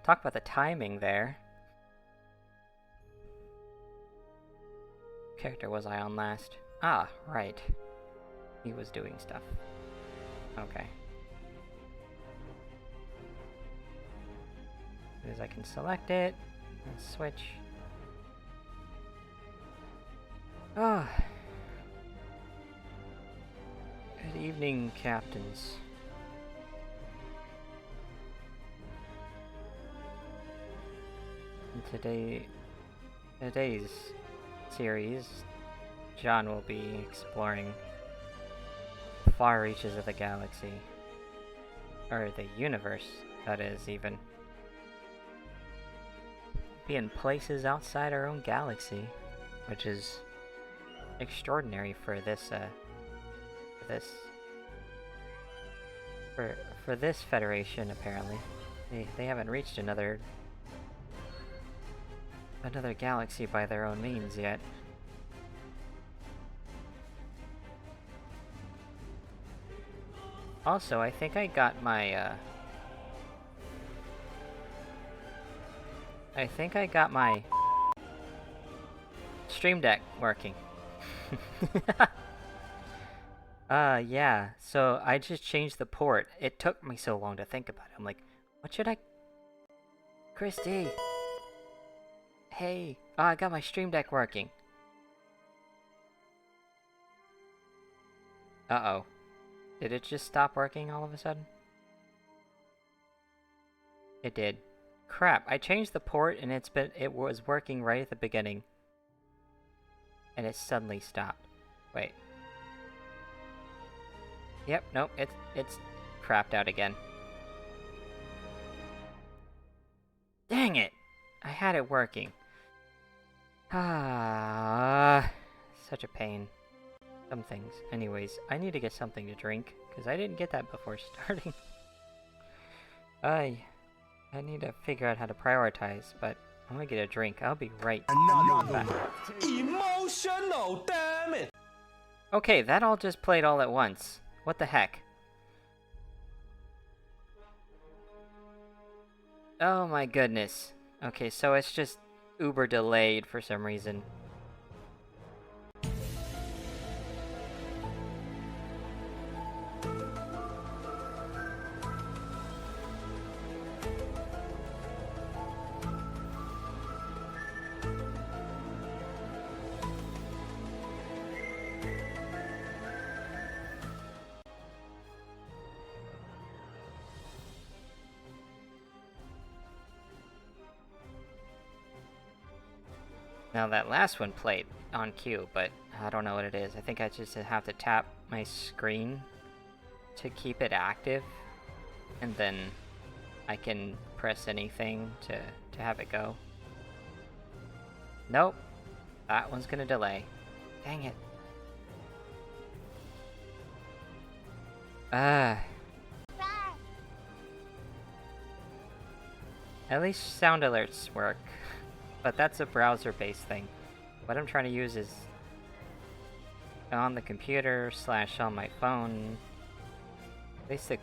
Talk about the timing there. Character was I on last? Ah, right. He was doing stuff. Okay. As I can select it and switch. Ah. Good evening, captains. In today's series, John will be exploring far reaches of the galaxy. Or the universe, that is, even. Be in places outside our own galaxy, which is extraordinary for this, for this Federation, apparently. They haven't reached another galaxy by their own means yet. Also, I think I got my, Stream Deck working. Yeah, so I just changed the port. It took me so long to think about it. I'm like, what should I... Christy! Hey! Oh, I got my Stream Deck working. Uh-oh. Did it just stop working all of a sudden? It did. Crap, I changed the port and it was working right at the beginning. And it suddenly stopped. Wait. Yep, nope, it's crapped out again. Dang it! I had it working. Ah, such a pain. Some things. Anyways, I need to get something to drink, because I didn't get that before starting. I need to figure out how to prioritize, but I'm gonna get a drink. I'll be right back. Emotional, damn it! Okay, that all just played all at once. What the heck? Oh my goodness. Okay, so it's just uber delayed for some reason. Now that last one played on cue, but I don't know what it is. I think I just have to tap my screen to keep it active, and then I can press anything to have it go. Nope. That one's gonna delay. Dang it. At least sound alerts work. But that's a browser-based thing. What I'm trying to use is on the computer / on my phone. At least the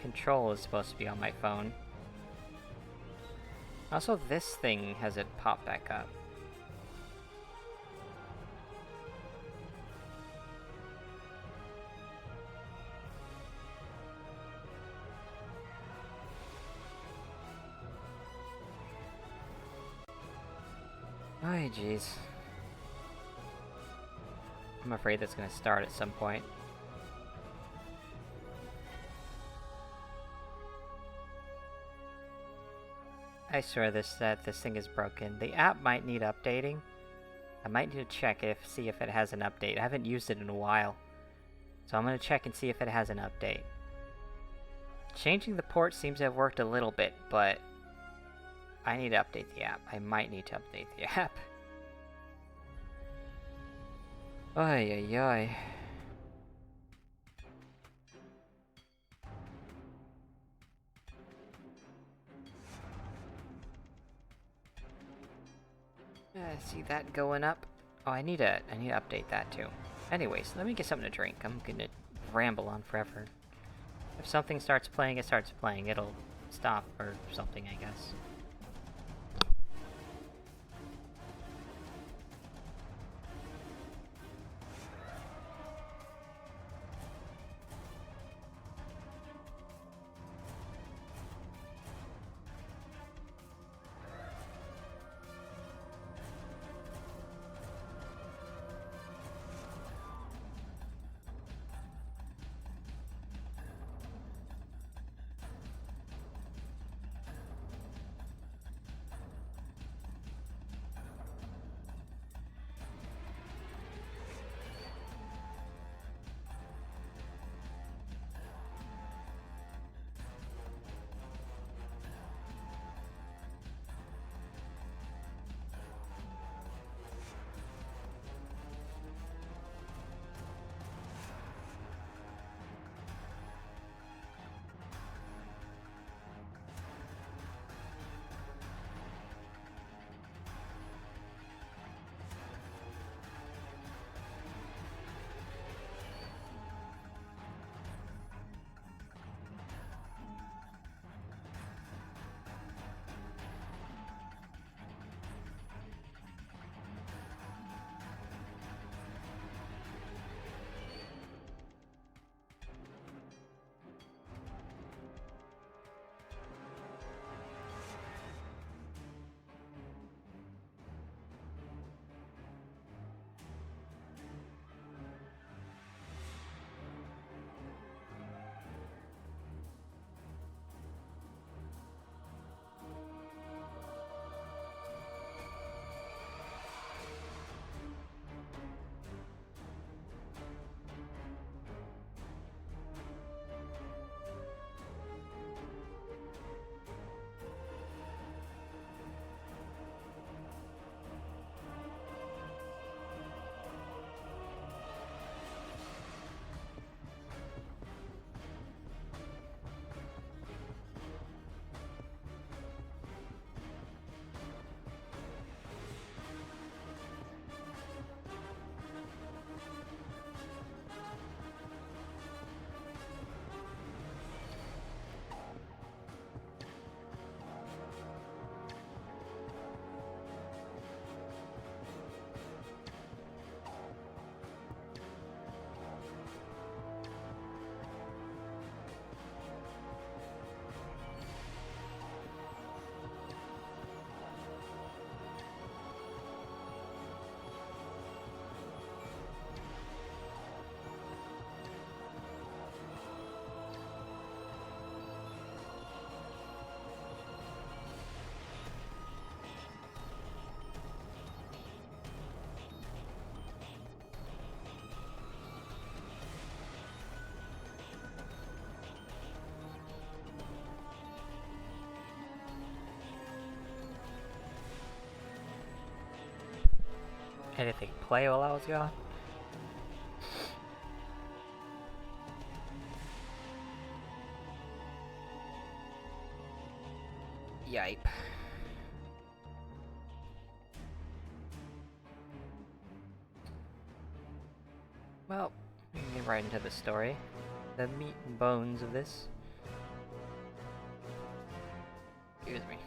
control is supposed to be on my phone. Also, this thing has it pop back up. Oh, jeez. I'm afraid that's gonna start at some point. I swear this thing is broken. The app might need updating. I might need to check see if it has an update. I haven't used it in a while. So I'm gonna check and see if it has an update. Changing the port seems to have worked a little bit, but I need to update the app. I might need to update the app. Ay, ay, ay. See that going up? Oh, I need to update that too. Anyways, let me get something to drink. I'm gonna ramble on forever. If something starts playing, it starts playing. It'll stop or something, I guess. Anything play while I was gone? Yipe. Well, we can get right into the story. The meat and bones of this. Excuse me.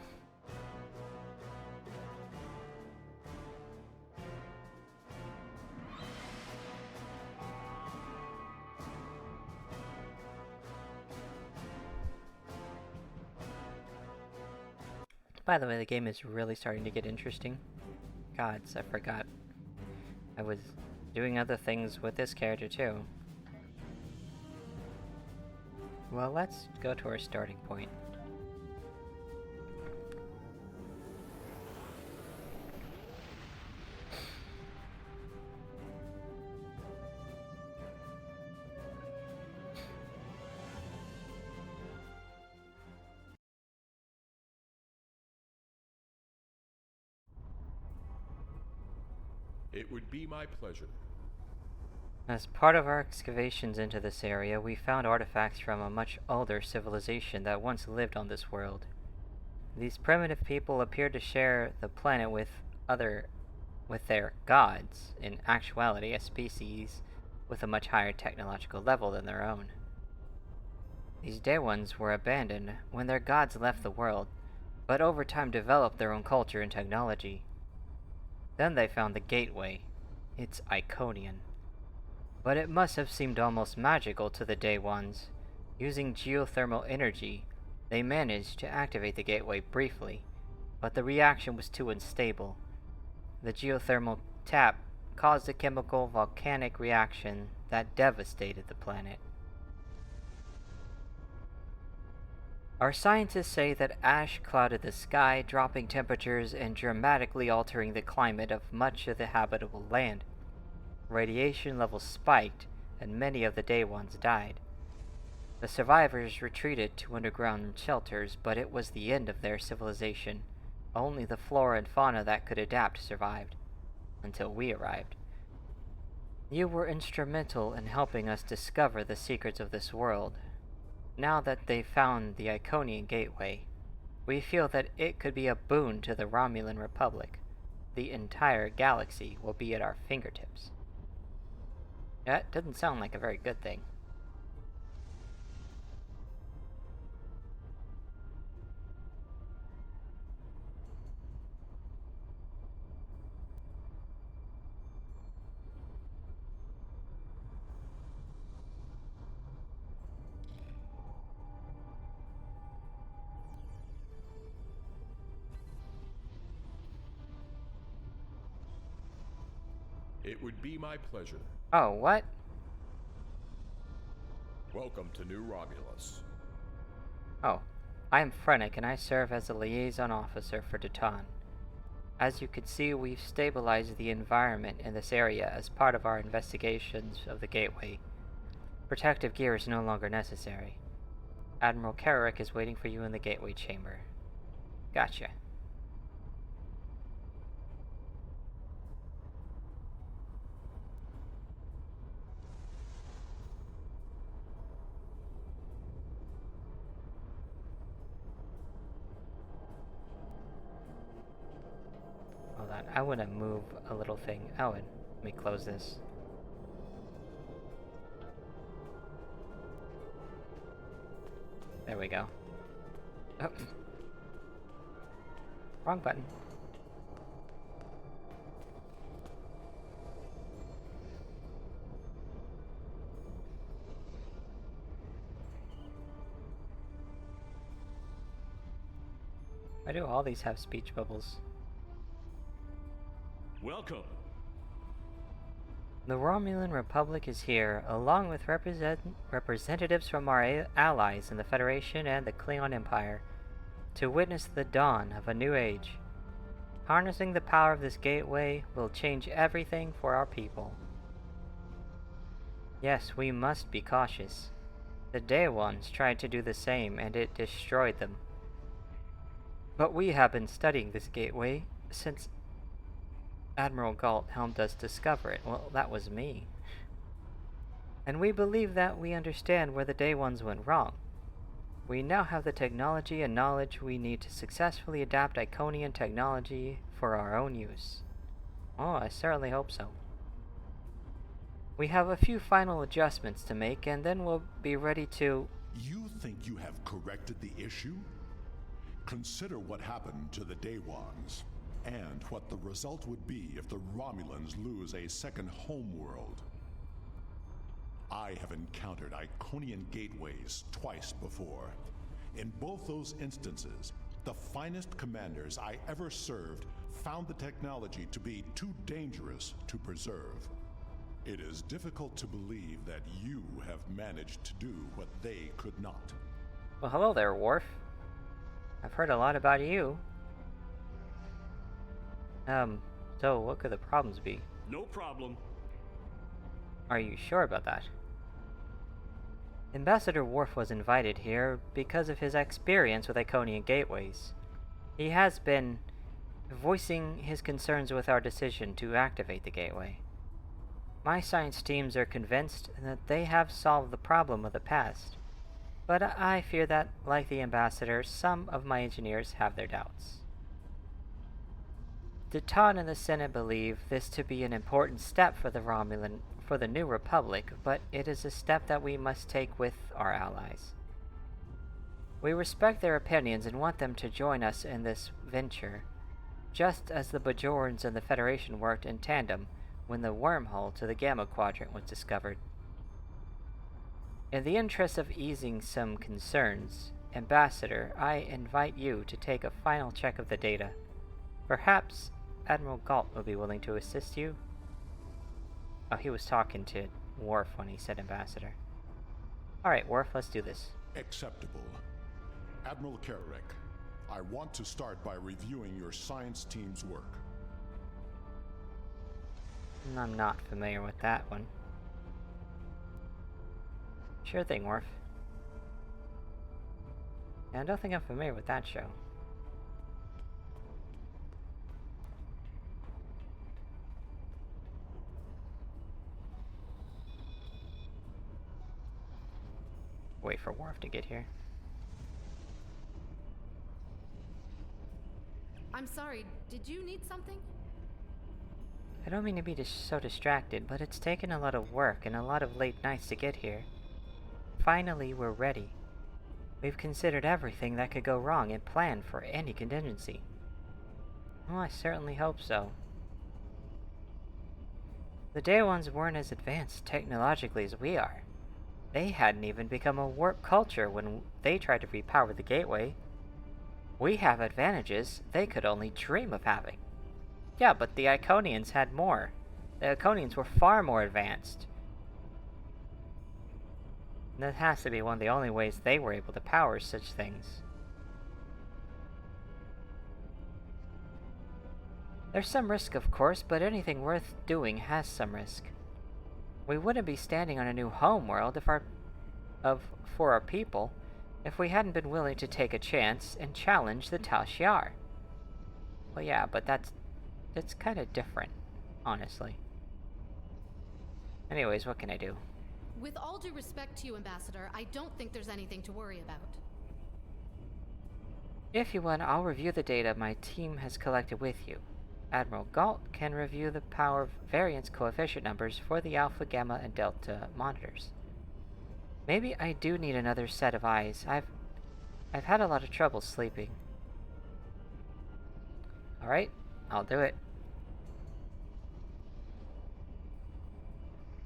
By the way, the game is really starting to get interesting. Gods, I forgot. I was doing other things with this character too. Well, let's go to our starting point. It would be my pleasure. As part of our excavations into this area, we found artifacts from a much older civilization that once lived on this world. These primitive people appeared to share the planet with their gods, in actuality a species with a much higher technological level than their own. These Day Ones were abandoned when their gods left the world, but over time developed their own culture and technology. Then they found the Gateway. It's Iconian. But it must have seemed almost magical to the Day Ones. Using geothermal energy, they managed to activate the Gateway briefly, but the reaction was too unstable. The geothermal tap caused a chemical volcanic reaction that devastated the planet. Our scientists say that ash clouded the sky, dropping temperatures and dramatically altering the climate of much of the habitable land. Radiation levels spiked, and many of the Day Ones died. The survivors retreated to underground shelters, but it was the end of their civilization. Only the flora and fauna that could adapt survived, until we arrived. You were instrumental in helping us discover the secrets of this world. Now that they've found the Iconian Gateway, we feel that it could be a boon to the Romulan Republic. The entire galaxy will be at our fingertips. That doesn't sound like a very good thing. It would be my pleasure. Oh, what? Welcome to New Romulus. Oh, I am Frennick, and I serve as a liaison officer for Datan. As you can see, we've stabilized the environment in this area as part of our investigations of the Gateway. Protective gear is no longer necessary. Admiral Carrick is waiting for you in the Gateway chamber. Gotcha. Hold on, I want to move a little thing. Oh, and let me close this. There we go. Oh. Wrong button. Why do all these have speech bubbles? Welcome. The Romulan Republic is here, along with representatives from our allies in the Federation and the Klingon Empire, to witness the dawn of a new age. Harnessing the power of this gateway will change everything for our people. Yes, we must be cautious. The Day Ones tried to do the same, and it destroyed them. But we have been studying this gateway since Admiral Galt helped us discover it. Well, that was me. And we believe that we understand where the Day Ones went wrong. We now have the technology and knowledge we need to successfully adapt Iconian technology for our own use. Oh, I certainly hope so. We have a few final adjustments to make, and then we'll be ready to... You think you have corrected the issue? Consider what happened to the Day Ones, and what the result would be if the Romulans lose a second homeworld. I have encountered Iconian gateways twice before. In both those instances, the finest commanders I ever served found the technology to be too dangerous to preserve. It is difficult to believe that you have managed to do what they could not. Well, hello there, Worf. I've heard a lot about you. So what could the problems be? No problem. Are you sure about that? Ambassador Worf was invited here because of his experience with Iconian gateways. He has been voicing his concerns with our decision to activate the gateway. My science teams are convinced that they have solved the problem of the past, but I fear that, like the ambassador, some of my engineers have their doubts. Datan and the Senate believe this to be an important step for the New Republic, but it is a step that we must take with our allies. We respect their opinions and want them to join us in this venture, just as the Bajorans and the Federation worked in tandem when the wormhole to the Gamma Quadrant was discovered. In the interest of easing some concerns, Ambassador, I invite you to take a final check of the data. Perhaps Admiral Galt will be willing to assist you? Oh, he was talking to Worf when he said Ambassador. Alright, Worf, let's do this. Acceptable. Admiral Kararek, I want to start by reviewing your science team's work. I'm not familiar with that one. Sure thing, Worf. Yeah, I don't think I'm familiar with that show. Wait for Worf to get here. I'm sorry, did you need something? I don't mean to be so distracted, but it's taken a lot of work and a lot of late nights to get here. Finally, we're ready. We've considered everything that could go wrong and planned for any contingency. Well, I certainly hope so. The Day Ones weren't as advanced technologically as we are. They hadn't even become a warp culture when they tried to repower the gateway. We have advantages they could only dream of having. Yeah, but the Iconians had more. The Iconians were far more advanced. That has to be one of the only ways they were able to power such things. There's some risk, of course, but anything worth doing has some risk. We wouldn't be standing on a new home world for our people if we hadn't been willing to take a chance and challenge the Tal Shiar. Well, yeah, but that's kind of different, honestly. Anyways, what can I do? With all due respect to you, Ambassador, I don't think there's anything to worry about. If you want, I'll review the data my team has collected with you. Admiral Galt can review the power variance coefficient numbers for the Alpha, Gamma, and Delta monitors. Maybe I do need another set of eyes. I've had a lot of trouble sleeping. Alright, I'll do it.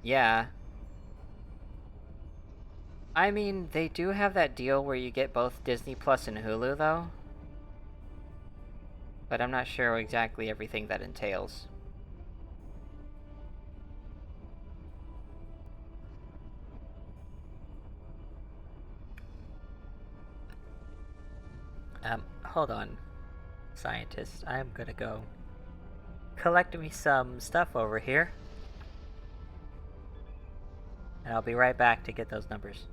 Yeah. I mean, they do have that deal where you get both Disney Plus and Hulu, though. But I'm not sure exactly everything that entails. Hold on, scientist. I'm gonna go collect me some stuff over here. And I'll be right back to get those numbers.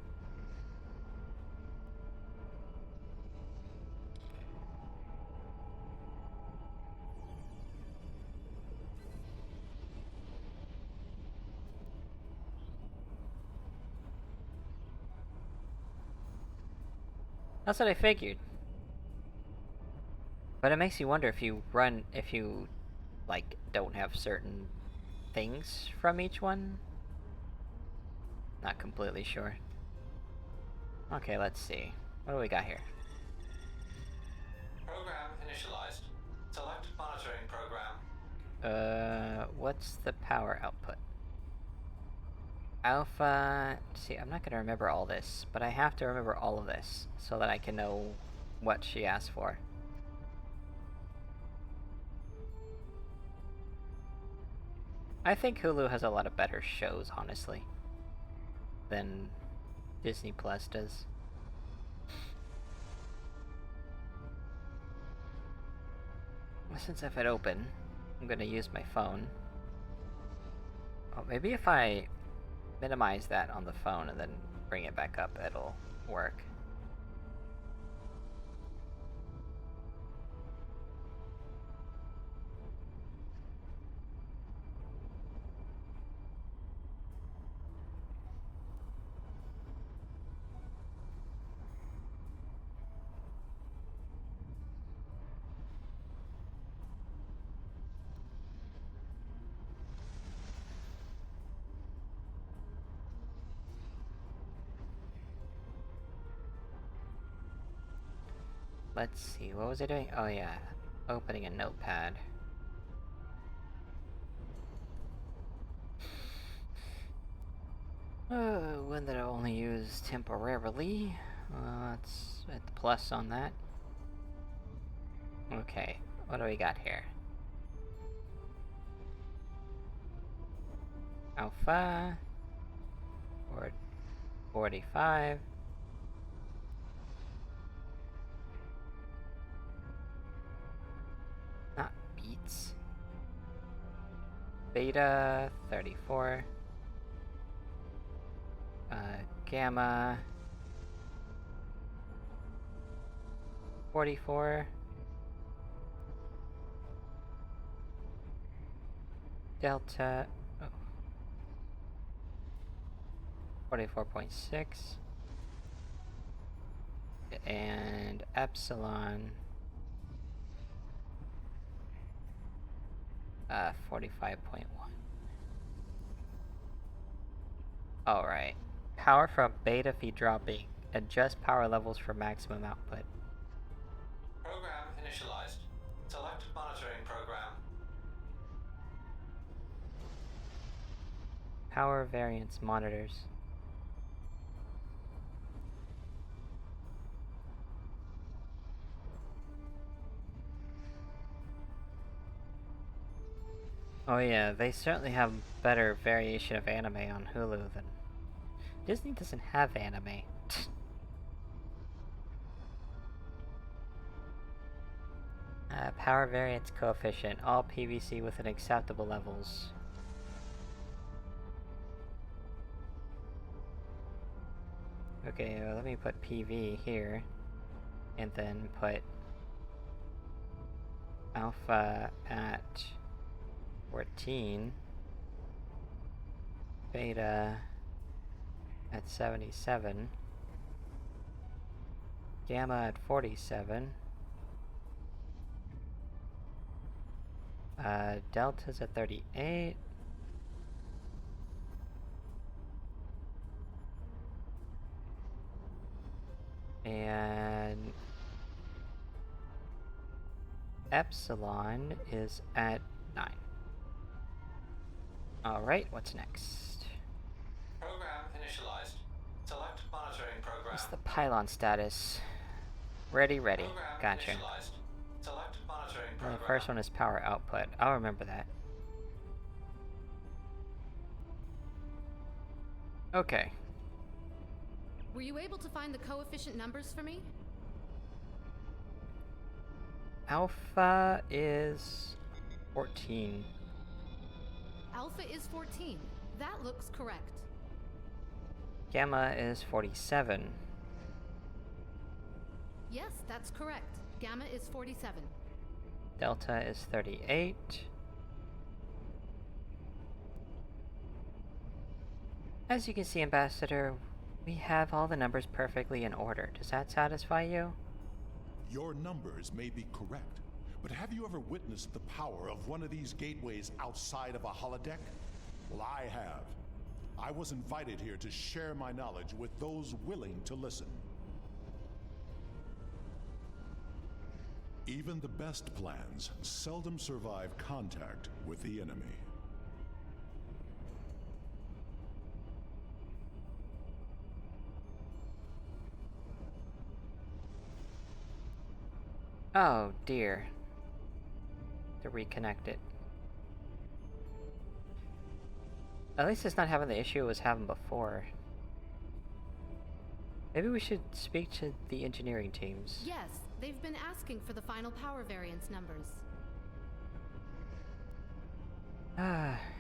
That's what I figured. But it makes you wonder if you like, don't have certain things from each one. Not completely sure. Okay, let's see. What do we got here? Program initialized. Select monitoring program. What's the power output? Alpha... See, I'm not gonna remember all this, but I have to remember all of this so that I can know what she asked for. I think Hulu has a lot of better shows, honestly, than Disney Plus does. Since I've it open, I'm gonna use my phone. Oh, maybe if I minimize that on the phone and then bring it back up, it'll work. let's see, what was I doing? Oh yeah, opening a notepad. One that I only use temporarily. Let's hit the plus on that. Okay, what do we got here? Alpha. 45. Not beats. Beta 34. Gamma 44. Delta 44.6. And epsilon 45.1. Alright. Power from beta feed dropping. Adjust power levels for maximum output. Program initialized. Select monitoring program. Power variance monitors. Oh yeah, they certainly have better variation of anime on Hulu than... Disney doesn't have anime. Power variance coefficient. All PVC within acceptable levels. Okay, let me put PV here. And then put alpha at 14. Beta at 77. Gamma at 47. Delta's at 38. And epsilon is at 9. Alright, what's next? Program initialized. Select monitoring program. What's the pylon status? Ready. Program Gotcha. initialized. Select monitoring And program. the first one is power output. I'll remember that. Okay. Were you able to find the coefficient numbers for me? Alpha is 14. Alpha is 14. That looks correct. Gamma is 47. Yes, that's correct. Gamma is 47. Delta is 38. As you can see, Ambassador, we have all the numbers perfectly in order. Does that satisfy you? Your numbers may be correct, but have you ever witnessed the power of one of these gateways outside of a holodeck? Well, I have. I was invited here to share my knowledge with those willing to listen. Even the best plans seldom survive contact with the enemy. Oh dear. To reconnect it. At least it's not having the issue it was having before. Maybe we should speak to the engineering teams. Yes, they've been asking for the final power variance numbers.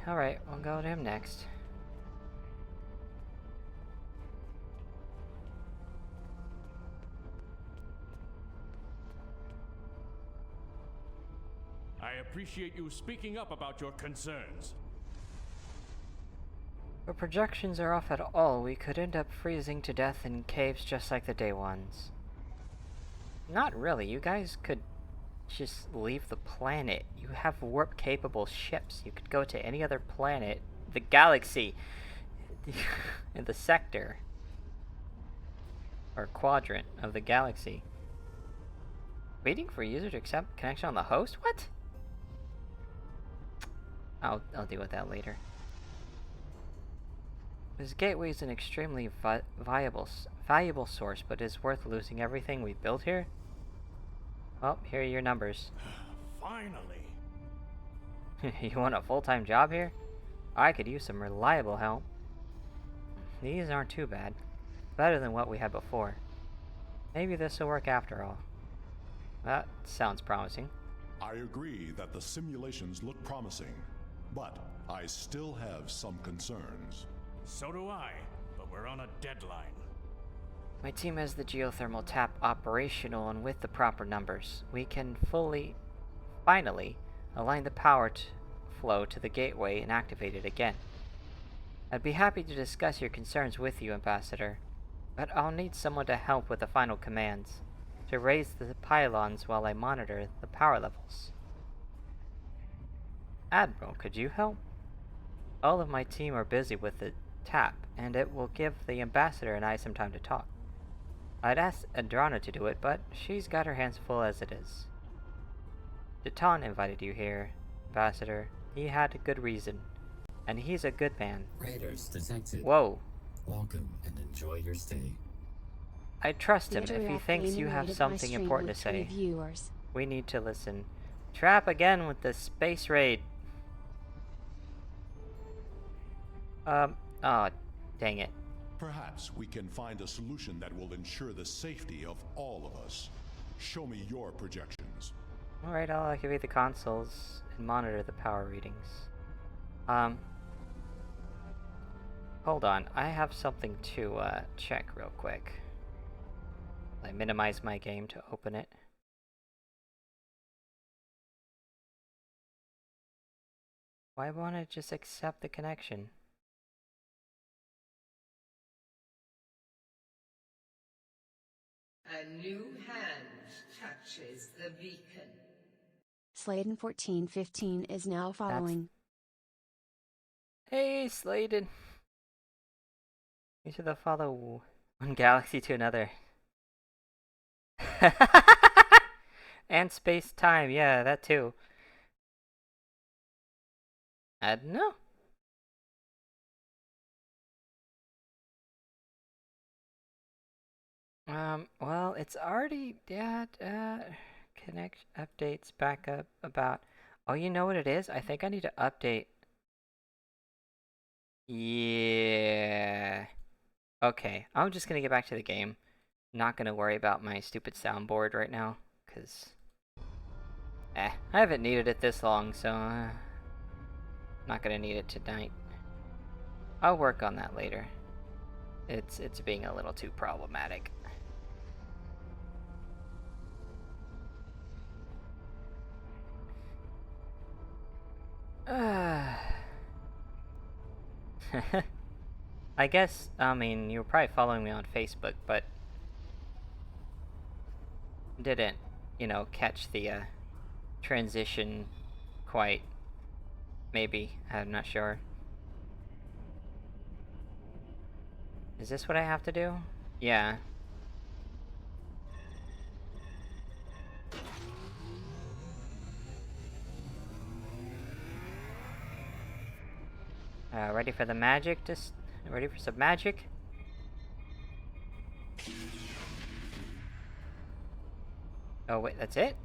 Alright, we'll go to him next. I appreciate you speaking up about your concerns. If projections are off at all, we could end up freezing to death in caves just like the day ones. Not really, you guys could just leave the planet. You have warp-capable ships. You could go to any other planet, the galaxy, in the sector, or quadrant of the galaxy. Waiting for user to accept connection on the host? What? I'll deal with that later. This gateway is an extremely valuable source, but is worth losing everything we built here? Well, here are your numbers. Finally. You want a full-time job here? I could use some reliable help. These aren't too bad. Better than what we had before. Maybe this will work after all. That sounds promising. I agree that the simulations look promising, but I still have some concerns. So do I, but we're on a deadline. My team has the geothermal tap operational, and with the proper numbers, we can finally align the power flow to the gateway and activate it again. I'd be happy to discuss your concerns with you, Ambassador, but I'll need someone to help with the final commands, to raise the pylons while I monitor the power levels. Admiral, could you help? All of my team are busy with the tap, and it will give the Ambassador and I some time to talk. I'd ask Adrana to do it, but she's got her hands full as it is. Datan invited you here, Ambassador. He had a good reason, and he's a good man. Raiders detected. Whoa. Welcome and enjoy your stay. I trust him Theater if he app thinks you being have rated by something stream important to with say. Viewers. We need to listen. Trap again with the space raid. Oh, dang it. Perhaps we can find a solution that will ensure the safety of all of us. Show me your projections. Alright, I'll activate the consoles and monitor the power readings. Hold on. I have something to, check real quick. I minimize my game to open it. Why won't it just accept the connection? A new hand touches the beacon. Sladen 1415 is now following. Hey, Sladen. You should follow one galaxy to another. And space-time, yeah, that too. I don't know. Well, it's already, connect updates back up about, oh, you know what it is? I think I need to update. Yeah. Okay, I'm just gonna get back to the game. Not gonna worry about my stupid soundboard right now, cause, I haven't needed it this long, so, not gonna need it tonight. I'll work on that later. It's being a little too problematic. I guess, I mean, you were probably following me on Facebook, but didn't, catch the, transition quite. Maybe. I'm not sure. Is this what I have to do? Yeah. Ready for the magic? Ready for some magic? Oh wait, that's it?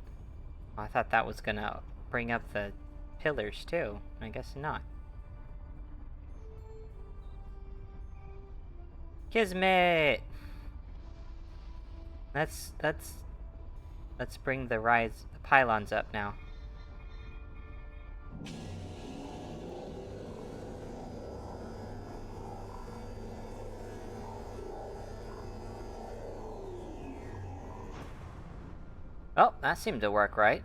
Oh, I thought that was gonna bring up the pillars too. I guess not. Kismet! Let's bring the pylons up now. Oh, that seemed to work right.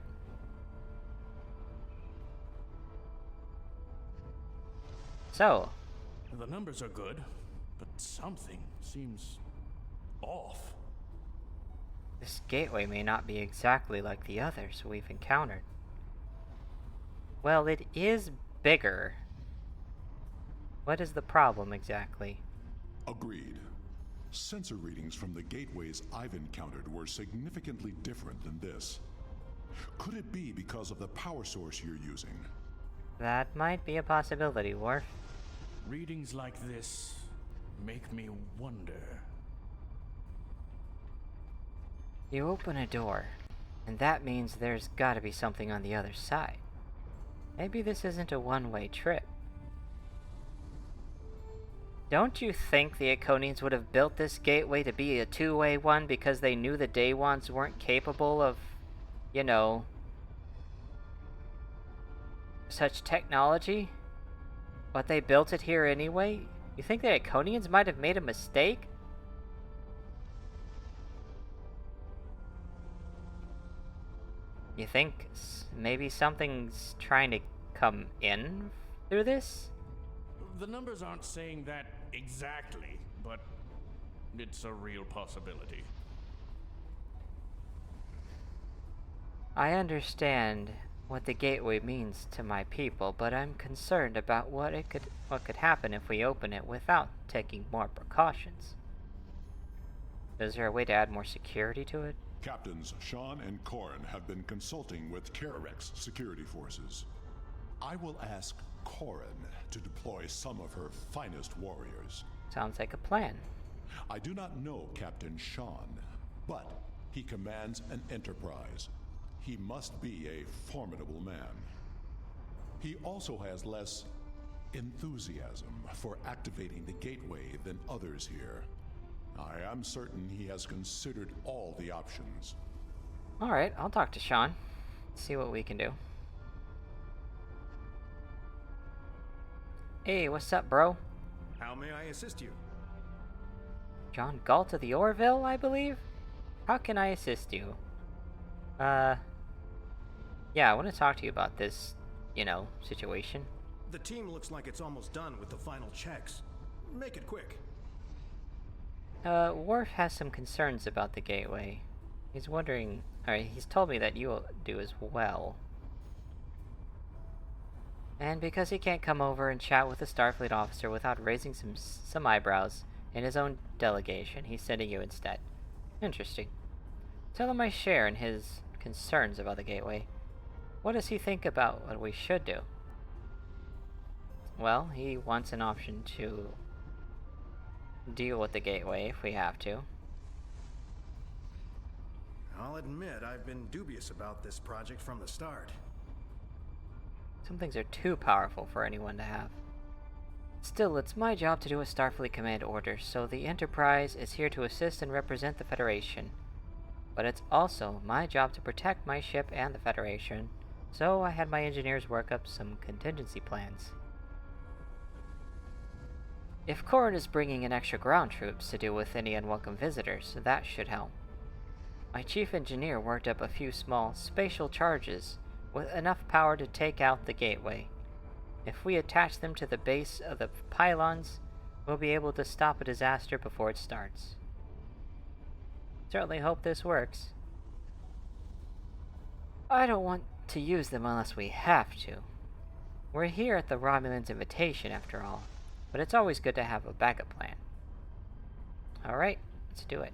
So. The numbers are good, but something seems off. This gateway may not be exactly like the others we've encountered. Well, it is bigger. What is the problem exactly? Agreed. Sensor readings from the gateways I've encountered were significantly different than this. Could it be because of the power source you're using? That might be a possibility, Worf. Readings like this make me wonder. You open a door, and that means there's gotta be something on the other side. Maybe this isn't a one-way trip. Don't you think the Iconians would have built this gateway to be a two-way one because they knew the Daewons weren't capable of, you know, such technology? But they built it here anyway? You think the Iconians might have made a mistake? You think maybe something's trying to come in through this? The numbers aren't saying that exactly, but it's a real possibility. I understand what the gateway means to my people, but I'm concerned about what could happen if we open it without taking more precautions. Is there a way to add more security to it? Captains Sean and Corrin have been consulting with Kararex security forces. I will ask Corrin to deploy some of her finest warriors. Sounds like a plan. I do not know Captain Sean, but he commands an enterprise. He must be a formidable man. He also has less enthusiasm for activating the gateway than others here. I am certain he has considered all the options. Alright, I'll talk to Sean. See what we can do. Hey, what's up, bro? How may I assist you? John Galt of the Orville, I believe? How can I assist you? Yeah, I want to talk to you about this, situation. The team looks like it's almost done with the final checks. Make it quick. Worf has some concerns about the gateway. He's wondering, he's told me that you do as well. And because he can't come over and chat with a Starfleet officer without raising some eyebrows in his own delegation, he's sending you instead. Interesting. Tell him I share in his concerns about the gateway. What does he think about what we should do? Well, he wants an option to deal with the gateway if we have to. I'll admit I've been dubious about this project from the start. Some things are too powerful for anyone to have. Still, it's my job to do a Starfleet command order, so the Enterprise is here to assist and represent the Federation. But it's also my job to protect my ship and the Federation, so I had my engineers work up some contingency plans. If Corrin is bringing in extra ground troops to deal with any unwelcome visitors, that should help. My chief engineer worked up a few small spatial charges with enough power to take out the gateway. If we attach them to the base of the pylons, we'll be able to stop a disaster before it starts. Certainly hope this works. I don't want to use them unless we have to. We're here at the Romulans' invitation, after all. But it's always good to have a backup plan. Alright, let's do it.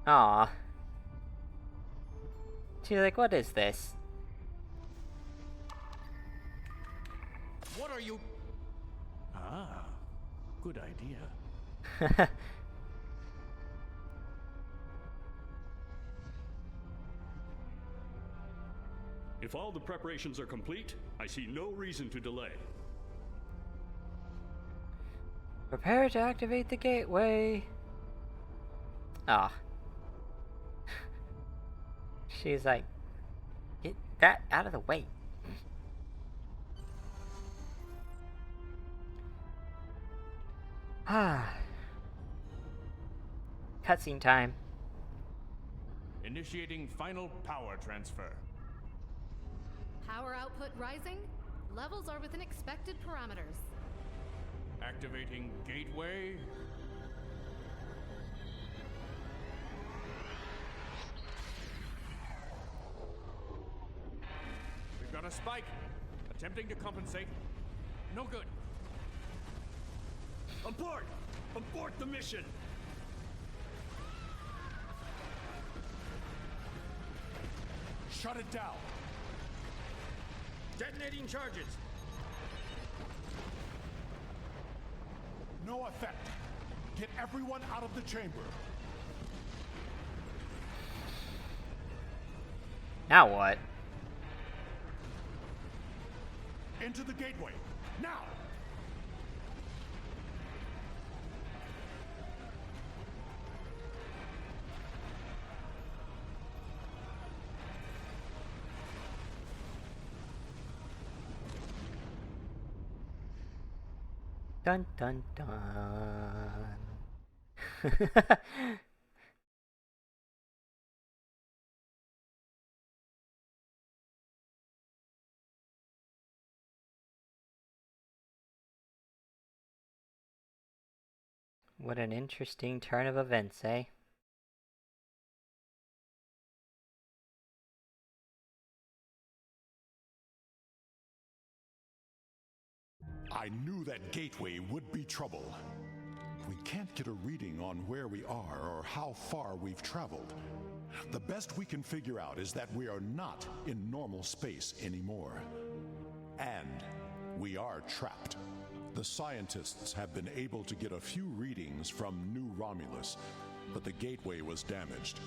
Aw. She's like, what is this? What are you... Ah, good idea. If all the preparations are complete, I see no reason to delay. Prepare to activate the gateway. Ah. She's like, get that out of the way. Ah. Cutscene time. Initiating final power transfer. Power output rising. Levels are within expected parameters. Activating gateway. We've got a spike. Attempting to compensate. No good. Abort! Abort the mission! Shut it down! Detonating charges! No effect. Get everyone out of the chamber. Now what? Into the gateway. Now! Dun dun dun. What an interesting turn of events, eh? I knew that gateway would be trouble. We can't get a reading on where we are or how far we've traveled. The best we can figure out is that we are not in normal space anymore. And we are trapped. The scientists have been able to get a few readings from New Romulus, but the gateway was damaged.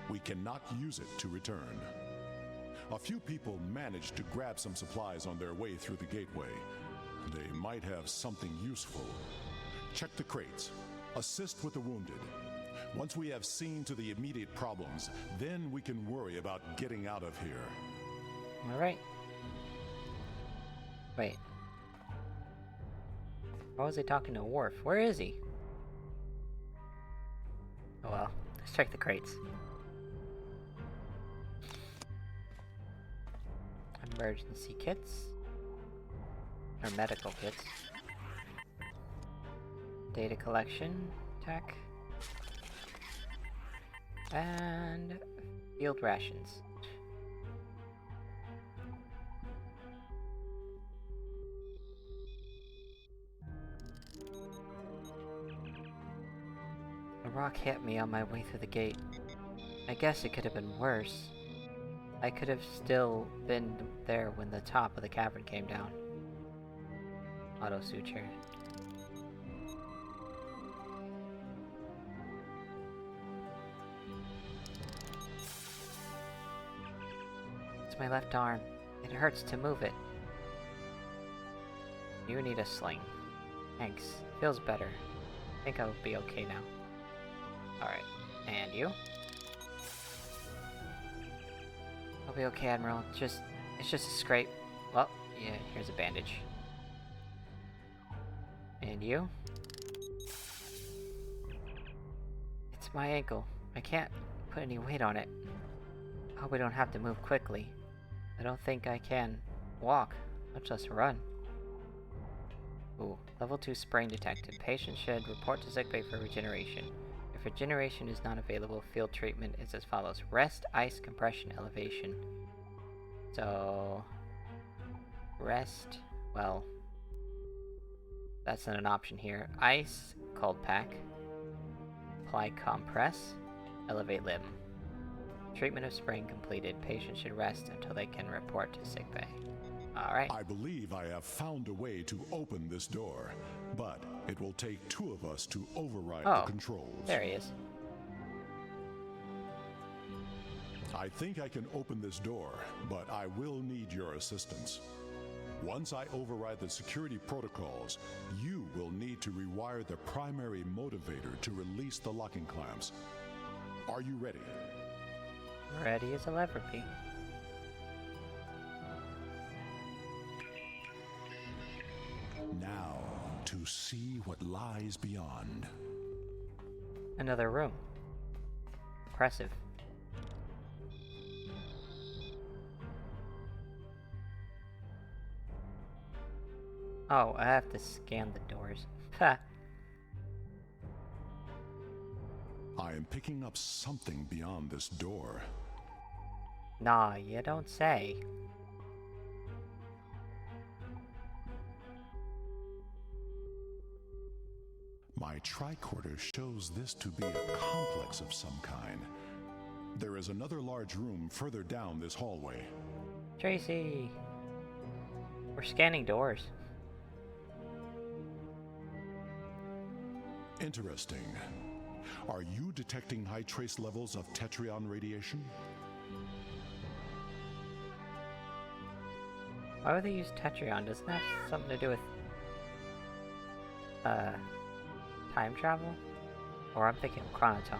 We cannot use it to return. A few people managed to grab some supplies on their way through the gateway. They might have something useful. Check the crates. Assist with the wounded. Once we have seen to the immediate problems, then we can worry about getting out of here. Alright. Wait. Why was he talking to Worf? Where is he? Oh well. Let's check the crates. Emergency kits. Or medical kits. Data collection. Tech. And field rations. A rock hit me on my way through the gate. I guess it could have been worse. I could have still been there when the top of the cavern came down. Auto suture. It's my left arm. It hurts to move it. You need a sling. Thanks. Feels better. I think I'll be okay now. Alright. And you? I'll be okay, Admiral. It's just a scrape. Well, yeah, here's a bandage. And you? It's my ankle. I can't put any weight on it. Hope we don't have to move quickly. I don't think I can walk, much less run. Ooh, level 2 sprain detected. Patient should report to sickbay for regeneration. If regeneration is not available, field treatment is as follows. Rest, ice, compression, elevation. So... rest, well... that's not an option here. Ice, cold pack. Apply compress. Elevate limb. Treatment of sprain completed. Patient should rest until they can report to sickbay. Alright. I believe I have found a way to open this door, but it will take two of us to override the controls. There he is. I think I can open this door, but I will need your assistance. Once I override the security protocols, you will need to rewire the primary motivator to release the locking clamps. Are you ready? Ready as I'll ever be. Now, to see what lies beyond. Another room. Impressive. Oh, I have to scan the doors. Ha! I am picking up something beyond this door. Nah, you don't say. My tricorder shows this to be a complex of some kind. There is another large room further down this hallway. Tracy! We're scanning doors. Interesting. Are you detecting high trace levels of Tetrion radiation? Why would they use Tetrion? Doesn't that have something to do with time travel? Or I'm thinking of Chronoton.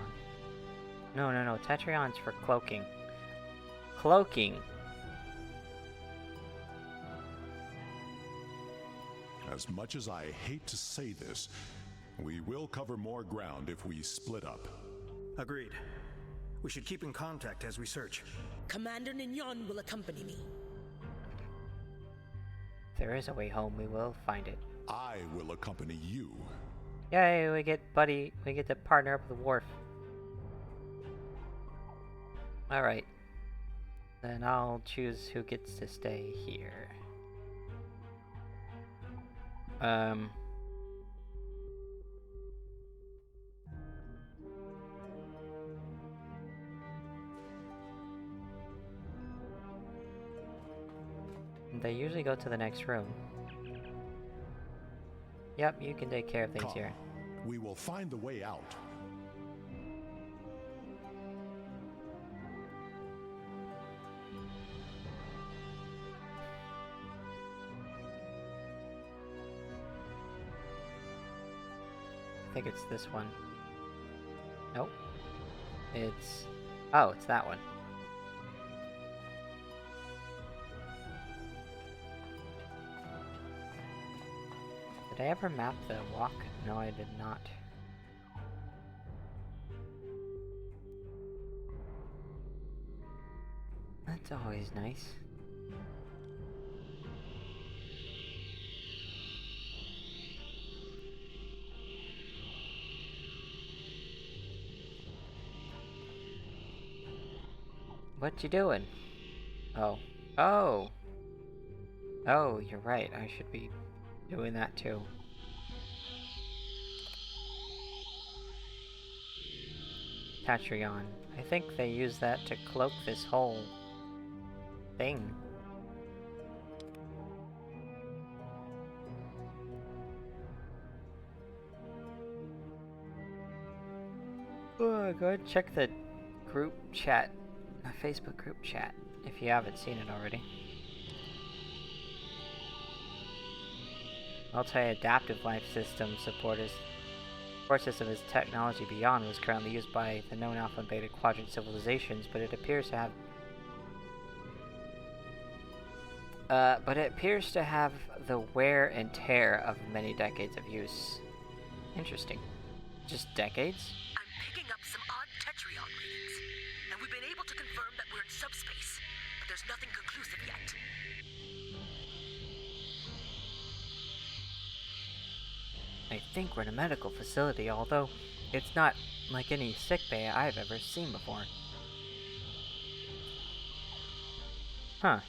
No. Tetrion's for cloaking. Cloaking! As much as I hate to say this, we will cover more ground if we split up. Agreed. We should keep in contact as we search. Commander Nignon will accompany me. If there is a way home, we will find it. I will accompany you. Yay, we get to partner up with Worf. Alright. Then I'll choose who gets to stay here. They usually go to the next room. Yep, you can take care of things here. We will find the way out. I think it's this one. Nope. It's... Oh, it's that one. Did I ever map the walk? No, I did not. That's always nice. What you doing? Oh. Oh! Oh, you're right. I should be doing that too. Tetrion. I think they use that to cloak this whole thing. Oh, go ahead and check the group chat, the Facebook group chat, if you haven't seen it already. Multi-adaptive life system support system is technology beyond was currently used by the known Alpha and Beta Quadrant civilizations, but it appears to have the wear and tear of many decades of use. Interesting. Just decades? I'm picking up some odd Tetrion readings, and we've been able to confirm that we're in subspace, but there's nothing conclusive yet. I think we're in a medical facility, although it's not like any sickbay I've ever seen before. Huh.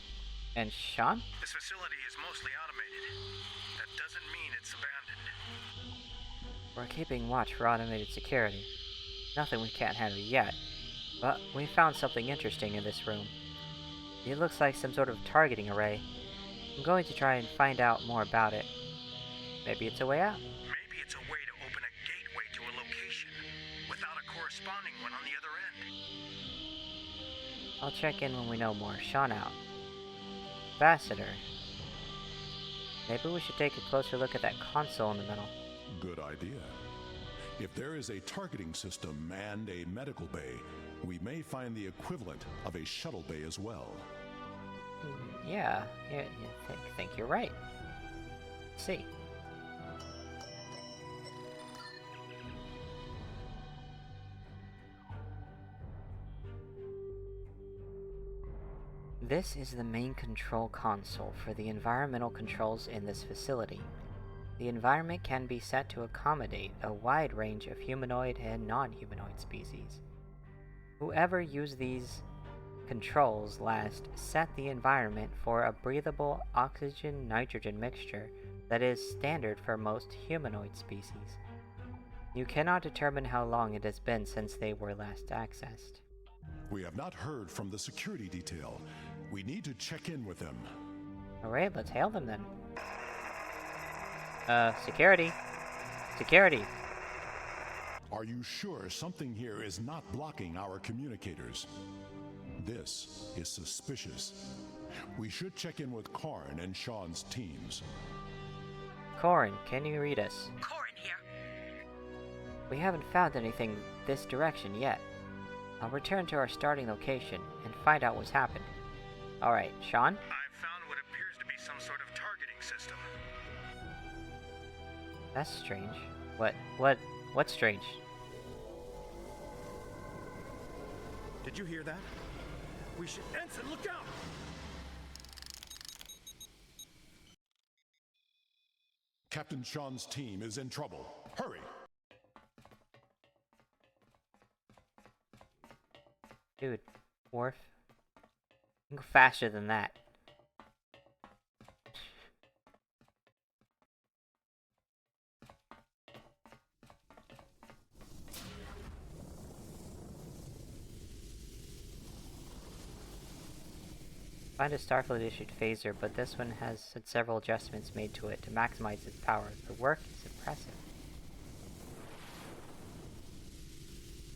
And Sean? This facility is mostly automated. That doesn't mean it's abandoned. We're keeping watch for automated security. Nothing we can't handle yet. But we found something interesting in this room. It looks like some sort of targeting array. I'm going to try and find out more about it. Maybe it's a way out. Maybe it's a way to open a gateway to a location without a corresponding one on the other end. I'll check in when we know more. Sean out. Ambassador. Maybe we should take a closer look at that console in the middle. Good idea. If there is a targeting system and a medical bay, we may find the equivalent of a shuttle bay as well. Yeah, I think you're right. Let's see. This is the main control console for the environmental controls in this facility. The environment can be set to accommodate a wide range of humanoid and non-humanoid species. Whoever used these controls last set the environment for a breathable oxygen-nitrogen mixture that is standard for most humanoid species. You cannot determine how long it has been since they were last accessed. We have not heard from the security detail. We need to check in with them. Alright, let's hail them then. Security. Security. Are you sure something here is not blocking our communicators? This is suspicious. We should check in with Karn and Sean's teams. Corin, can you read us? Corin here. We haven't found anything this direction yet. I'll return to our starting location and find out what's happened. Alright, Sean? I've found what appears to be some sort of targeting system. That's strange. What's strange? Did you hear that? We should... Ensign, look out! Captain Sean's team is in trouble. Hurry! Dude, Worf. You can go faster than that. Find a Starfleet issued phaser, but this one has had several adjustments made to it to maximize its power. The work is impressive.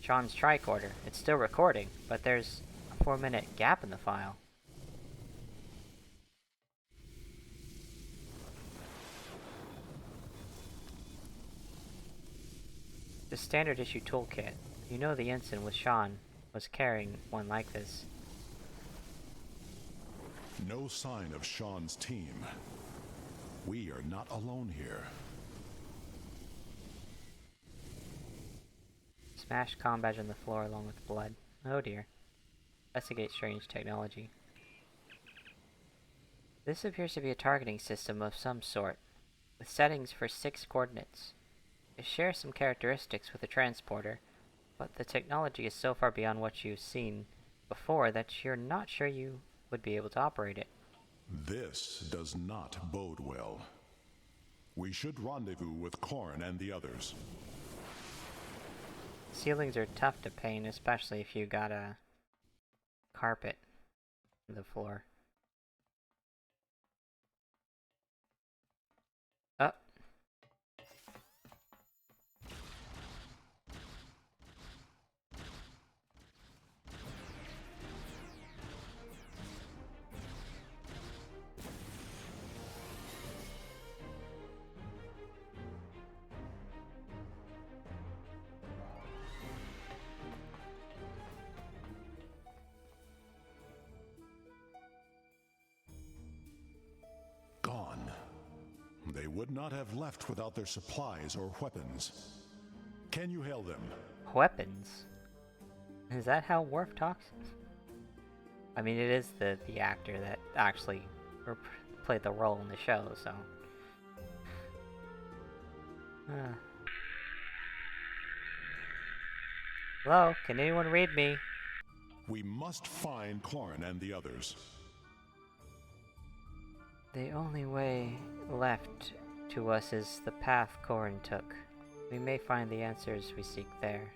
Sean's tricorder. It's still recording, but there's a 4-minute gap in the file. The standard issue toolkit. You know the ensign with Sean was carrying one like this. No sign of Sean's team. We are not alone here. Smash comm badge on the floor along with blood. Oh dear. Investigate strange technology. This appears to be a targeting system of some sort, with settings for 6 coordinates. It shares some characteristics with the transporter, but the technology is so far beyond what you've seen before that you're not sure you would be able to operate it. This does not bode well. We should rendezvous with Karn and the others. Ceilings are tough to paint, especially if you got a carpet on the floor. Oh. They would not have left without their supplies or weapons. Can you hail them? Weapons? Is that how Worf talks? I mean, it is the actor that actually played the role in the show, so... Hello? Can anyone read me? We must find Karn and the others. The only way left to us is the path Corin took. We may find the answers we seek there.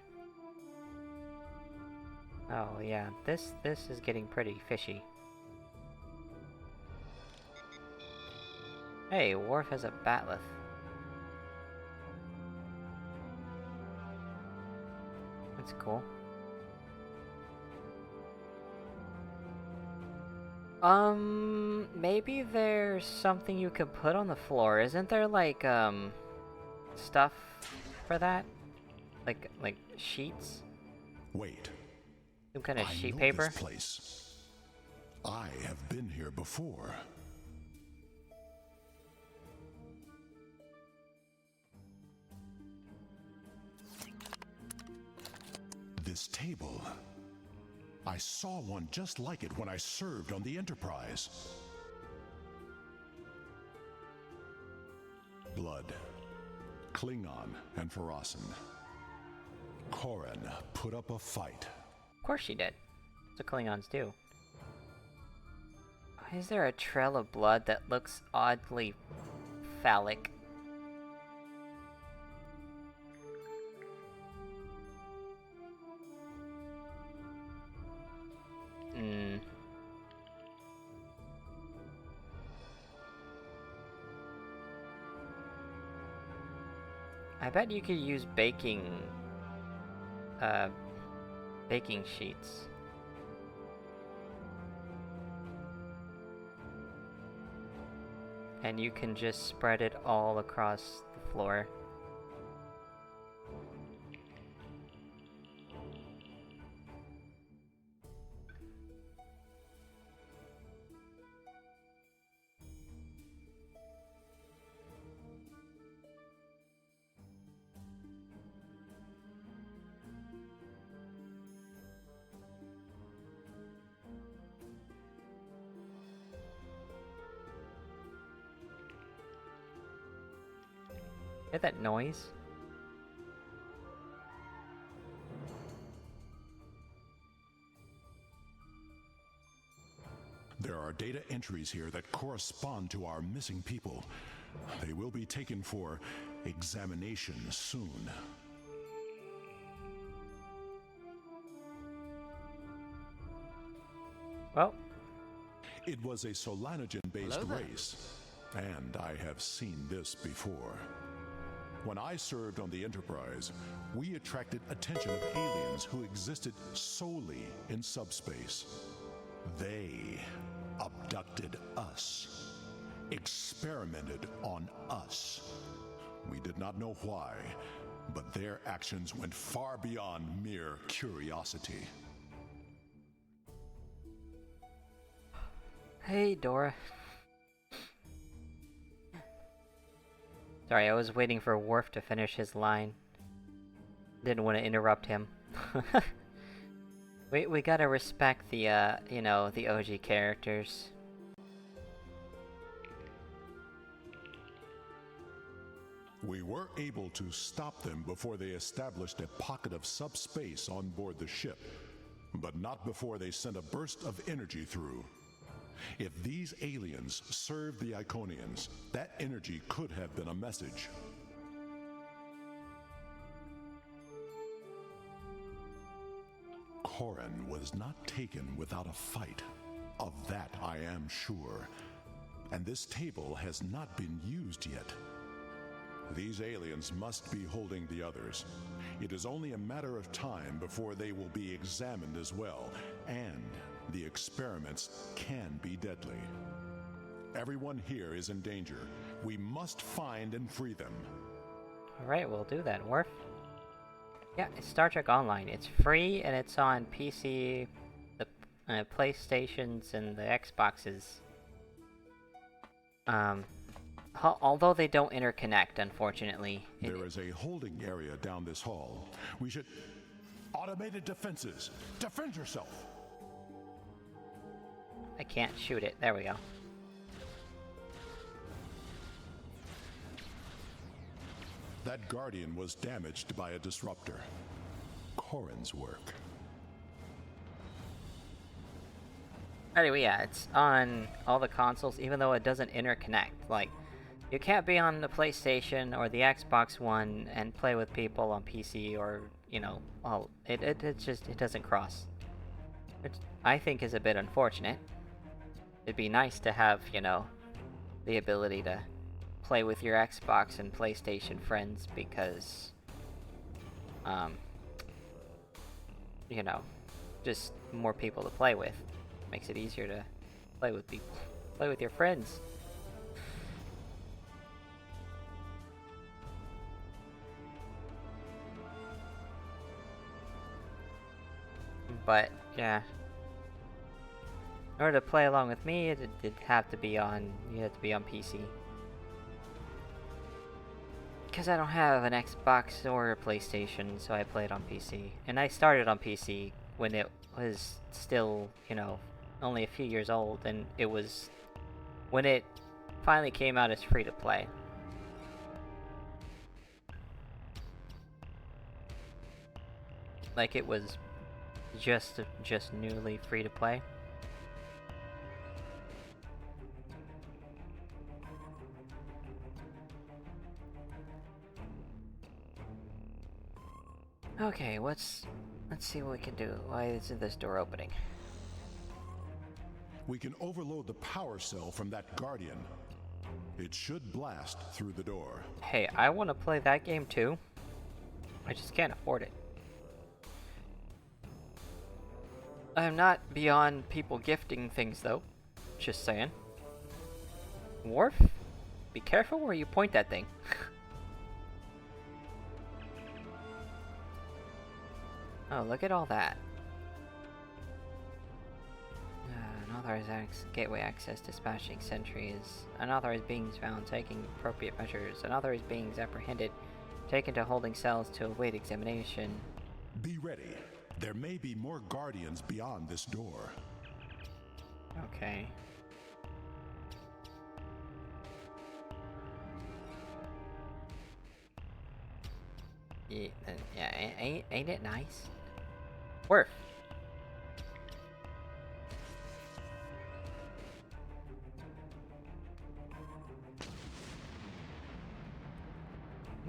Oh yeah, this is getting pretty fishy. Hey, Worf has a bat'leth. That's cool. Maybe there's something you could put on the floor. Isn't there like, stuff for that? Like sheets? Wait. Some kind of sheet know paper? This place. I have been here before. This table. I saw one just like it when I served on the Enterprise. Blood, Klingon, and Farasan. Korin put up a fight. Of course she did. That's what Klingons do. Why is there a trail of blood that looks oddly phallic? I bet you could use baking sheets. And you can just spread it all across the floor. Hear that noise? There are data entries here that correspond to our missing people. They will be taken for examination soon. Well, it was a Solanogen-based race, and I have seen this before. When I served on the Enterprise, we attracted attention of aliens who existed solely in subspace. They abducted us, experimented on us. We did not know why, but their actions went far beyond mere curiosity. Hey, Dora. Sorry, I was waiting for Worf to finish his line. Didn't want to interrupt him. We gotta respect the, you know, the OG characters. We were able to stop them before they established a pocket of subspace on board the ship, but not before they sent a burst of energy through. If these aliens served the Iconians, that energy could have been a message. Korin was not taken without a fight. Of that I am sure. And this table has not been used yet. These aliens must be holding the others. It is only a matter of time before they will be examined as well, and the experiments can be deadly. Everyone here is in danger. We must find and free them. Alright, we'll do that, Worf. Yeah, it's Star Trek Online. It's free and it's on PC, the PlayStations, and the Xboxes. Although they don't interconnect, unfortunately. There is a holding area down this hall. We should... Automated defenses! Defend yourself! I can't shoot it. There we go. That Guardian was damaged by a disruptor. Korin's work. Anyway, yeah, it's on all the consoles, even though it doesn't interconnect. Like, you can't be on the PlayStation or the Xbox One and play with people on PC or, you know, well, it doesn't cross. Which I think is a bit unfortunate. It'd be nice to have, you know, the ability to play with your Xbox and PlayStation friends because, you know, just more people to play with. Makes it easier to play with people. Play with your friends. But, yeah. In order to play along with me, it'd have to be on, you have to be on PC. Because I don't have an Xbox or a PlayStation, so I play it on PC. And I started on PC when it was still, you know, only a few years old, and it was when it finally came out as free to play. Like it was just newly free to play. Okay, let's see what we can do. Why isn't this door opening? We can overload the power cell from that Guardian. It should blast through the door. Hey, I want to play that game too. I just can't afford it. I'm not beyond people gifting things though. Just saying. Worf, be careful where you point that thing. Oh, look at all that. Unauthorized gateway access, dispatching sentries. Unauthorized beings found, taking appropriate measures. Unauthorized beings apprehended, taken to holding cells to await examination. Be ready. There may be more Guardians beyond this door. Okay. Yeah, ain't it nice? Worf.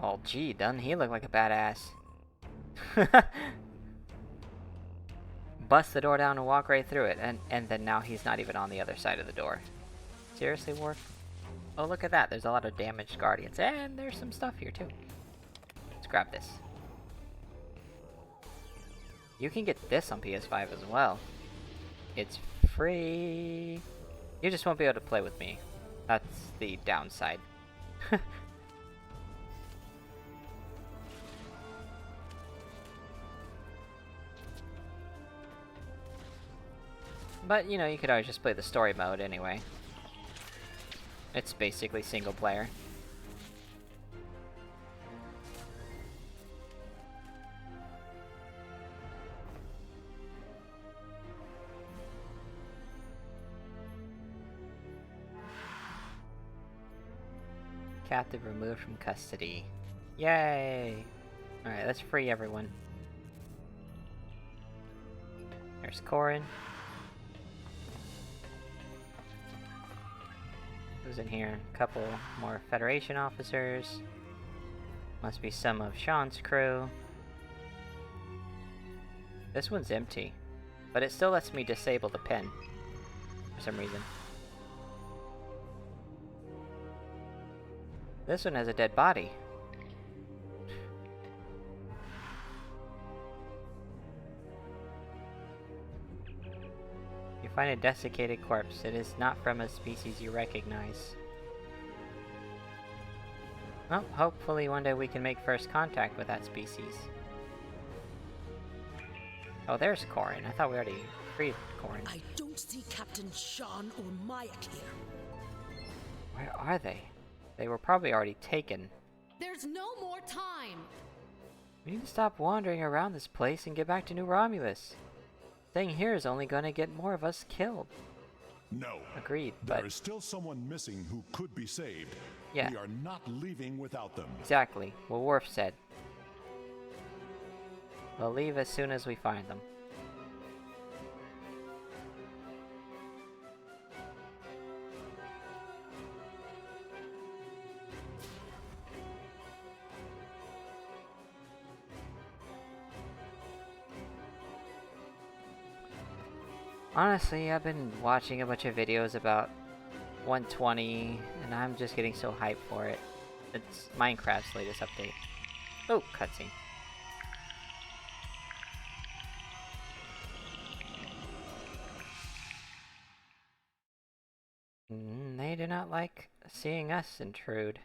Well, gee, doesn't he look like a badass? Bust the door down and walk right through it, and then now he's not even on the other side of the door. Seriously, Worf? Oh, look at that. There's a lot of damaged Guardians, and there's some stuff here, too. Let's grab this. You can get this on PS5 as well. It's free. You just won't be able to play with me. That's the downside. But, you know, you could always just play the story mode anyway. It's basically single player. Captive removed from custody. Yay! Alright, let's free everyone. There's Corrin. Who's in here? A couple more Federation officers. Must be some of Sean's crew. This one's empty, but it still lets me disable the pen for some reason. This one has a dead body. You find a desiccated corpse. It is not from a species you recognize. Well, hopefully one day we can make first contact with that species. Oh, there's Corrin. I thought we already freed Corrin. I don't see Captain Sean or Mayak here. Where are they? They were probably already taken. There's no more time! We need to stop wandering around this place and get back to New Romulus. Staying here is only gonna get more of us killed. No. Agreed, There but... is still someone missing who could be saved. Yeah. We are not leaving without them. Exactly. What Worf said. We'll leave as soon as we find them. Honestly, I've been watching a bunch of videos about 120, and I'm just getting so hyped for it. It's Minecraft's latest update. Oh, cutscene. They do not like seeing us intrude.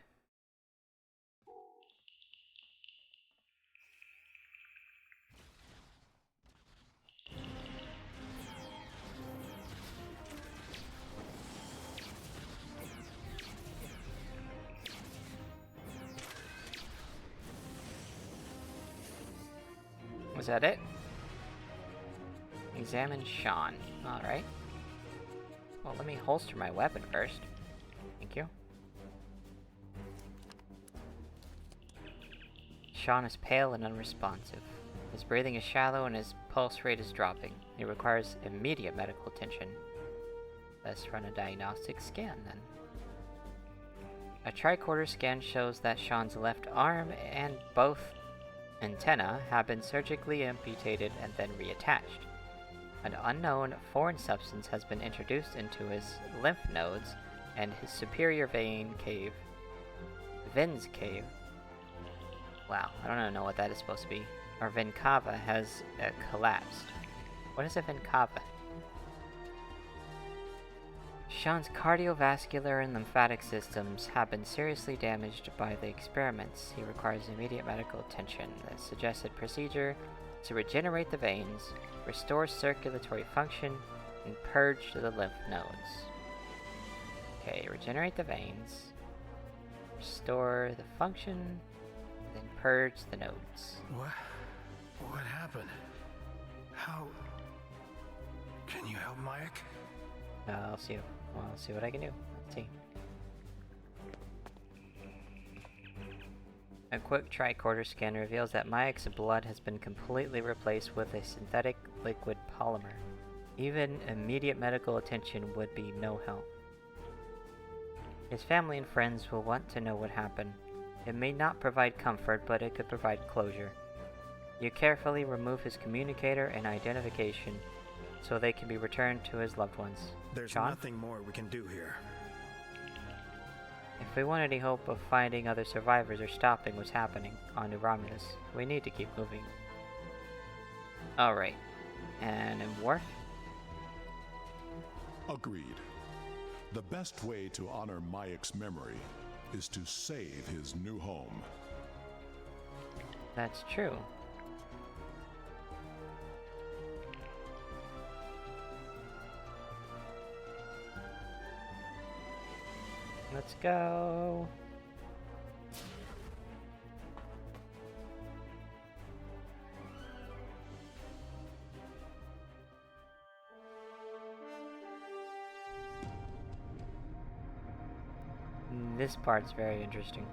Was that it? Examine Sean. Alright. Well, let me holster my weapon first. Thank you. Sean is pale and unresponsive. His breathing is shallow and his pulse rate is dropping. He requires immediate medical attention. Let's run a diagnostic scan then. A tricorder scan shows that Sean's left arm and both antennae have been surgically amputated and then reattached. An unknown foreign substance has been introduced into his lymph nodes and his superior vein cave. Ven's cave. Wow, I don't know what that is supposed to be. Our vena cava has collapsed. What is a vena cava? Sean's cardiovascular and lymphatic systems have been seriously damaged by the experiments. He requires immediate medical attention. The suggested procedure is to regenerate the veins, restore circulatory function, and purge the lymph nodes. Okay, regenerate the veins, restore the function, then purge the nodes. What happened? How... Can you help Mike? I'll see what I can do. Let's see. A quick tricorder scan reveals that Mayek's blood has been completely replaced with a synthetic liquid polymer. Even immediate medical attention would be no help. His family and friends will want to know what happened. It may not provide comfort, but it could provide closure. You carefully remove his communicator and identification so they can be returned to his loved ones. There's Sean? nothing more we can do here. If we want any hope of finding other survivors or stopping what's happening on New Romulus, we need to keep moving. Alright. And in Worf? Agreed. The best way to honor Mayek's memory is to save his new home. That's true. Let's go. This part's very interesting.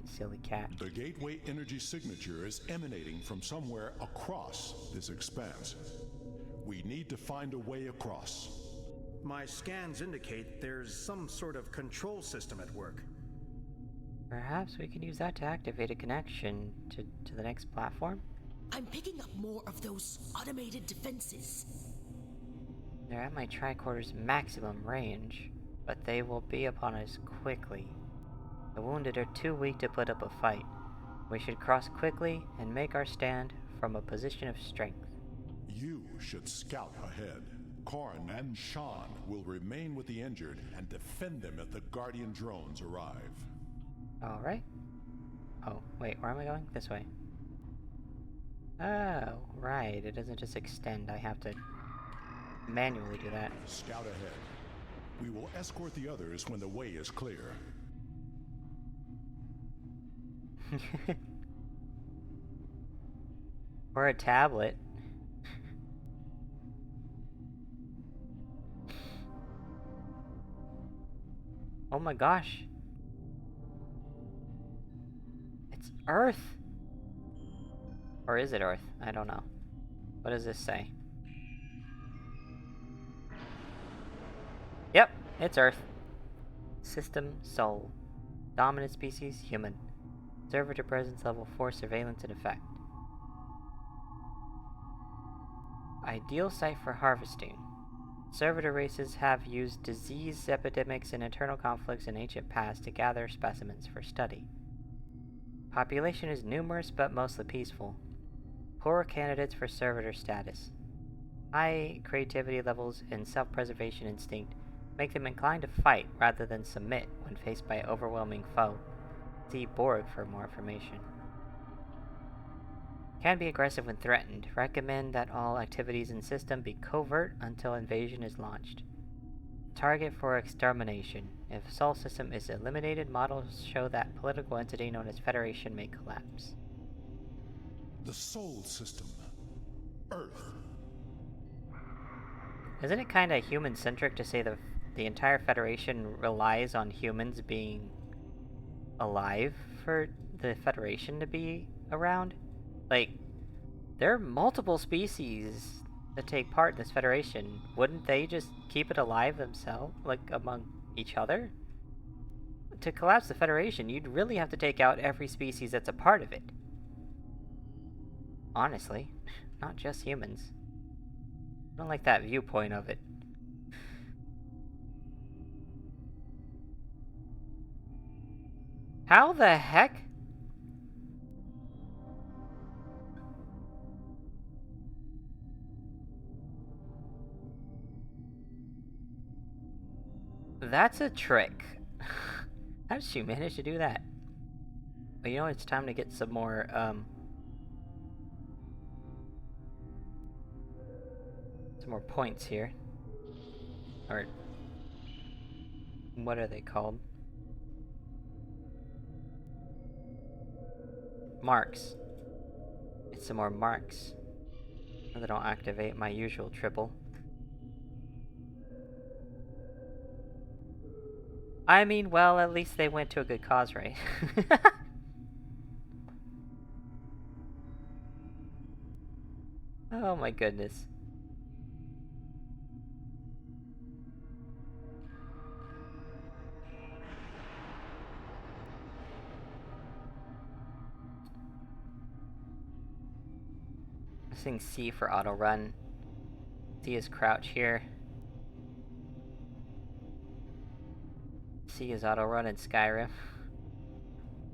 Silly cat. The gateway energy signature is emanating from somewhere across this expanse. We need to find a way across. My scans indicate there's some sort of control system at work. Perhaps we can use that to activate a connection to the next platform? I'm picking up more of those automated defenses. They're at my tricorder's maximum range, but they will be upon us quickly. The wounded are too weak to put up a fight. We should cross quickly and make our stand from a position of strength. You should scout ahead. Korn and Sean will remain with the injured and defend them if the Guardian drones arrive. Alright. Oh, wait, where am I going? This way. Oh, right. It doesn't just extend. I have to manually do that. Scout ahead. We will escort the others when the way is clear. Or a tablet. Oh my gosh. It's Earth. Or is it Earth? I don't know. What does this say? Yep, it's Earth. System Sol. Dominant species, human. Servitor presence level 4 surveillance in effect. Ideal site for harvesting. Servitor races have used disease epidemics and internal conflicts in ancient past to gather specimens for study. Population is numerous but mostly peaceful. Poor candidates for servitor status. High creativity levels and self-preservation instinct make them inclined to fight rather than submit when faced by an overwhelming foe. See Borg for more information. Can be aggressive when threatened. Recommend that all activities in system be covert until invasion is launched. Target for extermination. If a Sol system is eliminated, models show that political entity known as Federation may collapse. The Sol system. Earth. Isn't it kind of human-centric to say the entire Federation relies on humans being alive for the Federation to be around? Like, there are multiple species that take part in this Federation. Wouldn't they just keep it alive themselves, like among each other? To collapse the Federation, you'd really have to take out every species that's a part of it. Honestly, not just humans. I don't like that viewpoint of it. How the heck? That's a trick. How did she manage to do that? But you know, it's time to get some more, some more points here. Or, what are they called? Marks. Get some more marks. So they don't activate my usual triple. I mean, well, at least they went to a good cause, right? Oh my goodness. Pressing C for auto run. C is crouch here. C is auto run in Skyrim.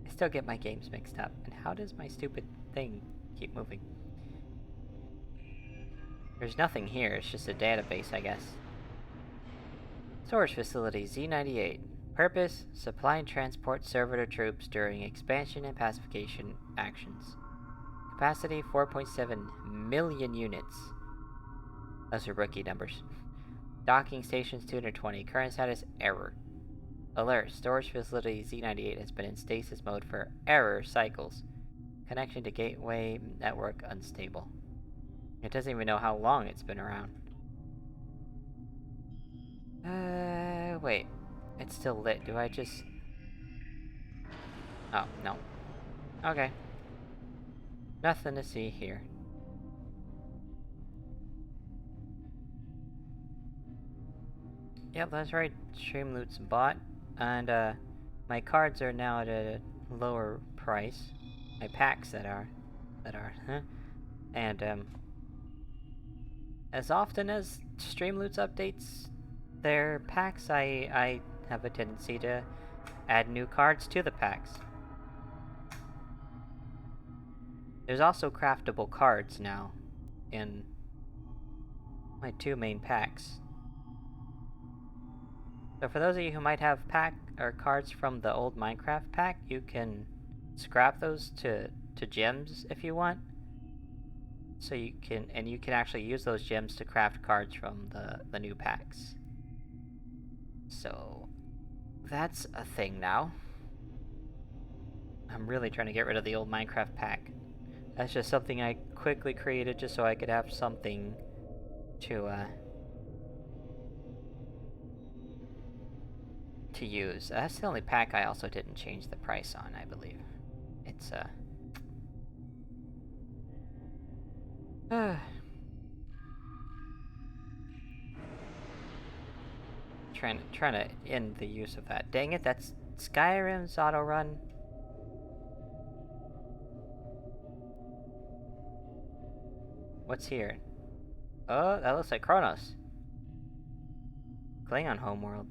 I still get my games mixed up. And how does my stupid thing keep moving? There's nothing here, it's just a database, I guess. Storage facility Z98. Purpose: supply and transport servitor troops during expansion and pacification actions. Capacity: 4.7 million units. Those are rookie numbers. Docking stations: 220. Current status: error. Alert: storage facility Z98 has been in stasis mode for error cycles. Connection to gateway network unstable. It doesn't even know how long it's been around. Wait. It's still lit. Do I just... Oh, no. Okay. Nothing to see here. Yep, that's right. Streamloot's bought. And, my cards are now at a lower price. My packs that are, huh? And, as often as Streamloots updates their packs, I have a tendency to add new cards to the packs. There's also craftable cards now in my two main packs. So for those of you who might have pack or cards from the old Minecraft pack, you can scrap those to gems if you want. So you can actually use those gems to craft cards from the new packs. So that's a thing now. I'm really trying to get rid of the old Minecraft pack. That's just something I quickly created just so I could have something to use. That's the only pack I also didn't change the price on, I believe. It's trying to end the use of that. Dang it, that's Skyrim's auto run. What's here? Oh, that looks like Kronos. Klingon homeworld.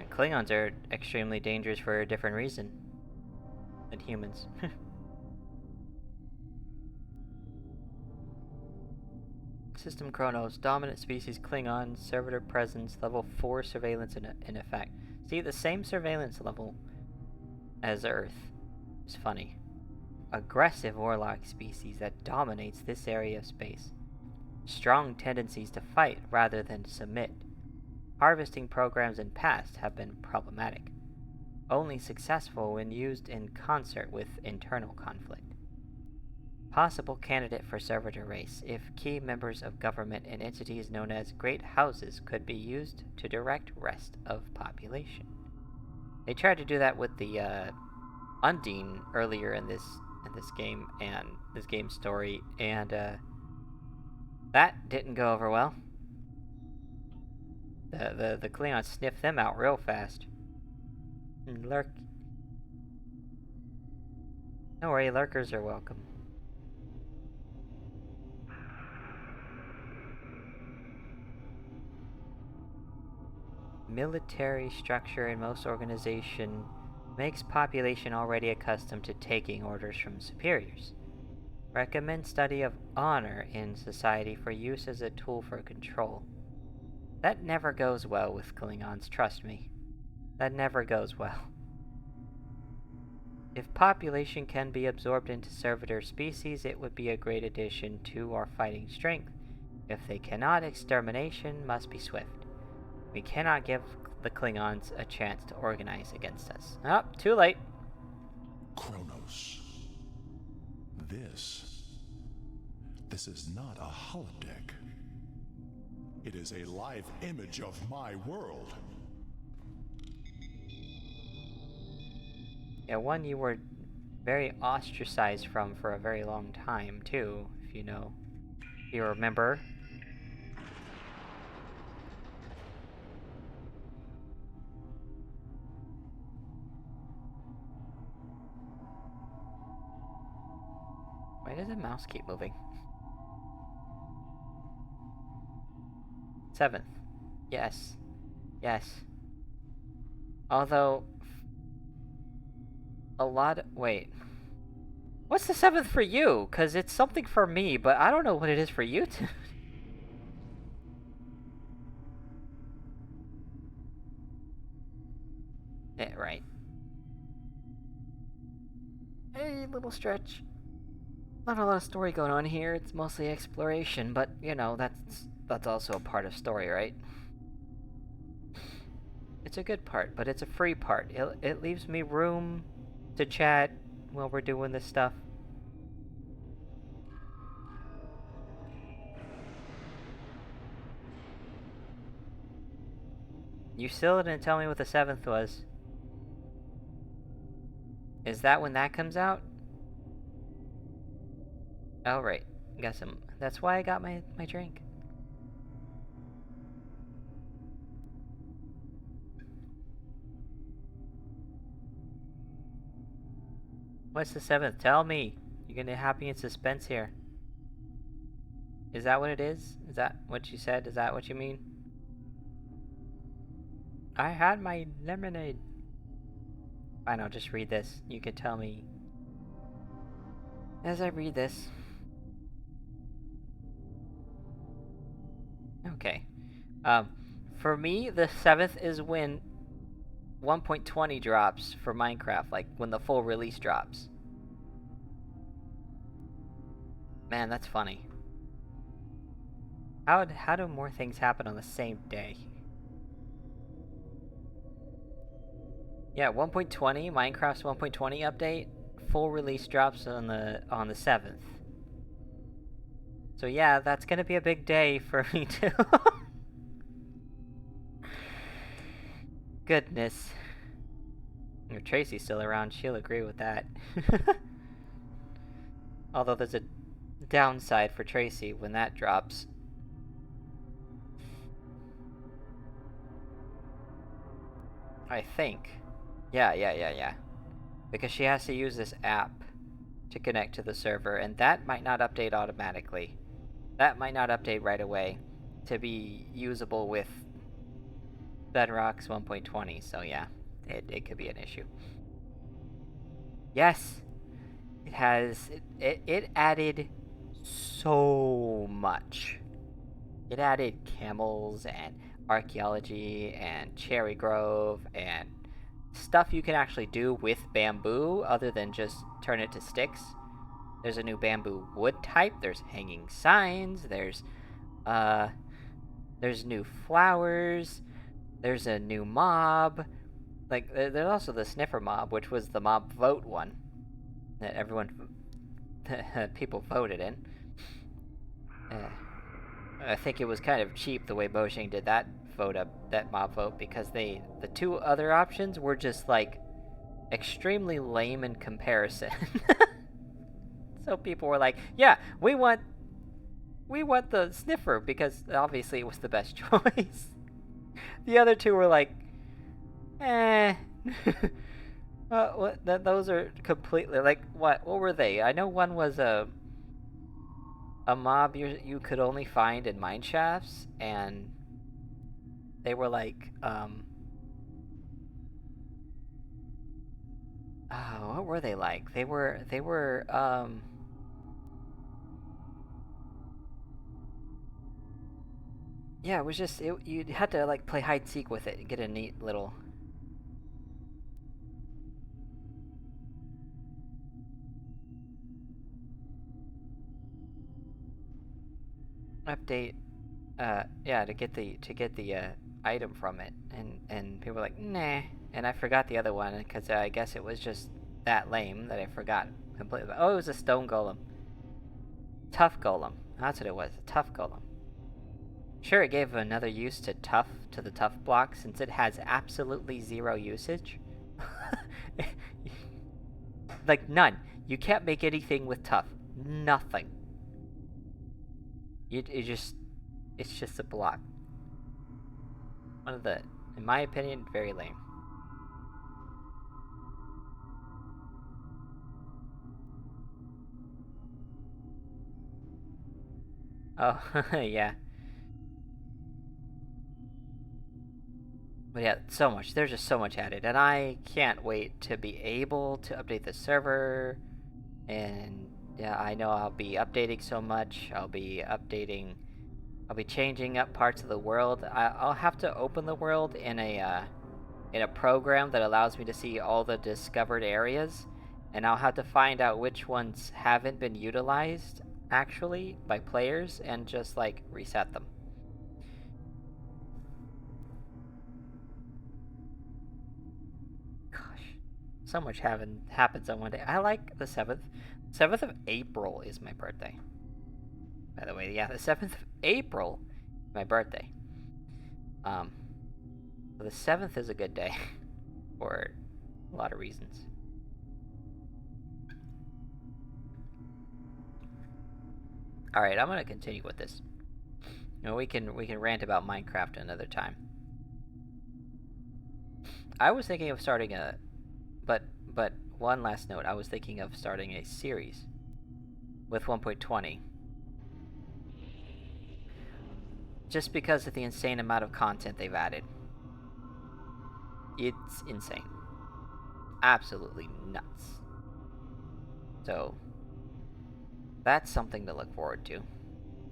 Klingons are extremely dangerous for a different reason than humans. System Kronos, dominant species Klingon, servitor presence, level 4 surveillance in effect. See, the same surveillance level as Earth. It's funny. Aggressive warlock species that dominates this area of space. strong tendencies to fight rather than submit. Harvesting programs in past have been problematic, only successful when used in concert with internal conflict. Possible candidate for servitor race if key members of government and entities known as great houses could be used to direct rest of population. They tried to do that with the Undine earlier in this game and this game story, and that didn't go over well. The Klingons sniffed them out real fast. Don't worry, lurkers are welcome. Military structure in most organization makes population already accustomed to taking orders from superiors. Recommend study of honor in society for use as a tool for control. That never goes well with Klingons, trust me. That never goes well. If population can be absorbed into servitor species, it would be a great addition to our fighting strength. If they cannot, extermination must be swift. We cannot give the Klingons a chance to organize against us. Oh, too late. Kronos. This is not a holodeck. It is a live image of my world. Yeah, one you were very ostracized from for a very long time, too, if you know. If you remember. Why does the mouse keep moving? 7th. Yes. Yes. Although... Wait. What's the 7th for you? Because it's something for me, but I don't know what it is for you to... Yeah, right. Hey, little stretch. Not a lot of story going on here. It's mostly exploration, but, you know, that's also a part of story, right? It's a good part, but it's a free part. It leaves me room to chat while we're doing this stuff. You still didn't tell me what the 7th was. Is that when that comes out? Oh, right. Got some. That's why I got my drink. What's the 7th? Tell me. You're gonna have me in suspense here. Is that what it is? Is that what you said? Is that what you mean? I had my lemonade. Fine, I'll just read this. You can tell me as I read this. Okay. For me, the 7th is when 1.20 drops for Minecraft, like when the full release drops. Man, that's funny. How do more things happen on the same day? Yeah, 1.20, Minecraft's 1.20 update, full release drops on the 7th. So yeah, that's gonna be a big day for me too. Goodness. If Tracy's still around, she'll agree with that. Although there's a downside for Tracy when that drops. I think. Yeah. Because she has to use this app to connect to the server, and that might not update automatically. That might not update right away to be usable with Bedrock's 1.20, so yeah, it could be an issue. Yes! It has... It added so much. It added camels and archaeology and cherry grove and stuff you can actually do with bamboo other than just turn it to sticks. There's a new bamboo wood type, there's hanging signs, there's There's new flowers. There's a new mob. Like, there's also the sniffer mob, which was the mob vote one that people voted in. I think it was kind of cheap the way Boshing did that mob vote, because the two other options were just like extremely lame in comparison. So people were like, yeah, we want the sniffer because obviously it was the best choice. The other two were like, eh. Those are completely like, what were they? I know one was a mob you could only find in mine shafts, and they were like, what were they like? They were yeah, it was just, you had to like play hide and seek with it and get a neat little update, yeah, to get the item from it, and people were like, nah, and I forgot the other one because I guess it was just that lame that I forgot completely. Oh, it was a stone golem, tough golem. That's what it was, a tough golem. Sure, it gave another use to the tough block since it has absolutely zero usage. Like none. You can't make anything with tough. Nothing. It's just a block. One of the, in my opinion, very lame. Oh, yeah. But yeah, so much. There's just so much added, and I can't wait to be able to update the server. And yeah, I know I'll be updating so much. I'll be changing up parts of the world. I'll have to open the world in a program that allows me to see all the discovered areas, and I'll have to find out which ones haven't been utilized actually by players and just like reset them. So much happens on one day. I like the 7th. 7th of April is my birthday. By the way, yeah, the 7th of April is my birthday. So the 7th is a good day for a lot of reasons. Alright, I'm gonna continue with this. You know, we can rant about Minecraft another time. I was thinking of starting a But one last note, I was thinking of starting a series with 1.20. Just because of the insane amount of content they've added. It's insane. Absolutely nuts. So, that's something to look forward to.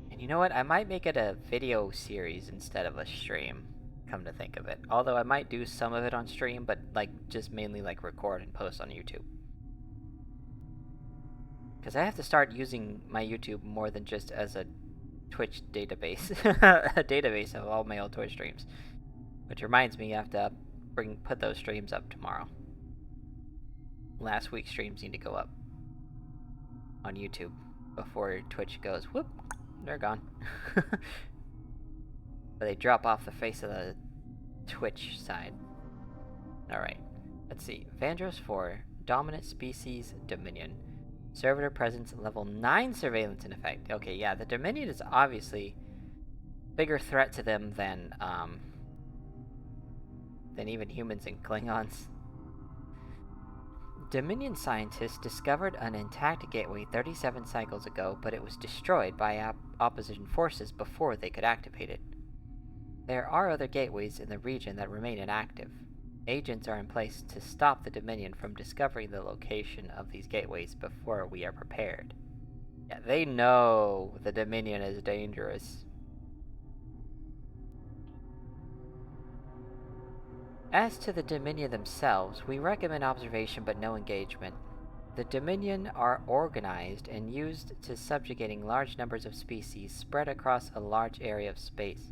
And you know what? I might make it a video series instead of a stream. Come to think of it. Although I might do some of it on stream, but like just mainly like record and post on YouTube. Because I have to start using my YouTube more than just as a Twitch database. A database of all my old Twitch streams. Which reminds me, I have to put those streams up tomorrow. Last week's streams need to go up on YouTube before Twitch goes, whoop, they're gone. But they drop off the face of the Twitch side. Alright, let's see. Vandros 4, Dominant Species Dominion. Servitor presence level 9 surveillance in effect. Okay, yeah, the Dominion is obviously a bigger threat to them than even humans and Klingons. Dominion scientists discovered an intact gateway 37 cycles ago, but it was destroyed by opposition forces before they could activate it. There are other gateways in the region that remain inactive. Agents are in place to stop the Dominion from discovering the location of these gateways before we are prepared. Yeah, they know the Dominion is dangerous. As to the Dominion themselves, we recommend observation but no engagement. The Dominion are organized and used to subjugating large numbers of species spread across a large area of space.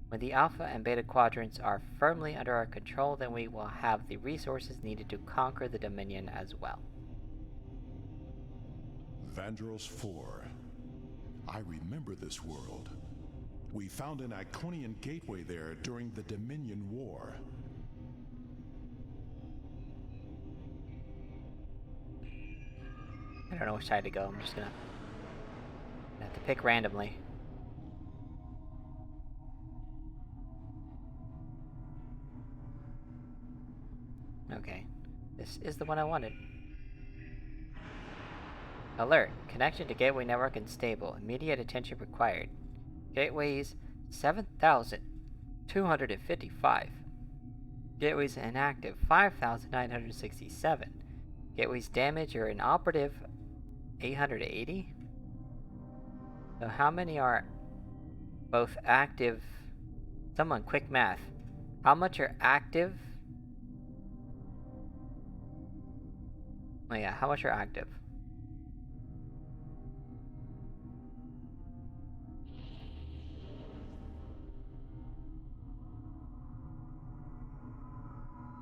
When the Alpha and Beta quadrants are firmly under our control, then we will have the resources needed to conquer the Dominion as well. Vandros 4. I remember this world. We found an Iconian gateway there during the Dominion War. I don't know which side to go. I'm just gonna have to pick randomly. Okay, this is the one I wanted. Alert! Connection to gateway network unstable. Immediate attention required. Gateways 7,255. Gateways inactive 5,967. Gateways damaged or inoperative 880. So how many are both active? Someone quick math. How much are active? Oh yeah, how much are active?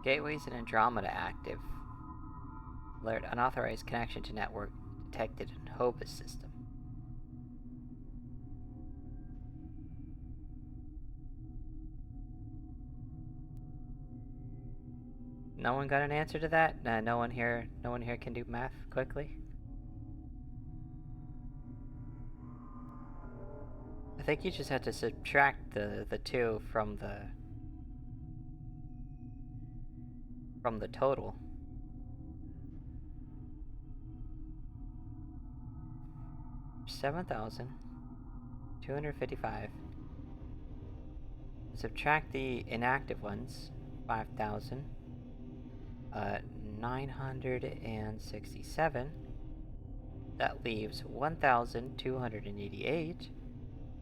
Gateways in Andromeda active. Alert, unauthorized connection to network detected in Hobus system. No one got an answer to that? No one here can do math quickly? I think you just have to subtract the two from the total. $7,255. Subtract the inactive ones, 5,967. That leaves 1,288.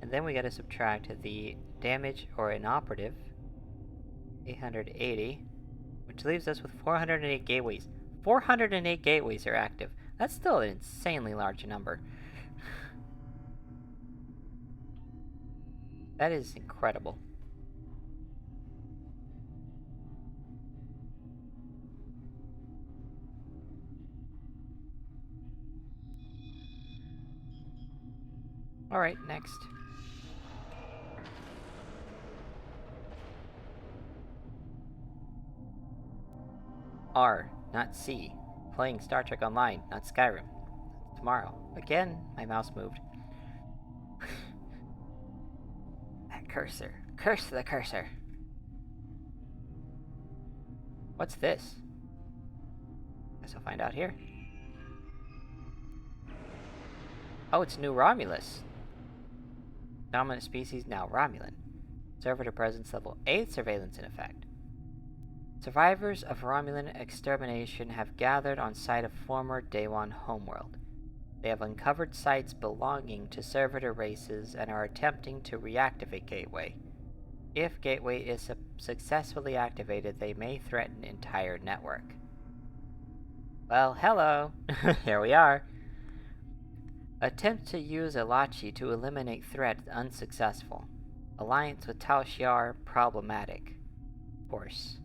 And then we gotta subtract the damage or inoperative, 880, which leaves us with 408 gateways. 408 gateways are active. That's still an insanely large number. That is incredible. Alright, next. R, not C. Playing Star Trek Online, not Skyrim. Tomorrow. Again, my mouse moved. That cursor. Curse the cursor. What's this? Guess I'll find out here. Oh, it's New Romulus. Dominant species now Romulan. Servitor presence level 8 surveillance in effect. Survivors of Romulan extermination have gathered on site of former Daewon homeworld. They have uncovered sites belonging to servitor races and are attempting to reactivate Gateway. If Gateway is successfully activated, they may threaten entire network. Well, hello! Here we are. Attempt to use Elachi to eliminate threat unsuccessful. Alliance with Tal Shiar problematic. Of course.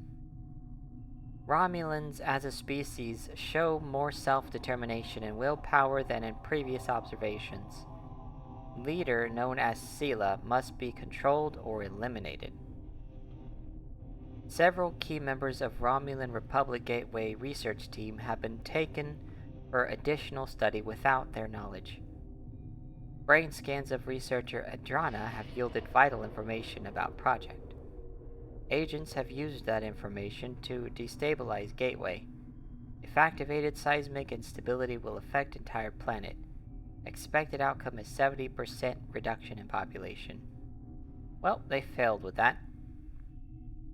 Romulans as a species show more self-determination and willpower than in previous observations. Leader, known as Sela, must be controlled or eliminated. Several key members of Romulan Republic Gateway research team have been taken for additional study without their knowledge. Brain scans of researcher Adrana have yielded vital information about Project. Agents have used that information to destabilize Gateway. If activated, seismic instability will affect entire planet. Expected outcome is 70% reduction in population. Well, they failed with that.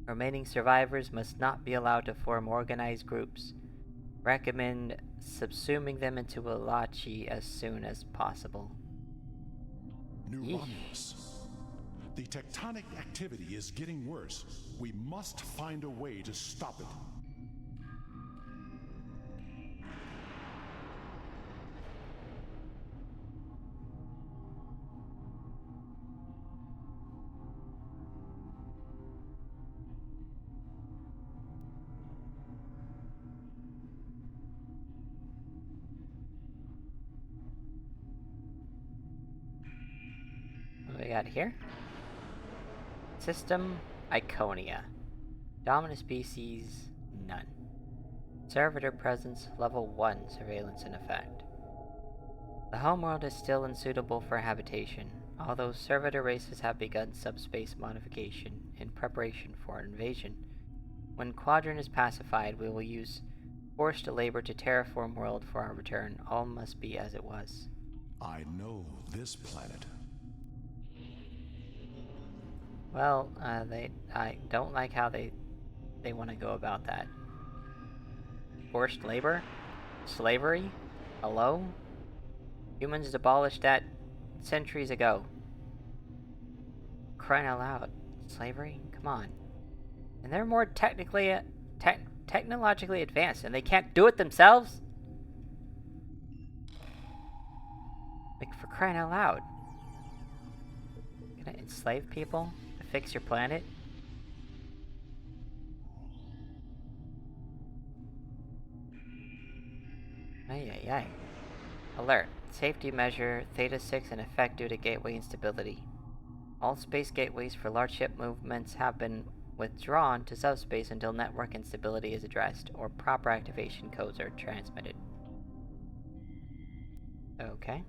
Remaining survivors must not be allowed to form organized groups. Recommend subsuming them into Elachi as soon as possible. New Romulus. The tectonic activity is getting worse. We must find a way to stop it. got here? System Iconia. Dominant species, none. Servitor presence, level 1 surveillance in effect. The homeworld is still unsuitable for habitation, although servitor races have begun subspace modification in preparation for an invasion. When Quadrant is pacified, we will use forced labor to terraform world for our return. All must be as it was. I know this planet. Well, I don't like how they want to go about that. Forced labor? Slavery? Hello? Humans abolished that centuries ago. Crying out loud. Slavery? Come on. And they're more technically, technologically advanced, and they can't do it themselves? Like, for crying out loud. Gonna enslave people to fix your planet? Ay, ay, ay. Alert. Safety measure Theta 6 in effect due to gateway instability. All space gateways for large ship movements have been withdrawn to subspace until network instability is addressed or proper activation codes are transmitted. Okay.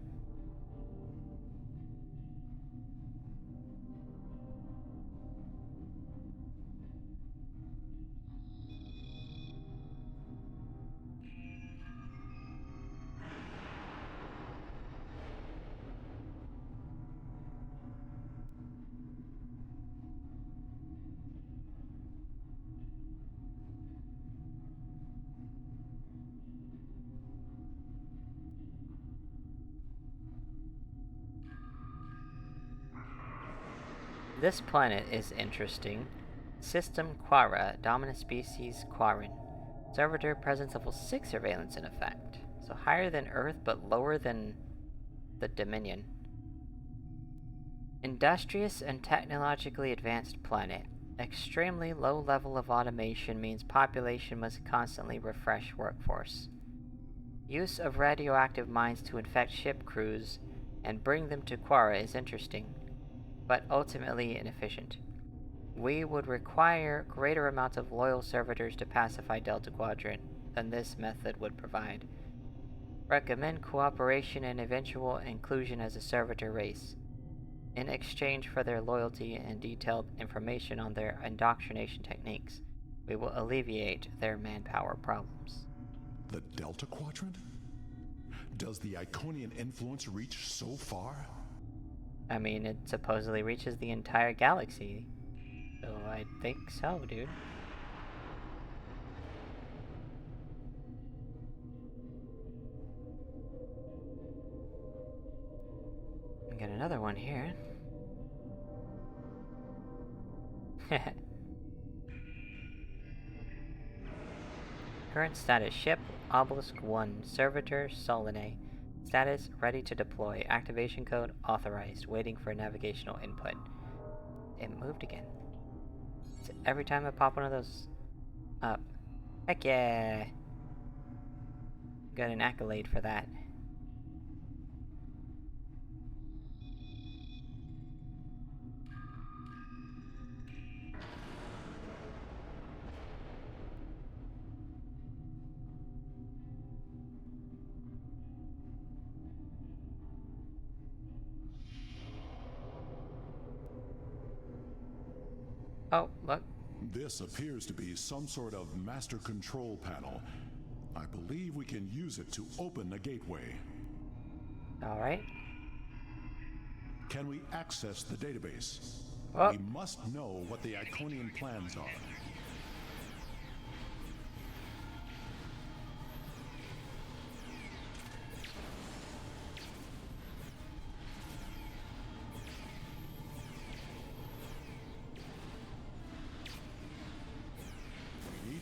This planet is interesting. System Quara, dominant species Quaran. Servitor presence level 6 surveillance in effect. So higher than Earth but lower than the Dominion. Industrious and technologically advanced planet. Extremely low level of automation means population must constantly refresh workforce. Use of radioactive mines to infect ship crews and bring them to Quara is interesting, but ultimately inefficient. We would require greater amounts of loyal servitors to pacify Delta Quadrant than this method would provide. Recommend cooperation and eventual inclusion as a servitor race. In exchange for their loyalty and detailed information on their indoctrination techniques, we will alleviate their manpower problems. The Delta Quadrant? Does the Iconian influence reach so far? I mean, it supposedly reaches the entire galaxy. So I think so, dude. We got another one here. Current status ship Obelisk 1 Servitor Solinae. Status ready to deploy. Activation code authorized. Waiting for navigational input. It moved again. So every time I pop one of those up. Heck yeah! Got an accolade for that. Oh, look. This appears to be some sort of master control panel. I believe we can use it to open a gateway. Alright. Can we access the database? Oh. We must know what the Iconian plans are.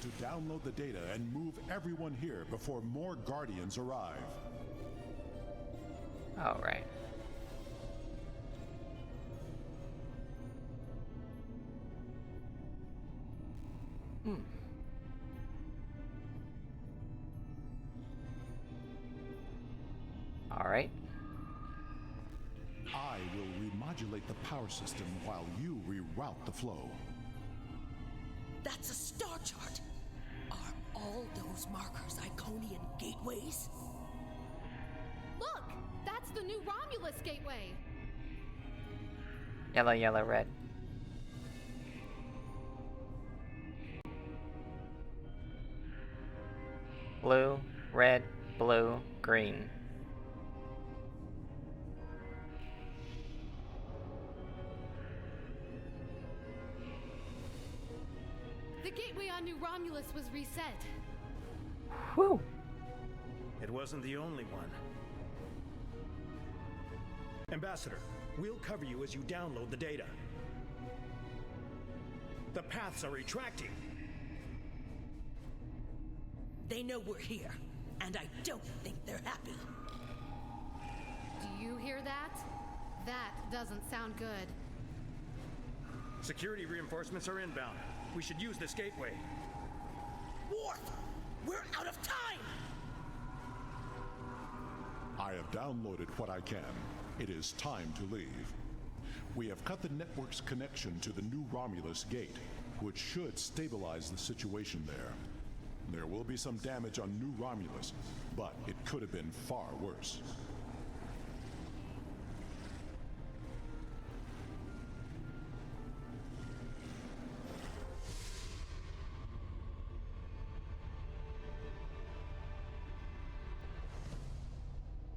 To download the data and move everyone here before more Guardians arrive. All right. All right. I will remodulate the power system while you reroute the flow. That's a star chart. Are all those markers Iconian gateways? Look! That's the new Romulus gateway! Yellow, yellow, red. Blue, red, blue, green. The gateway on New Romulus was reset. Whew. It wasn't the only one. Ambassador, we'll cover you as you download the data. The paths are retracting. They know we're here, and I don't think they're happy. Do you hear that? That doesn't sound good. Security reinforcements are inbound. We should use this gateway. Worf! We're out of time! I have downloaded what I can. It is time to leave. We have cut the network's connection to the new Romulus gate, which should stabilize the situation there. There will be some damage on New Romulus, but it could have been far worse.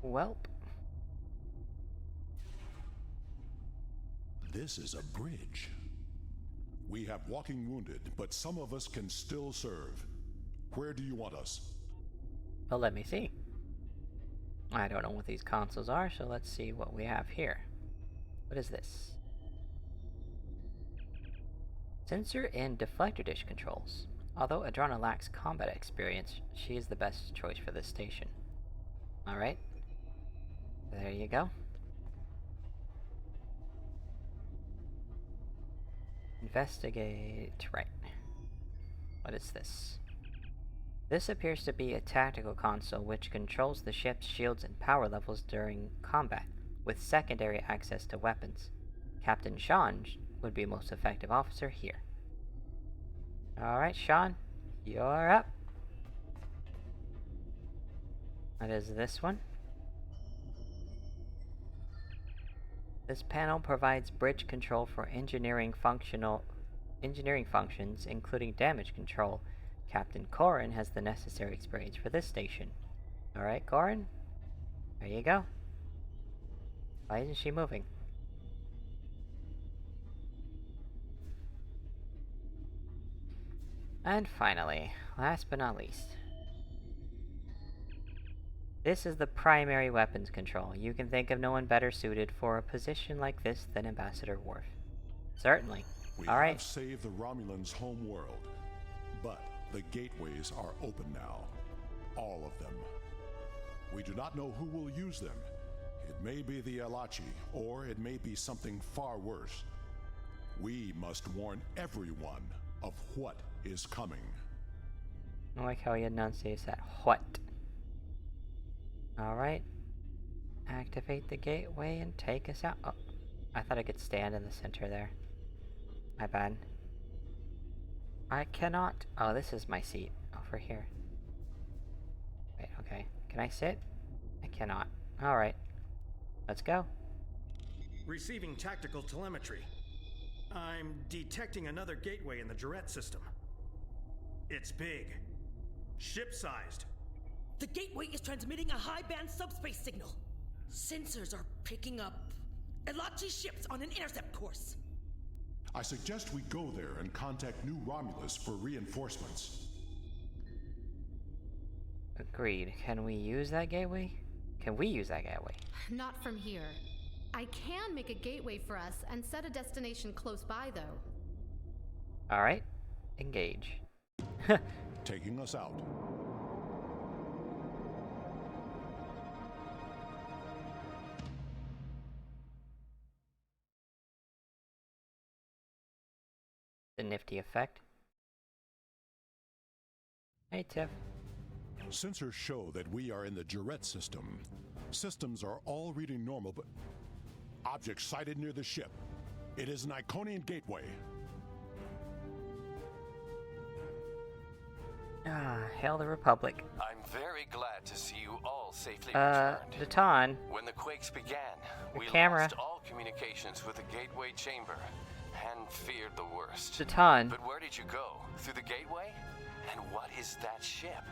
Welp. This is a bridge. We have walking wounded, but some of us can still serve. Where do you want us? Well, let me see. I don't know what these consoles are, so let's see what we have here. What is this? Sensor and deflector dish controls. Although Adrana lacks combat experience, she is the best choice for this station. Alright. There you go. Investigate. Right. What is this? This appears to be a tactical console which controls the ship's shields and power levels during combat, with secondary access to weapons. Captain Sean would be most effective officer here. Alright, Sean, you're up. What is this one? This panel provides bridge control for engineering functions, including damage control. Captain Corin has the necessary experience for this station. Alright, Corin. There you go. Why isn't she moving? And finally, last but not least, this is the primary weapons control. You can think of no one better suited for a position like this than Ambassador Worf. Certainly. We All right. have saved the Romulans' home world, but the gateways are open now. All of them. We do not know who will use them. It may be the Alachi, or it may be something far worse. We must warn everyone of what is coming. I like how he enunciates that what. Alright. Activate the gateway and take us out. Oh, I thought I could stand in the center there. My bad. I cannot. Oh, this is my seat. Over here. Wait, okay. Can I sit? I cannot. Alright. Let's go. Receiving tactical telemetry. I'm detecting another gateway in the Jarrett system. It's big. Ship-sized. The gateway is transmitting a high-band subspace signal. Sensors are picking up Elachi ships on an intercept course. I suggest we go there and contact New Romulus for reinforcements. Agreed. Can we use that gateway? Can we use that gateway? Not from here. I can make a gateway for us and set a destination close by, though. Alright. Engage. Taking us out. The nifty effect. Hey, Tiff. Sensors show that we are in the Jarrett system. Systems are all reading normal, but object sighted near the ship. It is an Iconian gateway. Ah, hail the Republic. I'm very glad to see you all safely returned. Zatan. When the quakes began, we camera. lost all communications with the gateway chamber and feared the worst. Zatan. But where did you go? Through the gateway? And what is that ship?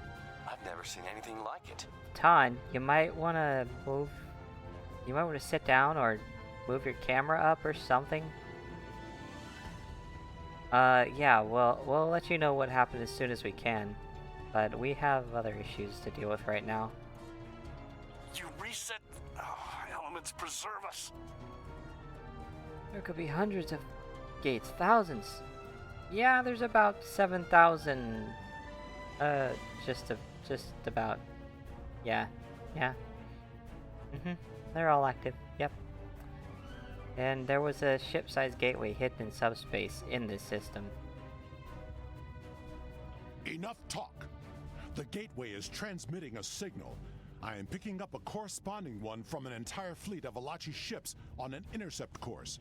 I've never seen anything like it. Zatan, you might want to move. You might want to sit down or move your camera up or something. Yeah, we'll let you know what happened as soon as we can. But we have other issues to deal with right now. You reset. Oh, elements preserve us. There could be hundreds of gates, thousands. Yeah, there's about 7,000. Just about. Yeah. They're all active. Yep. And there was a ship-sized gateway hidden in subspace in this system. Enough talk. The gateway is transmitting a signal. I am picking up a corresponding one from an entire fleet of Alachi ships on an intercept course.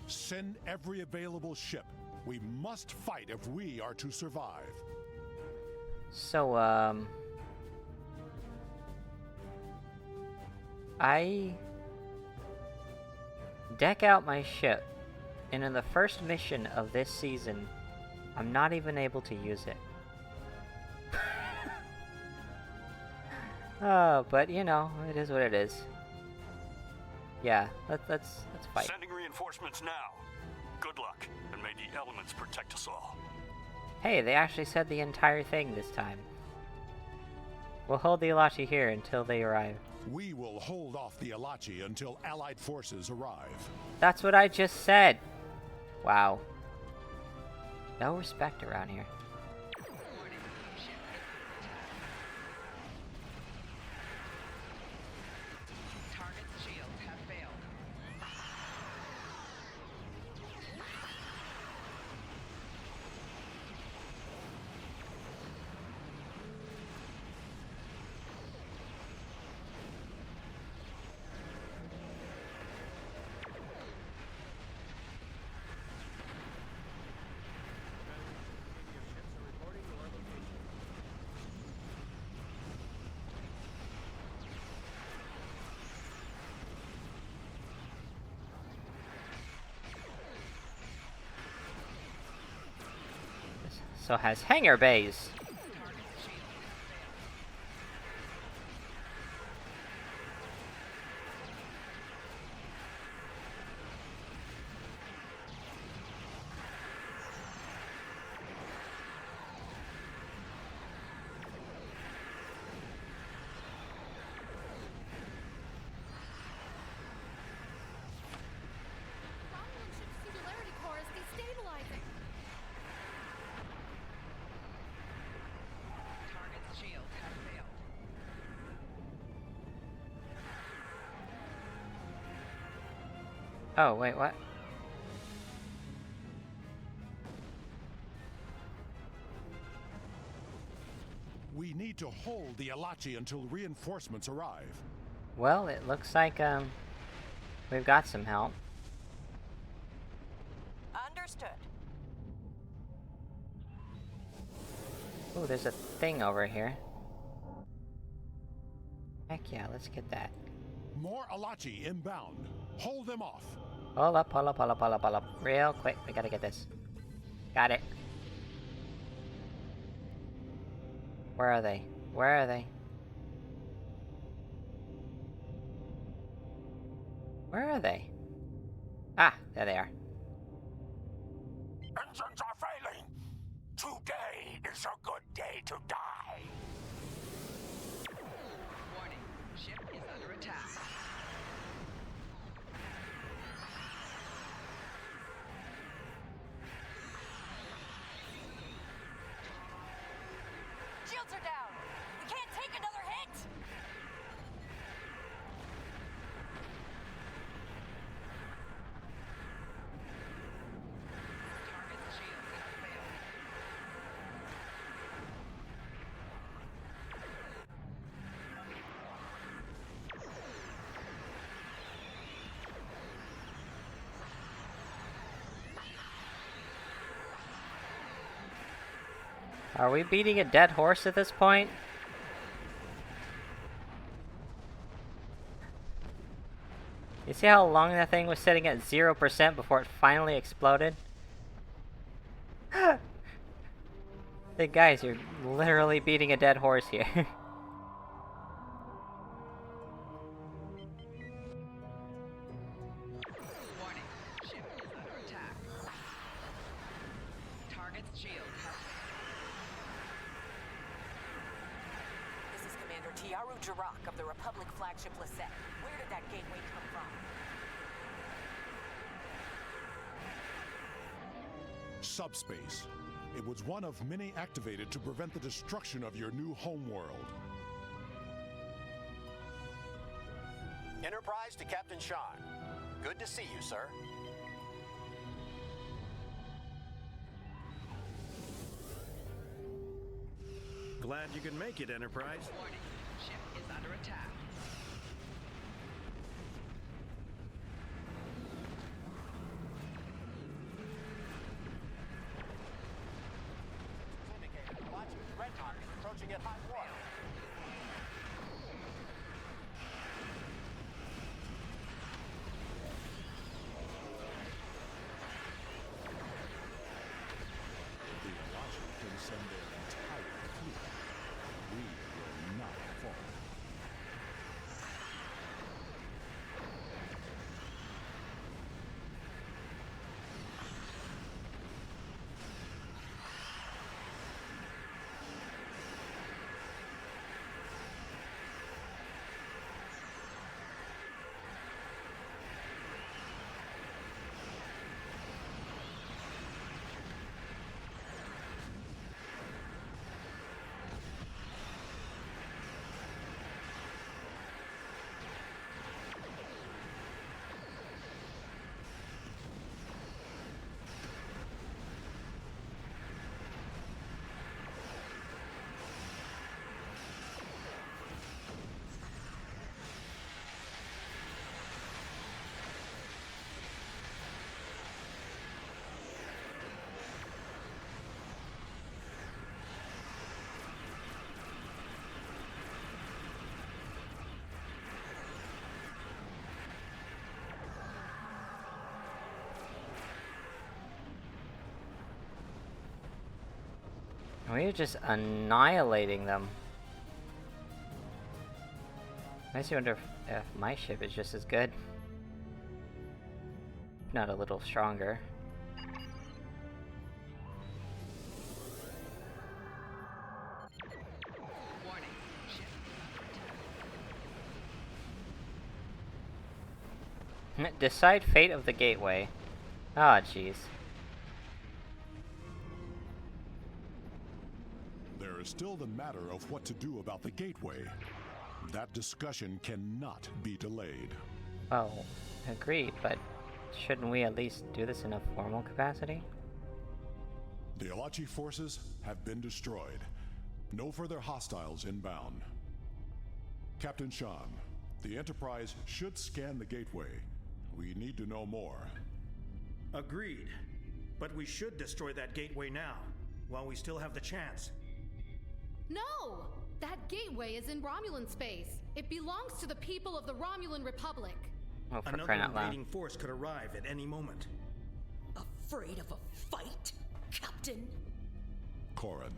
Send every available ship. We must fight if we are to survive. So, I deck out my ship, and in the first mission of this season, I'm not even able to use it. But you know, it is what it is. Yeah, let's fight. Sending reinforcements now. Good luck, and may the elements protect us all. Hey, they actually said the entire thing this time. We'll hold the Alachi here until they arrive. We will hold off the Alachi until Allied forces arrive. That's what I just said. Wow. No respect around here. So has hangar bays. Oh, wait, what? We need to hold the Alachi until reinforcements arrive. Well, it looks like, we've got some help. Understood. Oh, there's a thing over here. Heck yeah, let's get that. More Alachi inbound. Hold them off. Hold up. Real quick, we gotta get this. Got it. Where are they? Where are they? Where are they? Ah, there they are. Engines are failing. Today is a good day to die. Warning, ship is under attack. Shields are down. We can't take another hit. Target's shields have failed. Are we beating a dead horse at this point? You see how long that thing was sitting at 0% before it finally exploded? Hey guys, you're literally beating a dead horse here. Warning, ship is under attack. Target's shield. This is Commander Tiaru Jarak of the Republic flagship Lisette. Where did that gateway come from? Subspace. It was one of many activated to prevent the destruction of your new homeworld. Enterprise to Captain Sean. Good to see you, sir. Glad you could make it, Enterprise. Warning, ship is under attack. Indicator, watch red target approaching at high water. The Elachi can send their entire fleet. We will not fall. We're just annihilating them. Makes me wonder if my ship is just as good. If not a little stronger. Warning, ship is under attack. Decide fate of the gateway. Ah, jeez. There is still the matter of what to do about the gateway. That discussion cannot be delayed. Well, agreed, but shouldn't we at least do this in a formal capacity? The Elachi forces have been destroyed. No further hostiles inbound. Captain Sean, the Enterprise should scan the gateway. We need to know more. Agreed. But we should destroy that gateway now, while we still have the chance. No! That gateway is in Romulan space. It belongs to the people of the Romulan Republic. Oh, for Another crying out loud. invading force could arrive at any moment. Afraid of a fight, Captain? Corrin,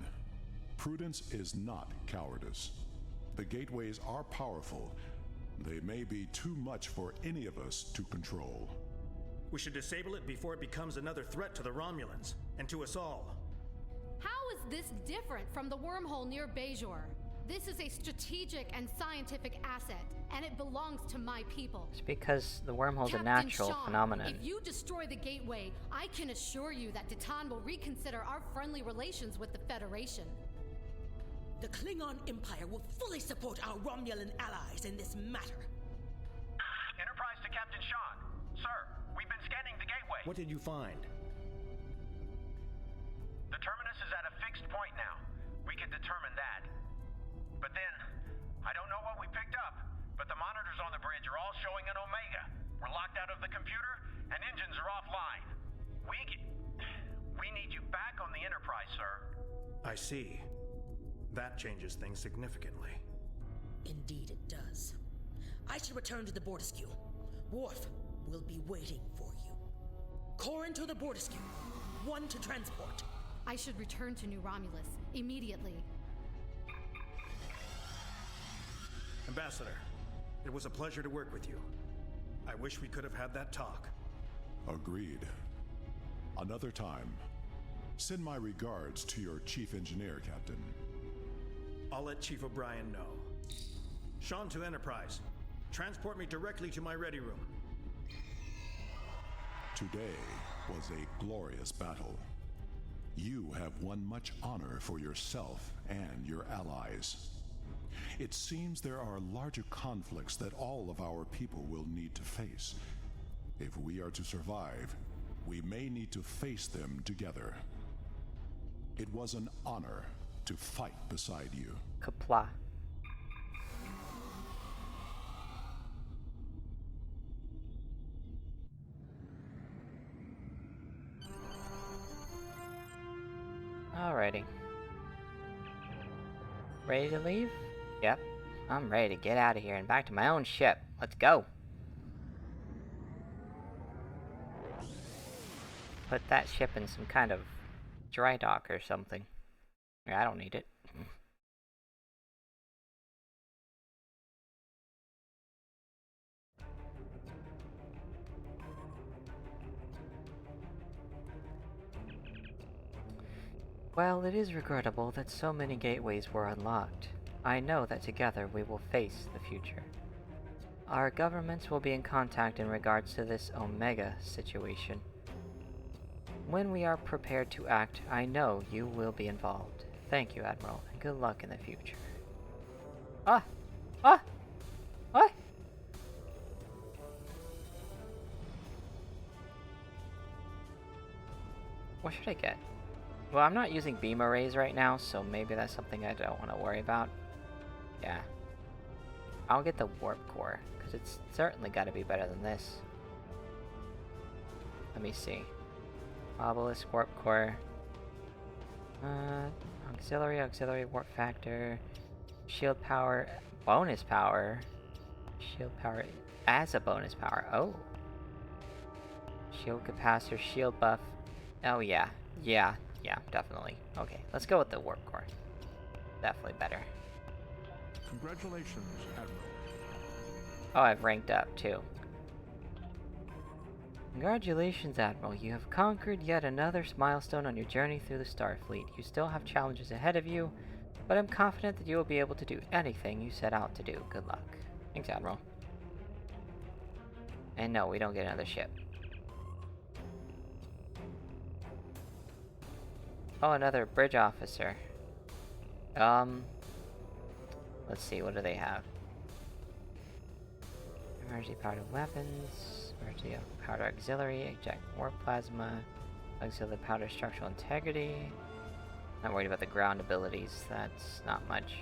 prudence is not cowardice. The gateways are powerful. They may be too much for any of us to control. We should disable it before it becomes another threat to the Romulans, and to us all. How is this different from the wormhole near Bajor? This is a strategic and scientific asset, and it belongs to my people. It's because the wormhole's a Captain natural Sean, phenomenon. If you destroy the gateway, I can assure you that Titan will reconsider our friendly relations with the Federation. The Klingon Empire will fully support our Romulan allies in this matter. Enterprise to Captain Sean. Sir, we've been scanning the gateway. What did you find? The terminus is at a fixed point now. We can determine that. But then, I don't know what we picked up, but the monitors on the bridge are all showing an Omega. We're locked out of the computer, and engines are offline. We need you back on the Enterprise, sir. I see. That changes things significantly. Indeed it does. I should return to the Bortiscue. Worf will be waiting for you. Core into the Bortiscue. One to transport. I should return to New Romulus immediately. Ambassador, it was a pleasure to work with you. I wish we could have had that talk. Agreed. Another time. Send my regards to your chief engineer, Captain. I'll let Chief O'Brien know. Sean to Enterprise. Transport me directly to my ready room. Today was a glorious battle. You have won much honor for yourself and your allies. It seems there are larger conflicts that all of our people will need to face. If we are to survive, we may need to face them together. It was an honor to fight beside you. Kapla. Alrighty. Ready to leave? Yep. I'm ready to get out of here and back to my own ship. Let's go. Put that ship in some kind of dry dock or something. I don't need it. Well, it is regrettable that so many gateways were unlocked. I know that together we will face the future. Our governments will be in contact in regards to this Omega situation. When we are prepared to act, I know you will be involved. Thank you, Admiral, and good luck in the future. Ah! Ah! What? What should I get? Well, I'm not using beam arrays right now, so maybe that's something I don't want to worry about. Yeah. I'll get the warp core, because it's certainly got to be better than this. Let me see. Obelisk, warp core. Auxiliary, warp factor. Shield power, bonus power. Shield power as a bonus power. Oh. Shield capacitor, shield buff. Oh yeah. Yeah, definitely. Okay, let's go with the warp core. Definitely better. Congratulations, Admiral. Oh, I've ranked up too. Congratulations, Admiral. You have conquered yet another milestone on your journey through the Starfleet. You still have challenges ahead of you, but I'm confident that you will be able to do anything you set out to do. Good luck. Thanks, Admiral. And no, we don't get another ship. Oh, another bridge officer. Let's see, what do they have? Emergency powered weapons, emergency powered auxiliary, eject warp plasma, auxiliary powder structural integrity. Not worried about the ground abilities, that's not much.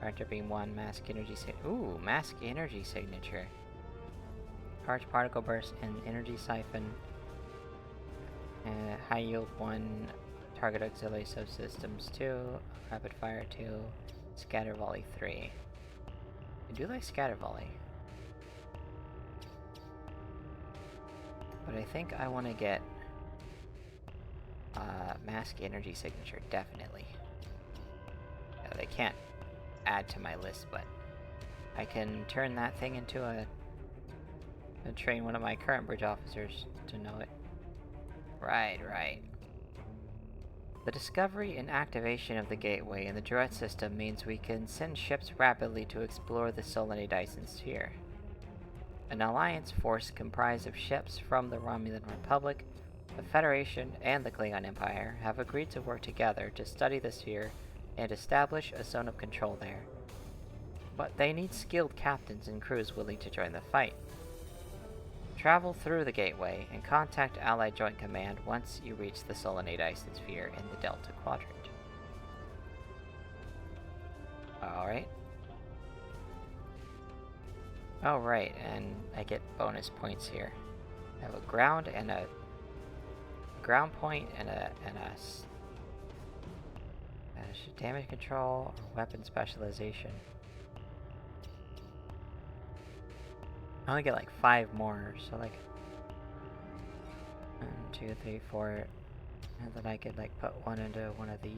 Reactor beam 1, mask energy mask energy signature. Charge particle burst and energy siphon. High yield 1, target auxiliary subsystems 2, rapid fire 2, scatter volley 3. I do like scatter volley. But I think I want to get mask energy signature, definitely. They can't add to my list, but I can turn that thing into and train one of my current bridge officers to know it. Right. The discovery and activation of the gateway in the Druid system means we can send ships rapidly to explore the Solanae Dyson sphere. An alliance force comprised of ships from the Romulan Republic, the Federation, and the Klingon Empire have agreed to work together to study the sphere and establish a zone of control there. But they need skilled captains and crews willing to join the fight. Travel through the gateway and contact Allied Joint Command once you reach the Solanae Dyson sphere in the Delta Quadrant. Alright. Oh, right, and I get bonus points here. I have a ground and a ground point and a Damage control or weapon specialization. I only get like 5 more, so like 1, 2, 3, 4, and then I could like put one into one of these.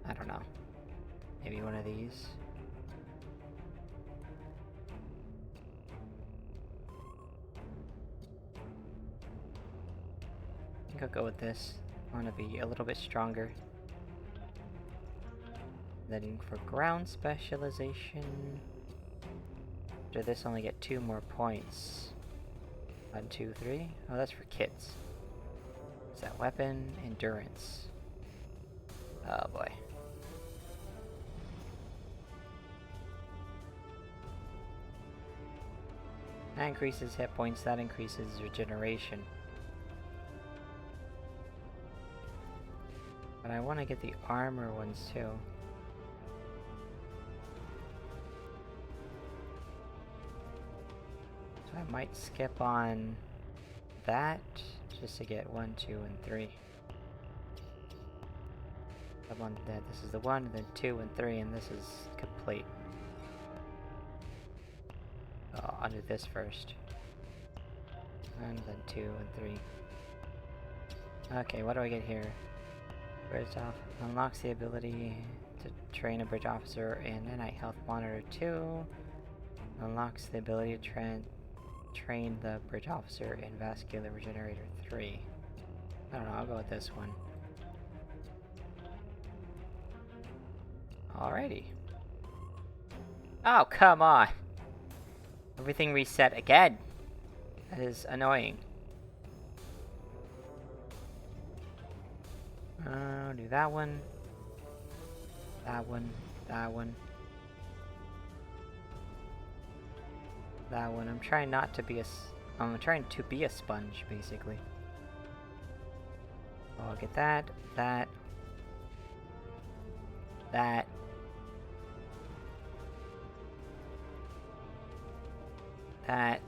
I don't know. Maybe one of these. I think I'll go with this. I want to be a little bit stronger. Then for ground specialization, do this only get 2 more points? 1, 2, 3. Oh, that's for kits. Is that weapon endurance? Oh boy. That increases hit points. That increases regeneration. But I want to get the armor ones too. So I might skip on that just to get 1, 2, and 3. This is the 1, and then 2 and 3, and this is complete. Oh, I'll do this first. And then 2 and 3. Okay, what do I get here? Bridge off unlocks the ability to train a bridge officer in NI Health Monitor 2. Unlocks the ability to train the bridge officer in Vascular Regenerator 3. I don't know, I'll go with this one. Alrighty. Oh, come on! Everything reset again! That is annoying. Do that one. That one. That one. That one. I'm trying not to be I'm trying to be a sponge, basically. So I'll get that, that, that. That.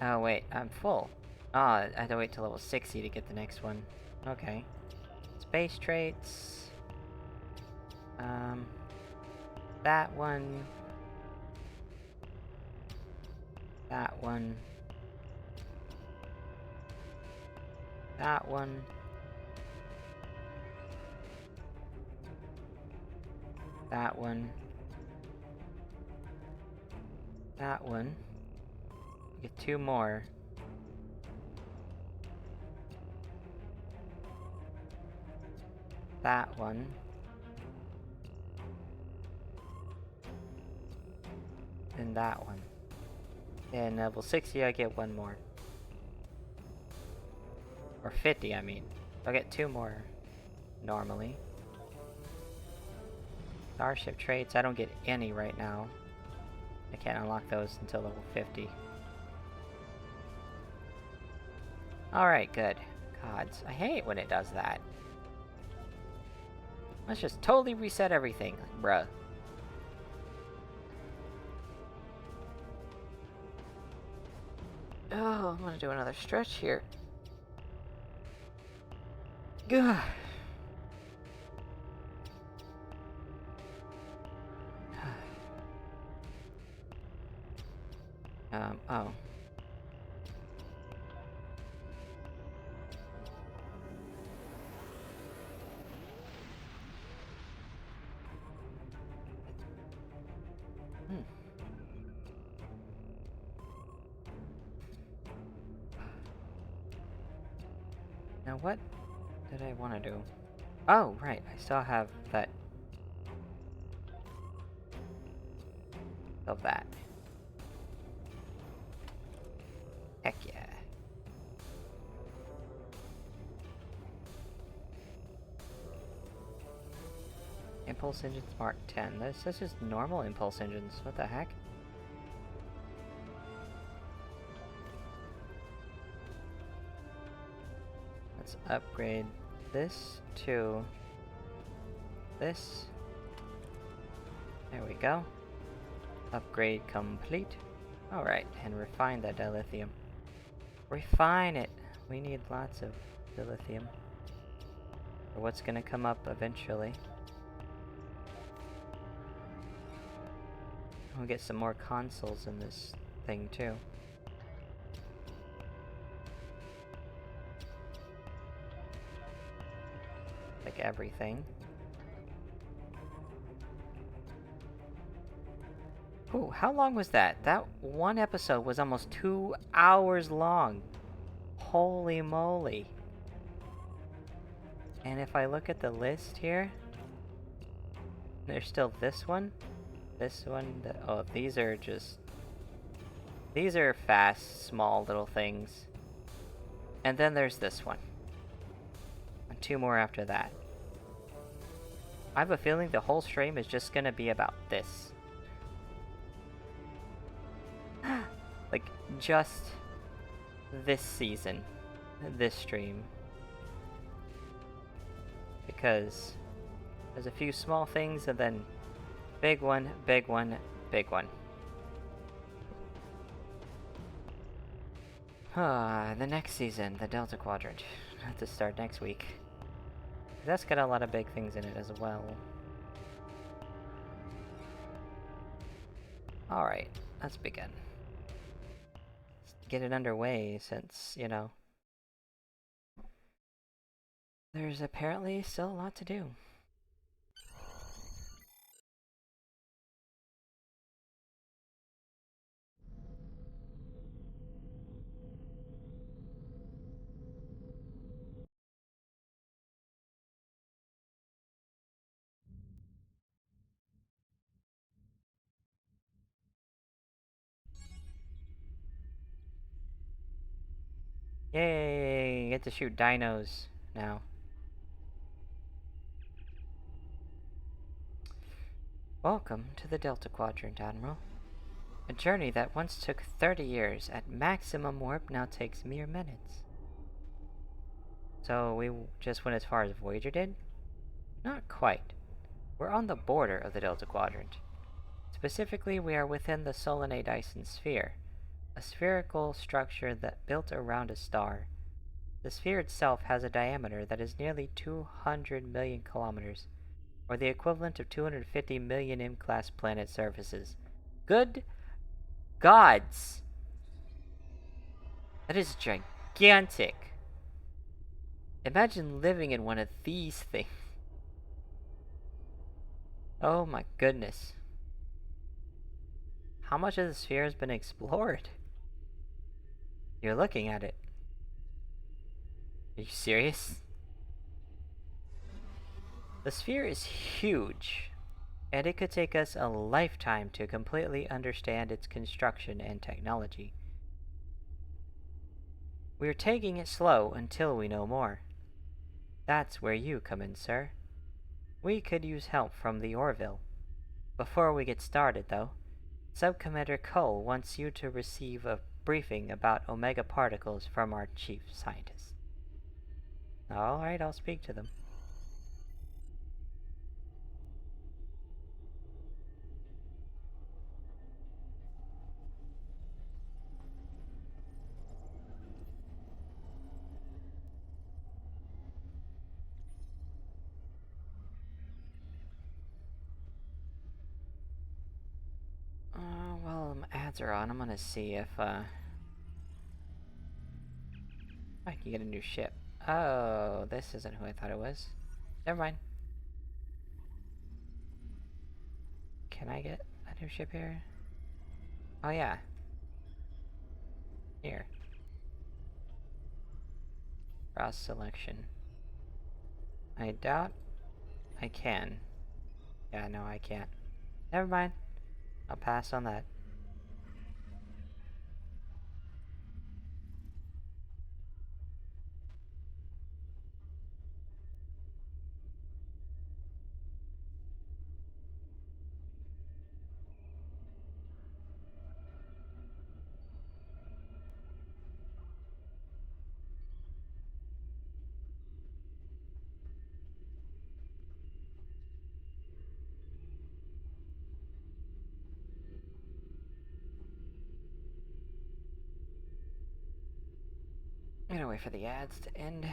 Oh wait, I'm full. Oh, I have to wait till level 60 to get the next one. Okay. Space traits. That one. That one. That one. That one. That one. Get 2 more. That one. And that one. And level 60 I get 1 more. Or 50 I mean. I'll get 2 more normally. Starship traits, I don't get any right now. I can't unlock those until level 50. Alright, good. Gods, I hate when it does that. Let's just totally reset everything, bruh. Oh, I'm gonna do another stretch here. Gah. Oh. Now what did I want to do? Oh, right, I still have that. Of that. Heck yeah. Impulse Engines Mark 10. This is just normal impulse engines. What the heck? Let's upgrade this to this. There we go. Upgrade complete. Alright, and refine that dilithium. Refine it. We need lots of dilithium. Or what's gonna come up eventually. We'll get some more consoles in this thing too. Like everything. Ooh, how long was that? That one episode was almost 2 hours long. Holy moly. And if I look at the list here, there's still this one, oh, these are fast, small little things. And then there's this one. And 2 more after that. I have a feeling the whole stream is just gonna be about this. Like, just this season, this stream. Because there's a few small things and then big one, big one, big one. The next season, the Delta Quadrant. Have to start next week. That's got a lot of big things in it as well. Alright, let's begin. Let's get it underway since, you know, there's apparently still a lot to do. Yay! Get to shoot dinos now. Welcome to the Delta Quadrant, Admiral. A journey that once took 30 years at maximum warp now takes mere minutes. So we just went as far as Voyager did? Not quite. We're on the border of the Delta Quadrant. Specifically, we are within the Solanae Dyson sphere, a spherical structure that built around a star. The sphere itself has a diameter that is nearly 200 million kilometers, or the equivalent of 250 million M-class planet surfaces. Good gods! That is gigantic! Imagine living in one of these things. Oh my goodness. How much of the sphere has been explored? You're looking at it. Are you serious? The sphere is huge, and it could take us a lifetime to completely understand its construction and technology. We're taking it slow until we know more. That's where you come in, sir. We could use help from the Orville. Before we get started, though, Subcommander Cole wants you to receive a briefing about Omega particles from our chief scientist. Alright, I'll speak to them. Well, ads are on. I'm gonna see if, I can get a new ship. Oh, this isn't who I thought it was. Never mind. Can I get a new ship here? Oh, yeah. Here. Browse selection. I doubt I can. Yeah, no, I can't. Never mind. I'll pass on that. I'm gonna wait for the ads to end.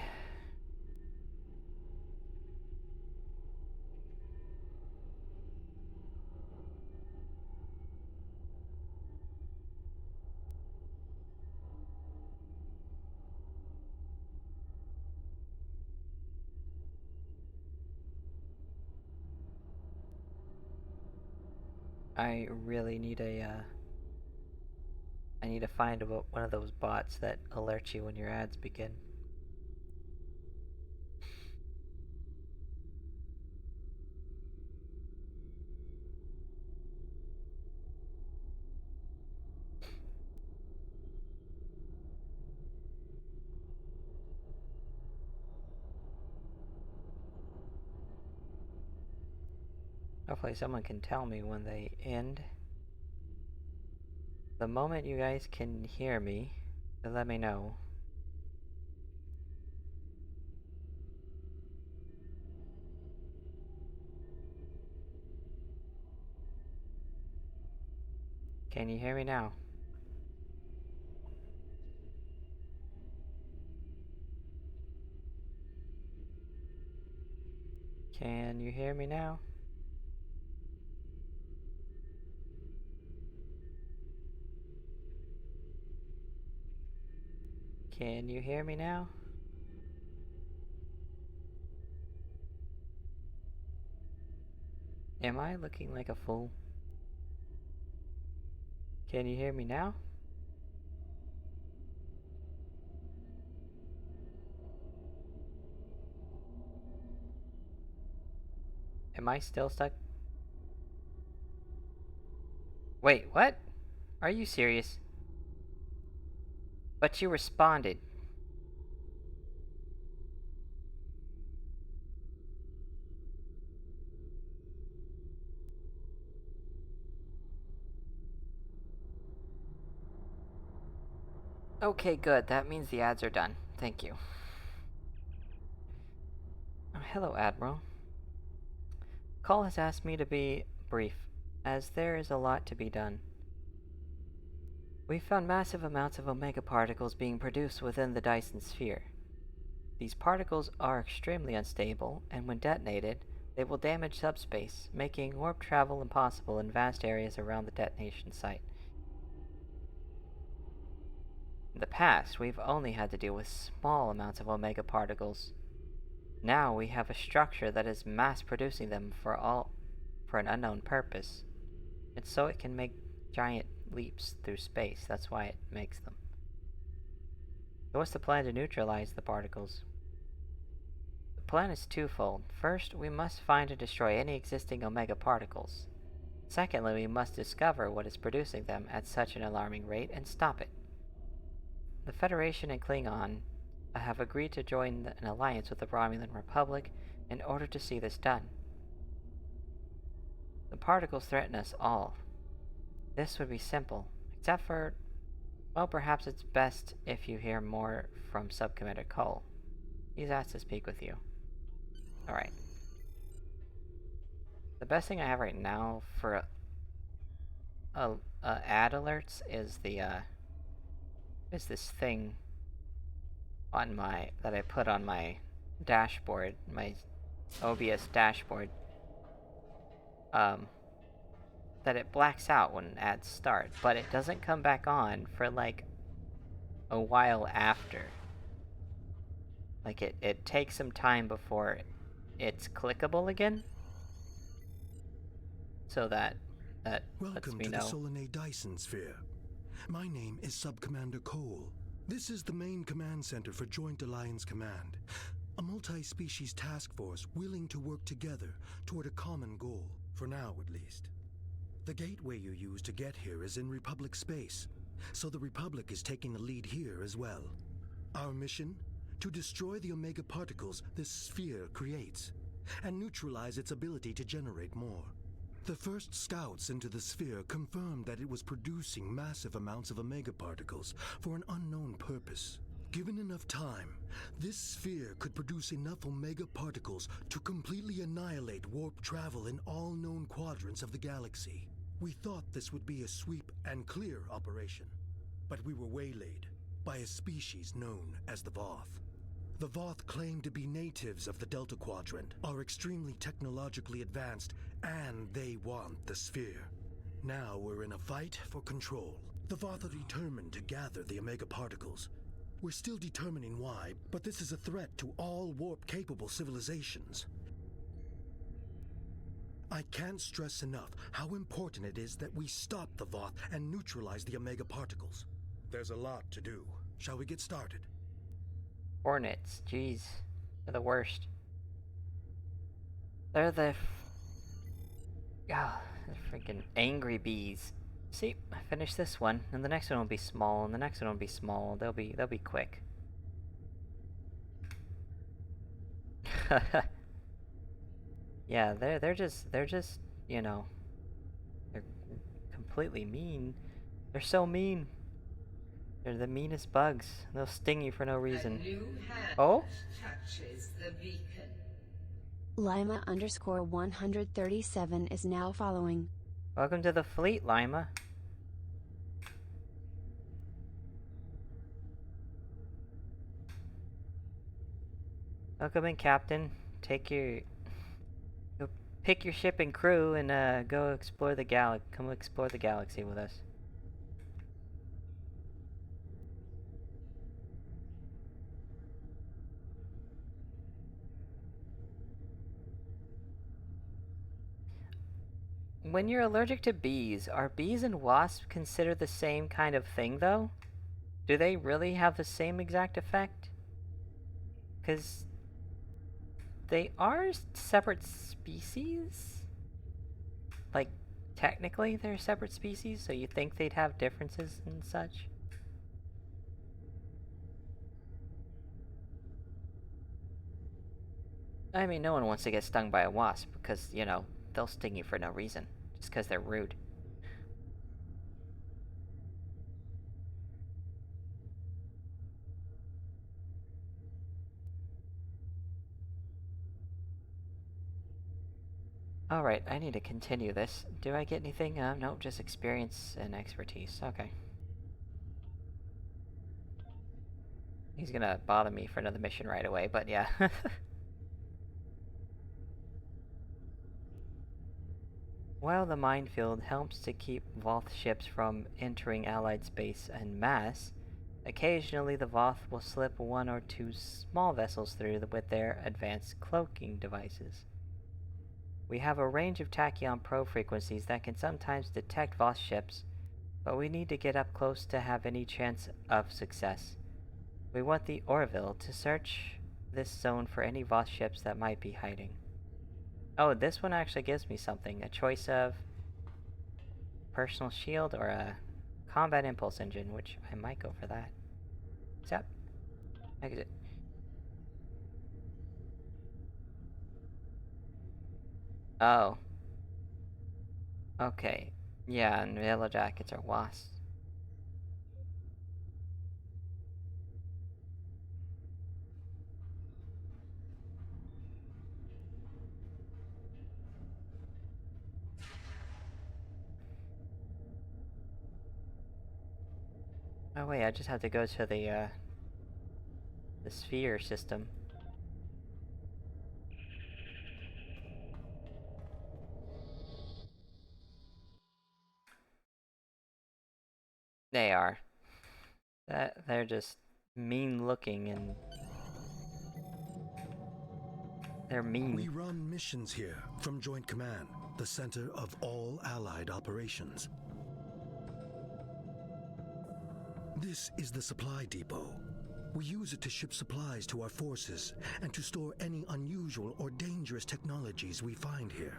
I really need I need to find one of those bots that alerts you when your ads begin. Hopefully someone can tell me when they end. The moment you guys can hear me, let me know. Can you hear me now? Can you hear me now? Can you hear me now? Am I looking like a fool? Can you hear me now? Am I still stuck? Wait, what? Are you serious? But you responded. Okay, good. That means the ads are done. Thank you. Hello, Admiral. Call has asked me to be brief, as there is a lot to be done. We found massive amounts of Omega particles being produced within the Dyson sphere. These particles are extremely unstable, and when detonated, they will damage subspace, making warp travel impossible in vast areas around the detonation site. In the past, we've only had to deal with small amounts of Omega particles. Now we have a structure that is mass-producing them for an unknown purpose. It's so it can make giant leaps through space. That's why it makes them. So what's the plan to neutralize the particles? The plan is twofold. First, we must find and destroy any existing Omega particles. Secondly, we must discover what is producing them at such an alarming rate and stop it. The Federation and Klingon have agreed to join an alliance with the Romulan Republic in order to see this done. The particles threaten us all. This would be simple, except for, well, perhaps it's best if you hear more from Subcommander Cole. He's asked to speak with you. Alright. The best thing I have right now for ad alerts is this thing on that I put on my dashboard, my OBS dashboard, that it blacks out when ads start, but it doesn't come back on for like a while after. Like it takes some time before it's clickable again. So that lets me know. Welcome to the Solanae Dyson Sphere. My name is Subcommander Cole. This is the main command center for Joint Alliance Command, a multi-species task force willing to work together toward a common goal, for now at least. The gateway you use to get here is in Republic space, so the Republic is taking the lead here as well. Our mission? To destroy the Omega particles this sphere creates, and neutralize its ability to generate more. The first scouts into the sphere confirmed that it was producing massive amounts of Omega particles for an unknown purpose. Given enough time, this sphere could produce enough Omega particles to completely annihilate warp travel in all known quadrants of the galaxy. We thought this would be a sweep and clear operation, but we were waylaid by a species known as the Voth. The Voth claim to be natives of the Delta Quadrant, are extremely technologically advanced, and they want the sphere. Now we're in a fight for control. The Voth are determined to gather the Omega particles. We're still determining why, but this is a threat to all warp-capable civilizations. I can't stress enough how important it is that we stop the Voth and neutralize the Omega particles. There's a lot to do. Shall we get started? Hornets, jeez. They're the worst. They're the freaking angry bees. See, I finished this one, and the next one will be small, and the next one will be small. They'll be quick. Yeah, they're just, you know, they're completely mean. They're so mean. They're the meanest bugs. They'll sting you for no reason. Oh? Touches the beacon. Lima_137 is now following. Welcome to the fleet, Lima. Welcome in, Captain. Go pick your ship and crew and go explore the come explore the galaxy with us. When you're allergic to bees, are bees and wasps considered the same kind of thing, though? Do they really have the same exact effect? Because they are separate species? Like, technically they're separate species, so you think they'd have differences and such? I mean, no one wants to get stung by a wasp because, you know, they'll sting you for no reason. Just because they're rude. Alright, I need to continue this. Do I get anything? No, just experience and expertise. Okay. He's gonna bother me for another mission right away, but yeah. While the minefield helps to keep Voth ships from entering Allied space en masse, occasionally the Voth will slip one or two small vessels through with their advanced cloaking devices. We have a range of tachyon probe frequencies that can sometimes detect Voth ships, but we need to get up close to have any chance of success. We want the Orville to search this zone for any Voth ships that might be hiding. Oh, this one actually gives me something. A choice of personal shield or a combat impulse engine, which I might go for that. Except, exit. Oh. Okay. Yeah, and Yellow Jackets are wasps. Oh wait, I just have to go to the sphere system. They are. They're just mean looking and they're mean. We run missions here from Joint Command, the center of all Allied operations. This is the supply depot. We use it to ship supplies to our forces and to store any unusual or dangerous technologies we find here.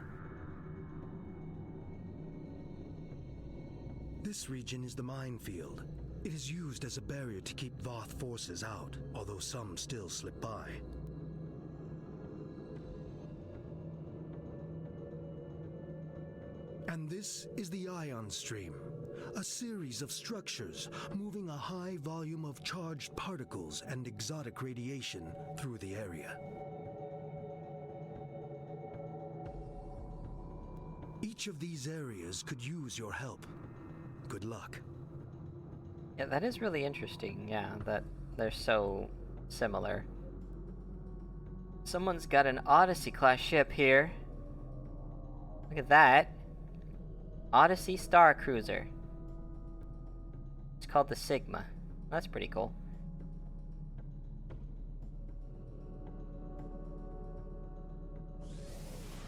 This region is the minefield. It is used as a barrier to keep Voth forces out, although some still slip by. And this is the ion stream, a series of structures moving a high volume of charged particles and exotic radiation through the area. Each of these areas could use your help. Good luck. Yeah, that is really interesting, yeah, that they're so similar. Someone's got an Odyssey-class ship here. Look at that. Odyssey Star Cruiser. It's called the Sigma. That's pretty cool.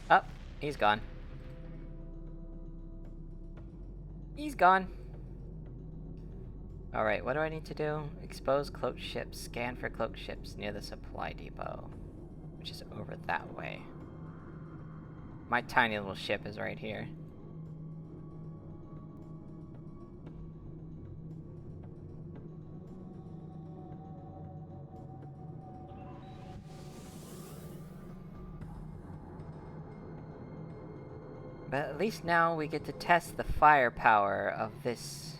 Oh, he's gone. He's gone. Alright, what do I need to do? Expose cloaked ships. Scan for cloaked ships near the supply depot, which is over that way. My tiny little ship is right here. But at least now we get to test the firepower of this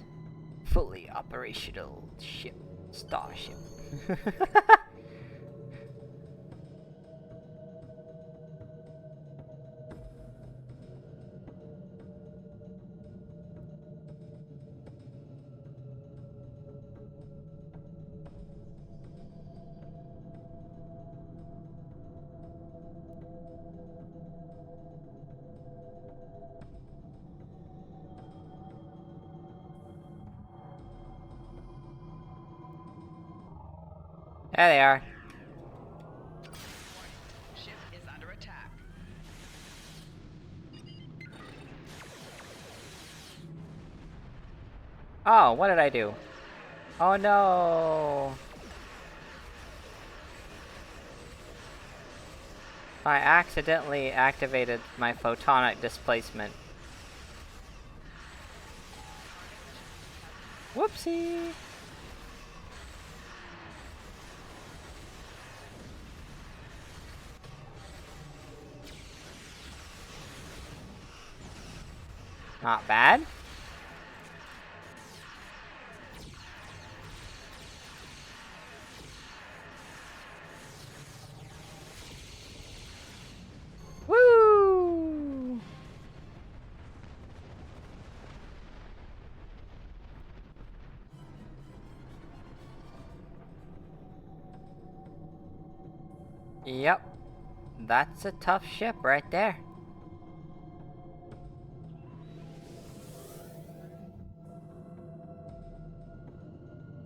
fully operational ship, starship. There they are. Ship is under attack. Oh, what did I do? Oh no! I accidentally activated my photonic displacement. Whoopsie! Not bad. Woo! Yep. That's a tough ship right there.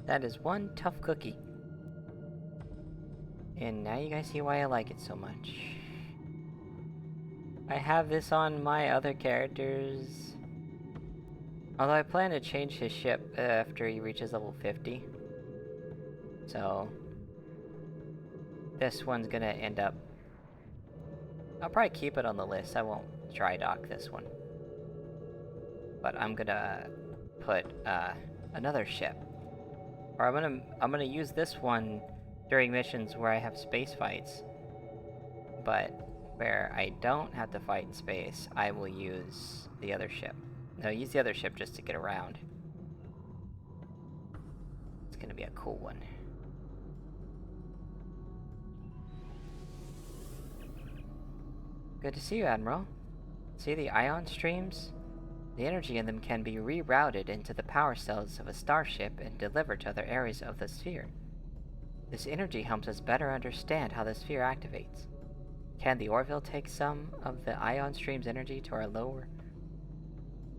That is one tough cookie. And now you guys see why I like it so much. I have this on my other characters. Although I plan to change his ship after he reaches level 50. So this one's gonna end up... I'll probably keep it on the list. I won't dry dock this one. But I'm gonna put another ship. Or I'm gonna use this one during missions where I have space fights. But where I don't have to fight in space, I will use the other ship. No, use the other ship just to get around. It's gonna be a cool one. Good to see you, Admiral. See the ion streams? The energy in them can be rerouted into the power cells of a starship and delivered to other areas of the sphere. This energy helps us better understand how the sphere activates. Can the Orville take some of the ion stream's energy to our lower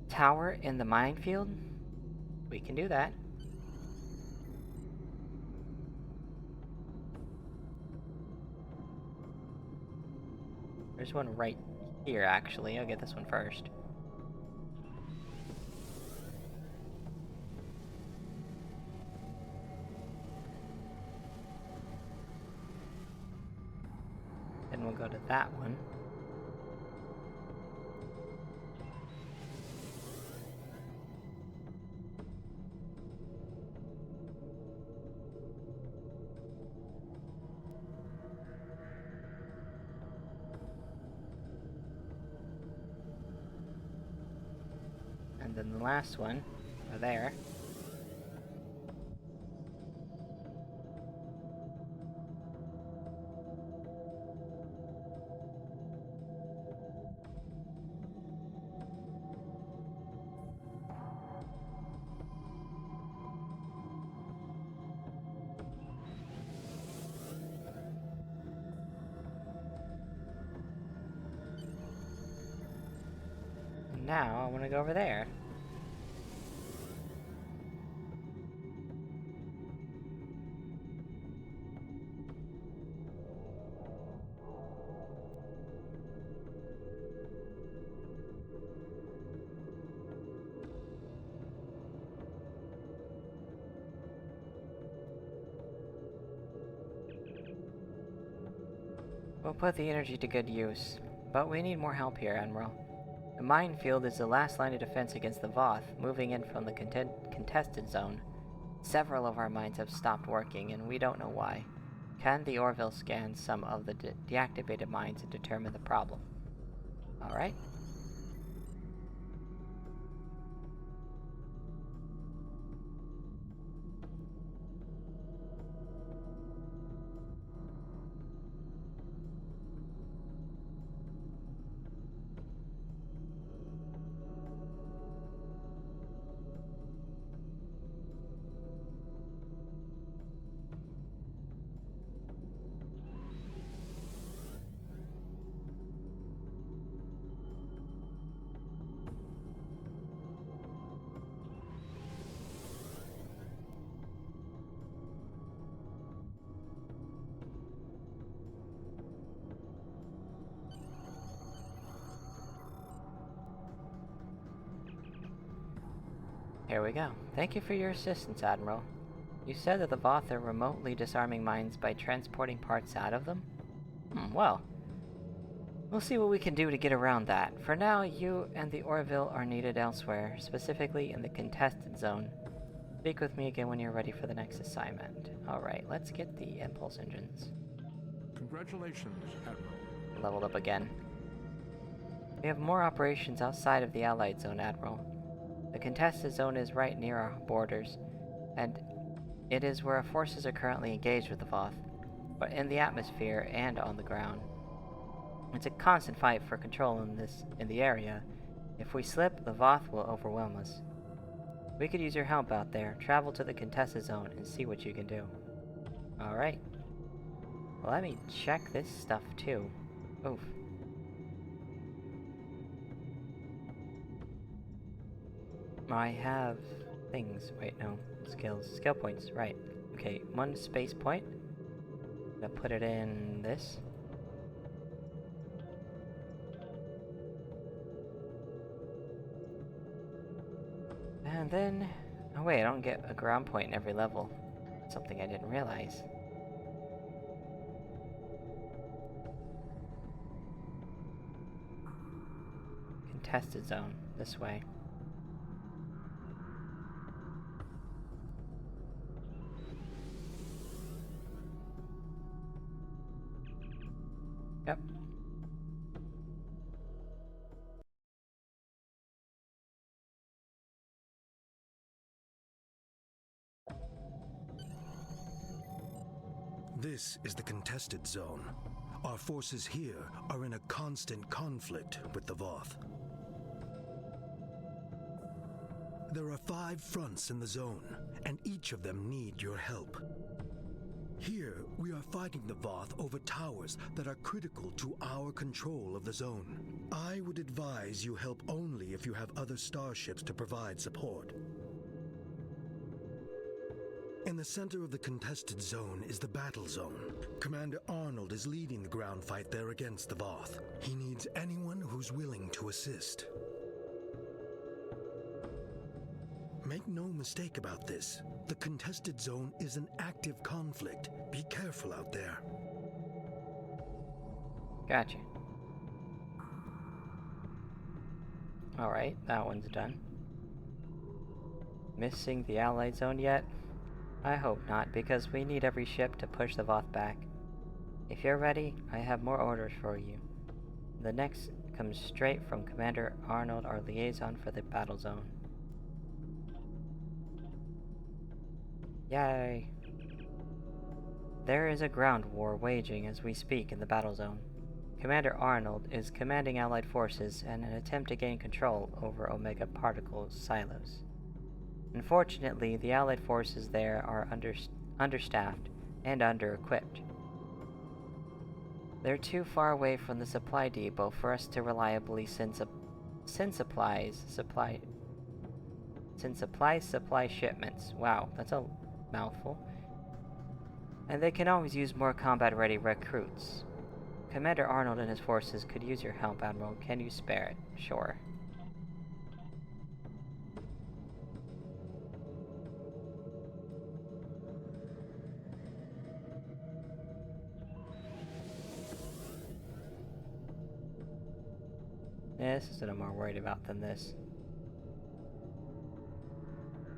tower in the minefield? We can do that. There's one right here, actually. I'll get this one first. Then we'll go to that one. And then the last one, over there. now I want to go over there. We'll put the energy to good use, but we need more help here, Admiral. The minefield is the last line of defense against the Voth, moving in from the contested zone. Several of our mines have stopped working, and we don't know why. Can the Orville scan some of the deactivated mines and determine the problem? Alright. Here we go. Thank you for your assistance, Admiral. You said that the Voth are remotely disarming mines by transporting parts out of them? Well, we'll see what we can do to get around that. For now, you and the Orville are needed elsewhere, specifically in the contested zone. Speak with me again when you're ready for the next assignment. Alright, let's get the impulse engines. Congratulations, Admiral. Leveled up again. We have more operations outside of the Allied zone, Admiral. The contested zone is right near our borders, and it is where our forces are currently engaged with the Voth, but in the atmosphere and on the ground. It's a constant fight for control in the area. If we slip, the Voth will overwhelm us. We could use your help out there. Travel to the contested zone and see what you can do. Alright. Well, let me check this stuff too. Oof. I have things. Wait, no. Skills. Skill points. Right. Okay, 1 space point. I'm gonna put it in this. And then... oh wait, I don't get a ground point in every level. Something I didn't realize. Contested zone. This way. Yep. This is the contested zone. Our forces here are in a constant conflict with the Voth. There are 5 fronts in the zone, and each of them need your help. Here, we are fighting the Voth over towers that are critical to our control of the zone. I would advise you help only if you have other starships to provide support. In the center of the contested zone is the battle zone. Commander Arnold is leading the ground fight there against the Voth. He needs anyone who's willing to assist. Make no mistake about this. The contested zone is an active conflict. Be careful out there. Gotcha. Alright, that one's done. Missing the Allied zone yet? I hope not, because we need every ship to push the Voth back. If you're ready, I have more orders for you. The next comes straight from Commander Arnold, our liaison for the battle zone. Yay! There is a ground war waging as we speak in the battle zone. Commander Arnold is commanding Allied forces in an attempt to gain control over Omega Particle silos. Unfortunately, the Allied forces there are understaffed and under-equipped. They're too far away from the supply depot for us to reliably send Send supply shipments. Wow, that's a mouthful. And they can always use more combat-ready recruits. Commander Arnold and his forces could use your help, Admiral. Can you spare it? Sure. This is what I'm more worried about than this.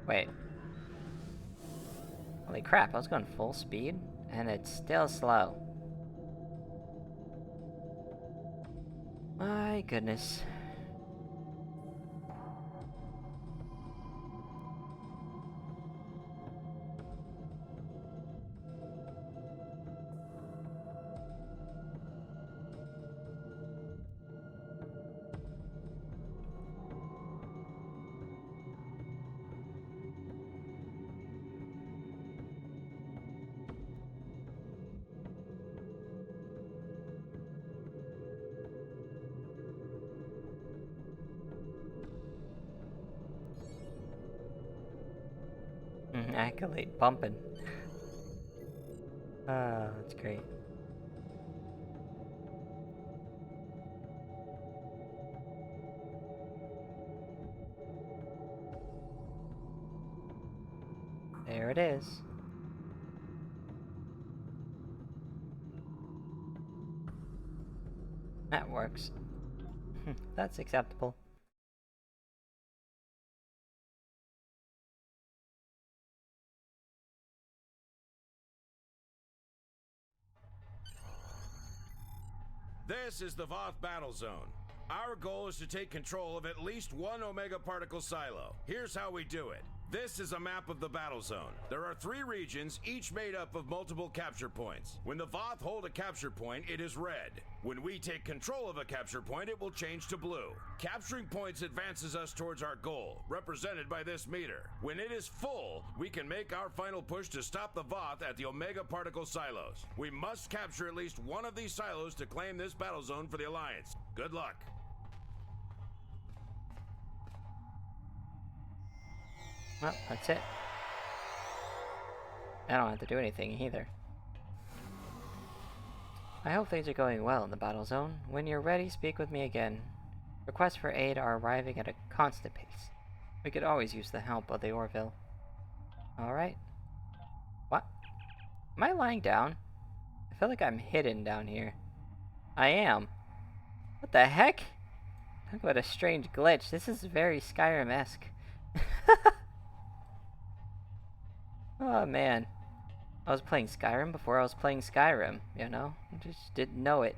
Wait. Holy crap, I was going full speed, and it's still slow. My goodness. Accolade bumping. Ah, that's great. There it is. That works. That's acceptable. This is the Voth battle zone. Our goal is to take control of at least one Omega particle silo. Here's how we do it. This is a map of the battle zone. There are 3 regions, each made up of multiple capture points. When the Voth hold a capture point, it is red. When we take control of a capture point, it will change to blue. Capturing points advances us towards our goal, represented by this meter. When it is full, we can make our final push to stop the Voth at the Omega particle silos. We must capture at least one of these silos to claim this battle zone for the Alliance. Good luck. Well, that's it. I don't have to do anything either. I hope things are going well in the battle zone. When you're ready, speak with me again. Requests for aid are arriving at a constant pace. We could always use the help of the Orville. Alright. What? Am I lying down? I feel like I'm hidden down here. I am. What the heck? Talk about a strange glitch. This is very Skyrim-esque. Oh man, I was playing Skyrim before I was playing Skyrim, you know? I just didn't know it.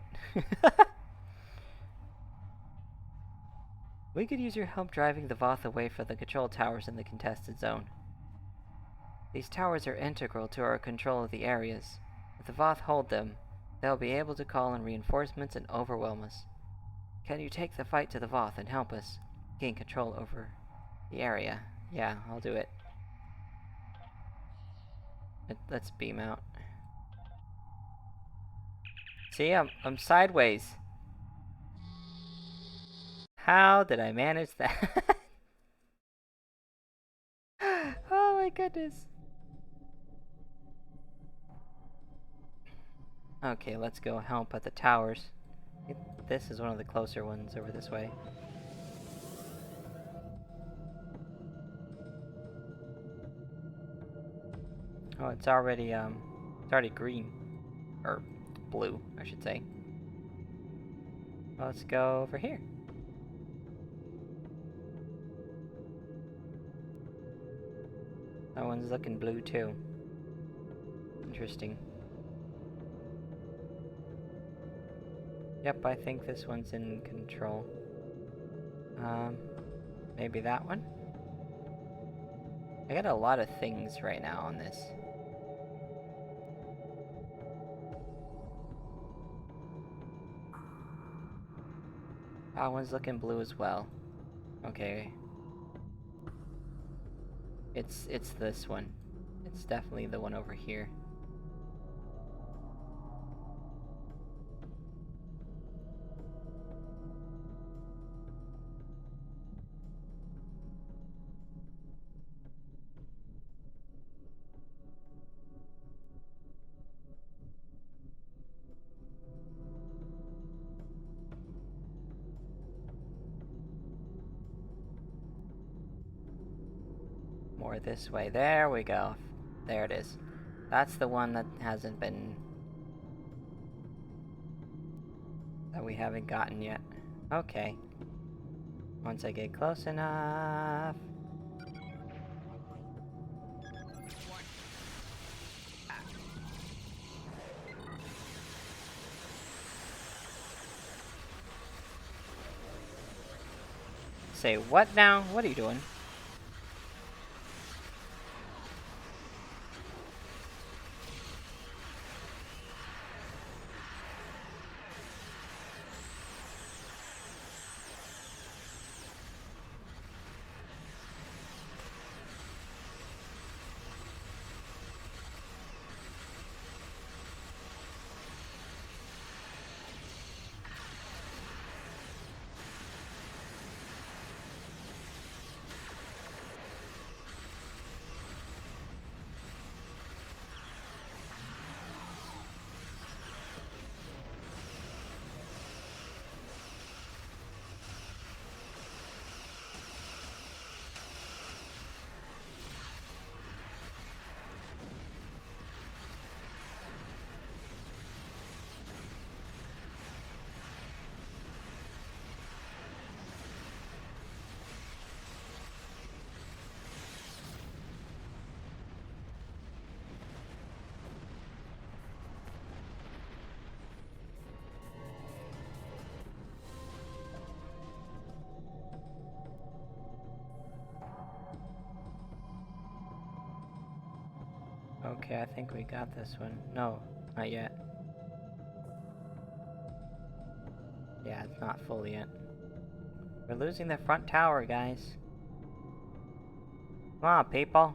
We could use your help driving the Voth away from the control towers in the contested zone. These towers are integral to our control of the areas. If the Voth hold them, they'll be able to call in reinforcements and overwhelm us. Can you take the fight to the Voth and help us gain control over the area? Yeah, I'll do it. Let's beam out. See, I'm sideways. How did I manage that? Oh my goodness. Okay, let's go help at the towers. This is one of the closer ones over this way. Oh, it's already green. Or blue, I should say. Well, let's go over here. That one's looking blue too. Interesting. Yep, I think this one's in control. Maybe that one? I got a lot of things right now on this. That one's looking blue as well. Okay. It's this one. It's definitely the one over here. more this way. There we go. There it is. That's the one that hasn't been... that we haven't gotten yet. Okay. Once I get close enough... Say what now? What are you doing? Okay, I think we got this one. No, not yet. Yeah, it's not full yet. We're losing the front tower, guys. Come on, people.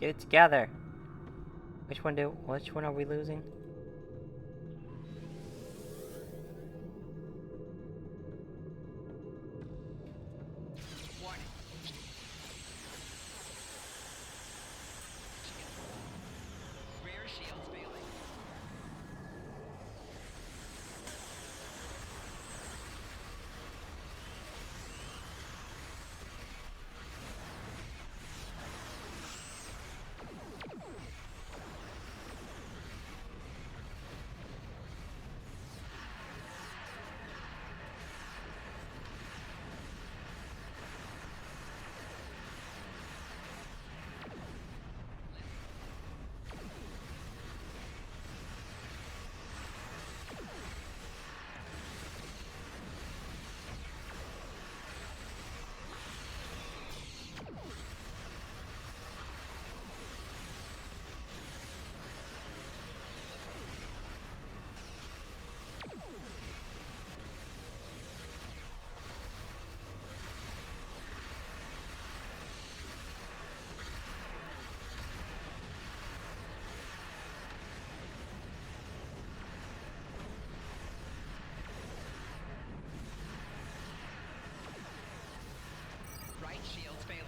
Get it together. Which one are we losing? Right shield's failing.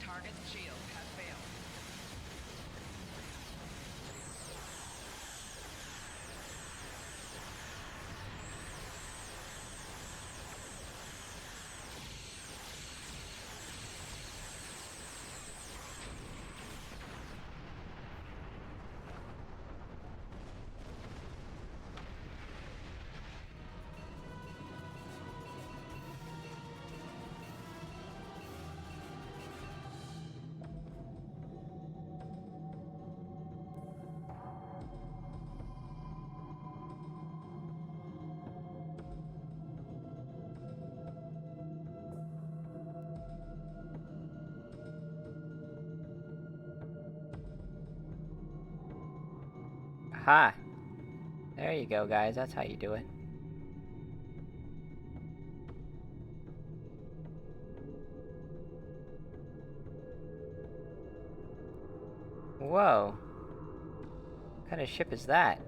Target's shield has failed. Aha! There you go, guys. That's how you do it. Whoa. What kind of ship is that?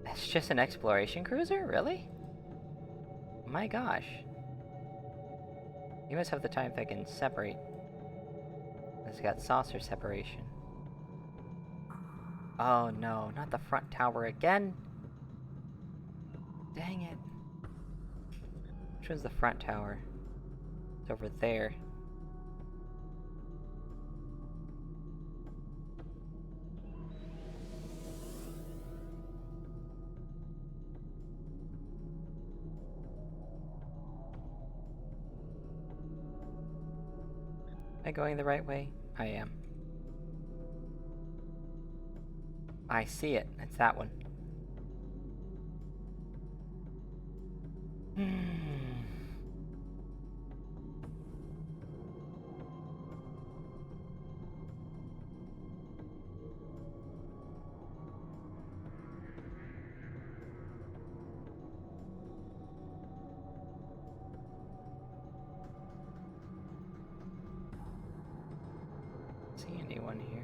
It's just an exploration cruiser? Really? My gosh. You must have the time that can separate. It's got saucer separation. Oh no, not the front tower again! Dang it. Which one's the front tower? It's over there. Am I going the right way? I am. I see it. It's that one. See anyone here?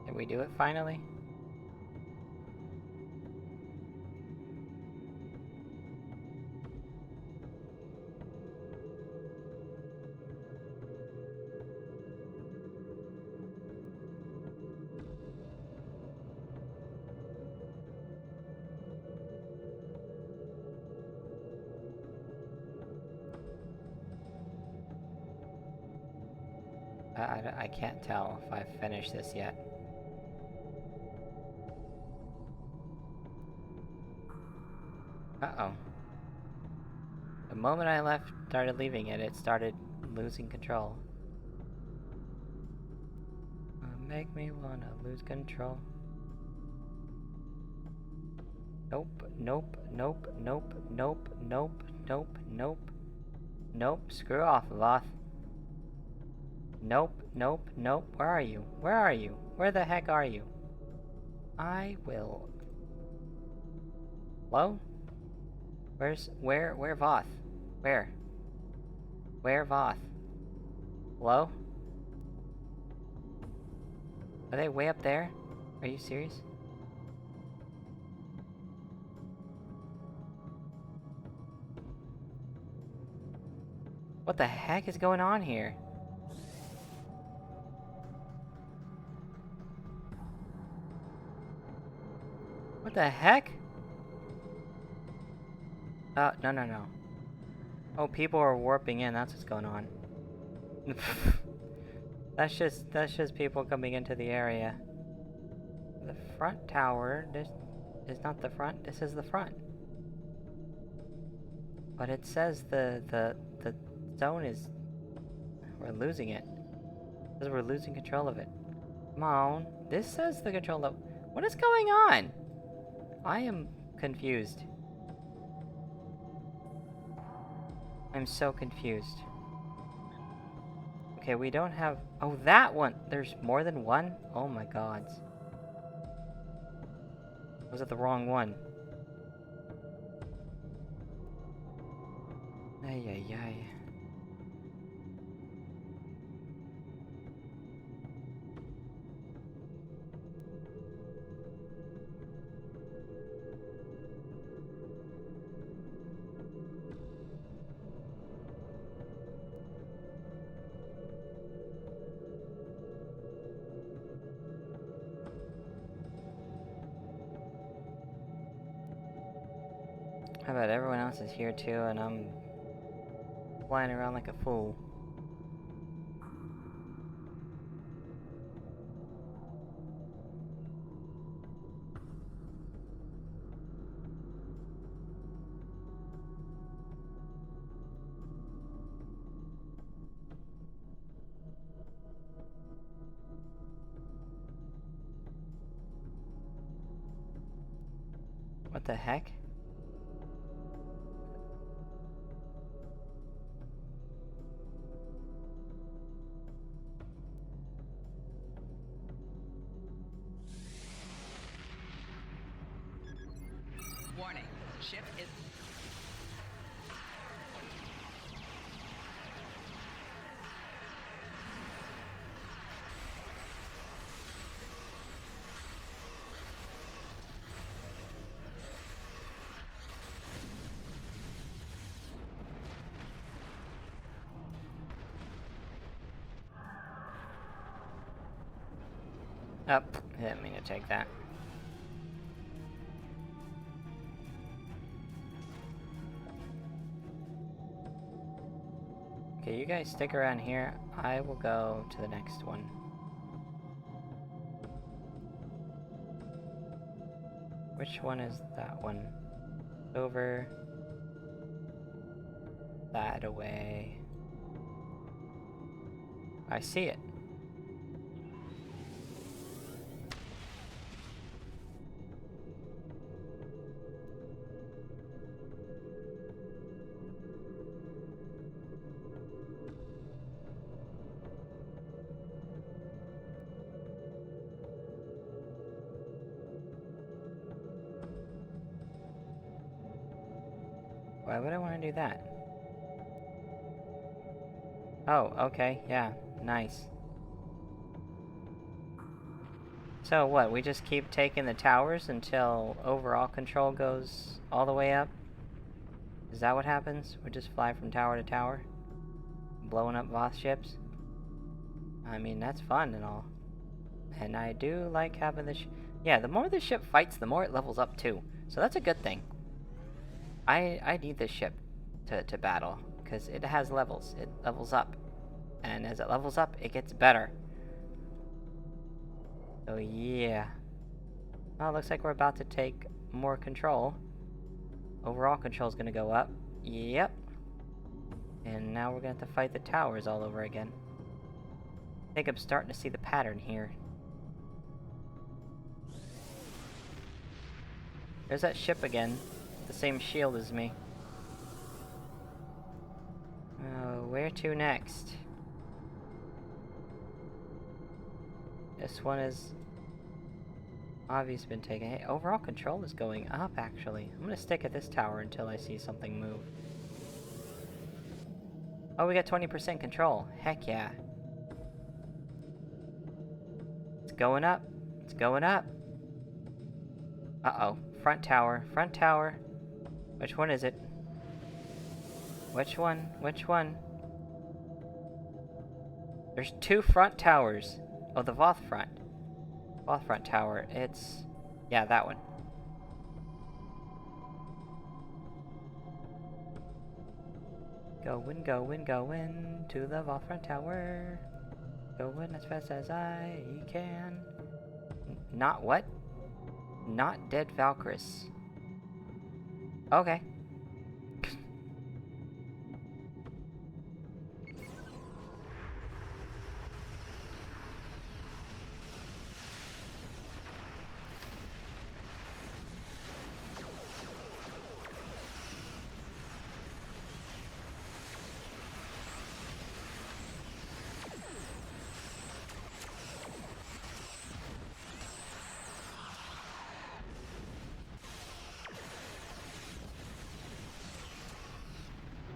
Did we do it finally? I can't tell if I've finished this yet. Uh-oh. The moment I started leaving it, it started losing control. Make me wanna lose control. Nope, nope, nope, nope, nope, nope, nope, nope. Nope, screw off, Voth. Nope, nope, nope. Where are you? Where are you? Where the heck are you? I will... Hello? Where Voth? Where Voth? Hello? Are they way up there? Are you serious? What the heck is going on here? What the heck? No. Oh, people are warping in, that's what's going on. That's just people coming into the area. The front tower, this is not the front, this is the front. But it says the zone is... We're losing it. It says we're losing control of it. Come on. This says the control of... What is going on? I am confused. I'm so confused. Okay, we don't have... Oh, that one! There's more than one? Oh my gods. Was it the wrong one? Ay, ay, ay. How about everyone else is here too, and I'm flying around like a fool. What the heck? Warning. Ship is... Oh, I didn't mean to take that. Okay, you guys stick around here. I will go to the next one. Which one is that one? Over. That away. I see it. Why would I want to do that? Oh, okay, yeah, nice. So what, we just keep taking the towers until overall control goes all the way up? Is that what happens? We just fly from tower to tower? Blowing up Voth ships? I mean, that's fun and all. And I do like having the yeah, the more the ship fights, the more it levels up too. So that's a good thing. I need this ship to battle, because it has levels. It levels up. And as it levels up, it gets better. So yeah. Well, it looks like we're about to take more control. Overall control is going to go up. Yep. And now we're going to have to fight the towers all over again. I think I'm starting to see the pattern here. There's that ship again. The same shield as me. Oh, where to next? This one is obviously been taken. Hey, overall control is going up, actually. I'm gonna stick at this tower until I see something move. Oh, we got 20% control. Heck yeah. It's going up. It's going up. Uh-oh. Front tower. Front tower. Which one is it? Which one? Which one? There's two front towers. Oh, the Voth front. Voth front tower. It's... yeah, that one. Going, going, going to the Voth front tower. Going as fast as I can. Not what? Not dead Valkyris. Okay.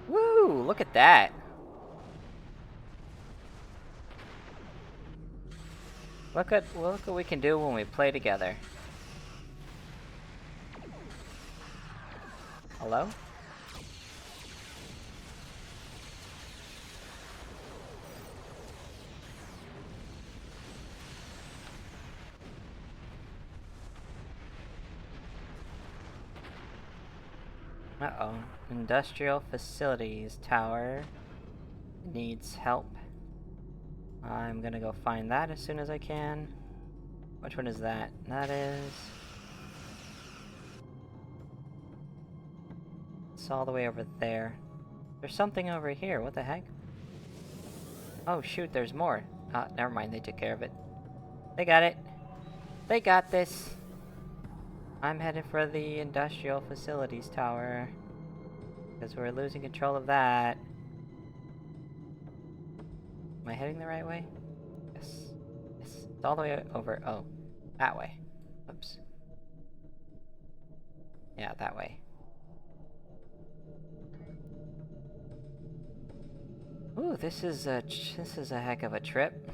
Woo! Look at that. Look what we can do when we play together. Hello? Uh-oh. Industrial Facilities Tower needs help. I'm gonna go find that as soon as I can. Which one is that? That is... it's all the way over there. There's something over here. What the heck? Oh shoot, there's more. Never mind, they took care of it. They got it. They got this. I'm headed for the industrial facilities tower. Because we're losing control of that. Am I heading the right way? Yes. Yes. It's all the way over. Oh. That way. Oops. Yeah, that way. Ooh, this is a heck of a trip.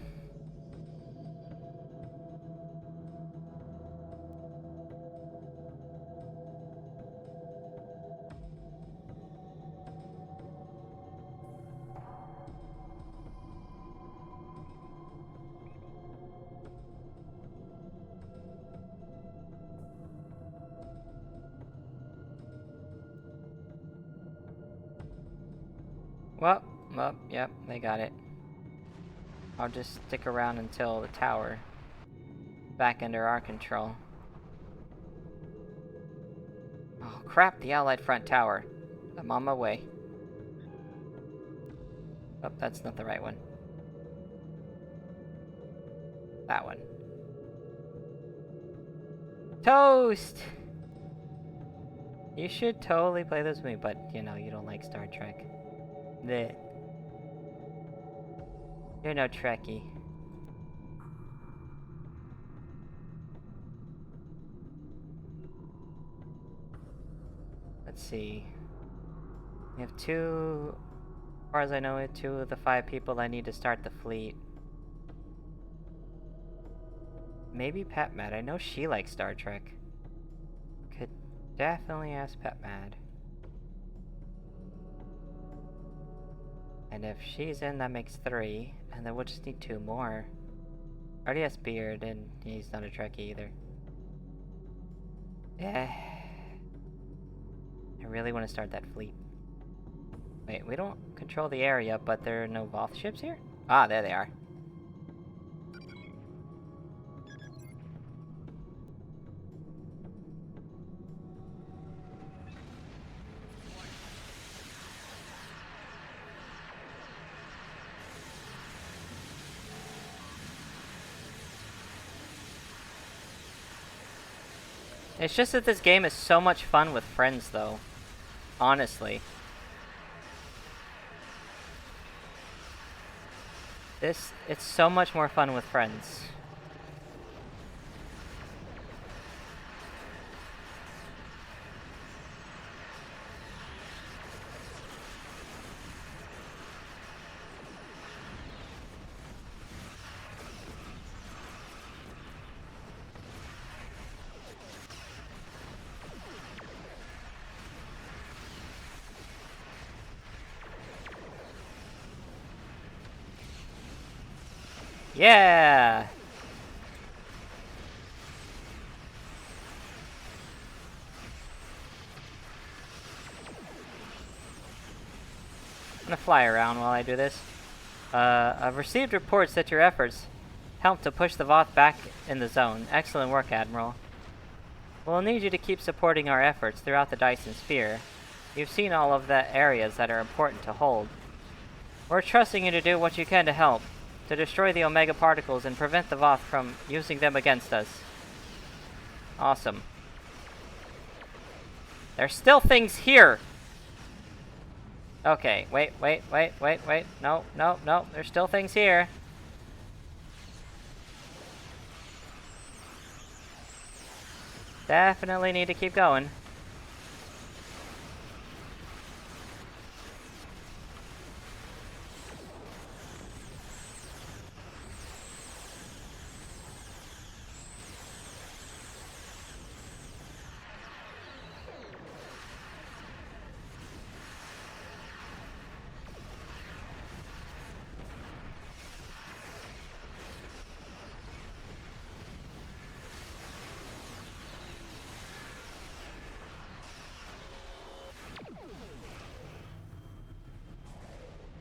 Well, yep, they got it. I'll just stick around until the tower is back under our control. Oh crap, the Allied front tower. I'm on my way. Oh, that's not the right one. That one. Toast! You should totally play this with me, but you know, you don't like Star Trek. Bleh. You're no Trekkie. Let's see. We have two, as far as I know it, 2 of the 5 people I need to start the fleet. Maybe PetMad. I know she likes Star Trek. Could definitely ask PetMad. And if she's in, that makes 3. And then we'll just need 2 more. Already has Beard, and he's not a Trekkie either. Yeah. I really want to start that fleet. Wait, we don't control the area, but there are no Voth ships here? Ah, there they are. It's just that this game is so much fun with friends, though. Honestly. It's so much more fun with friends. Yeah! I'm gonna fly around while I do this. I've received reports that your efforts helped to push the Voth back in the zone. Excellent work, Admiral. We'll need you to keep supporting our efforts throughout the Dyson Sphere. You've seen all of the areas that are important to hold. We're trusting you to do what you can to help. To destroy the Omega particles and prevent the Voth from using them against us. Awesome. There's still things here! Okay, wait. No. There's still things here. Definitely need to keep going.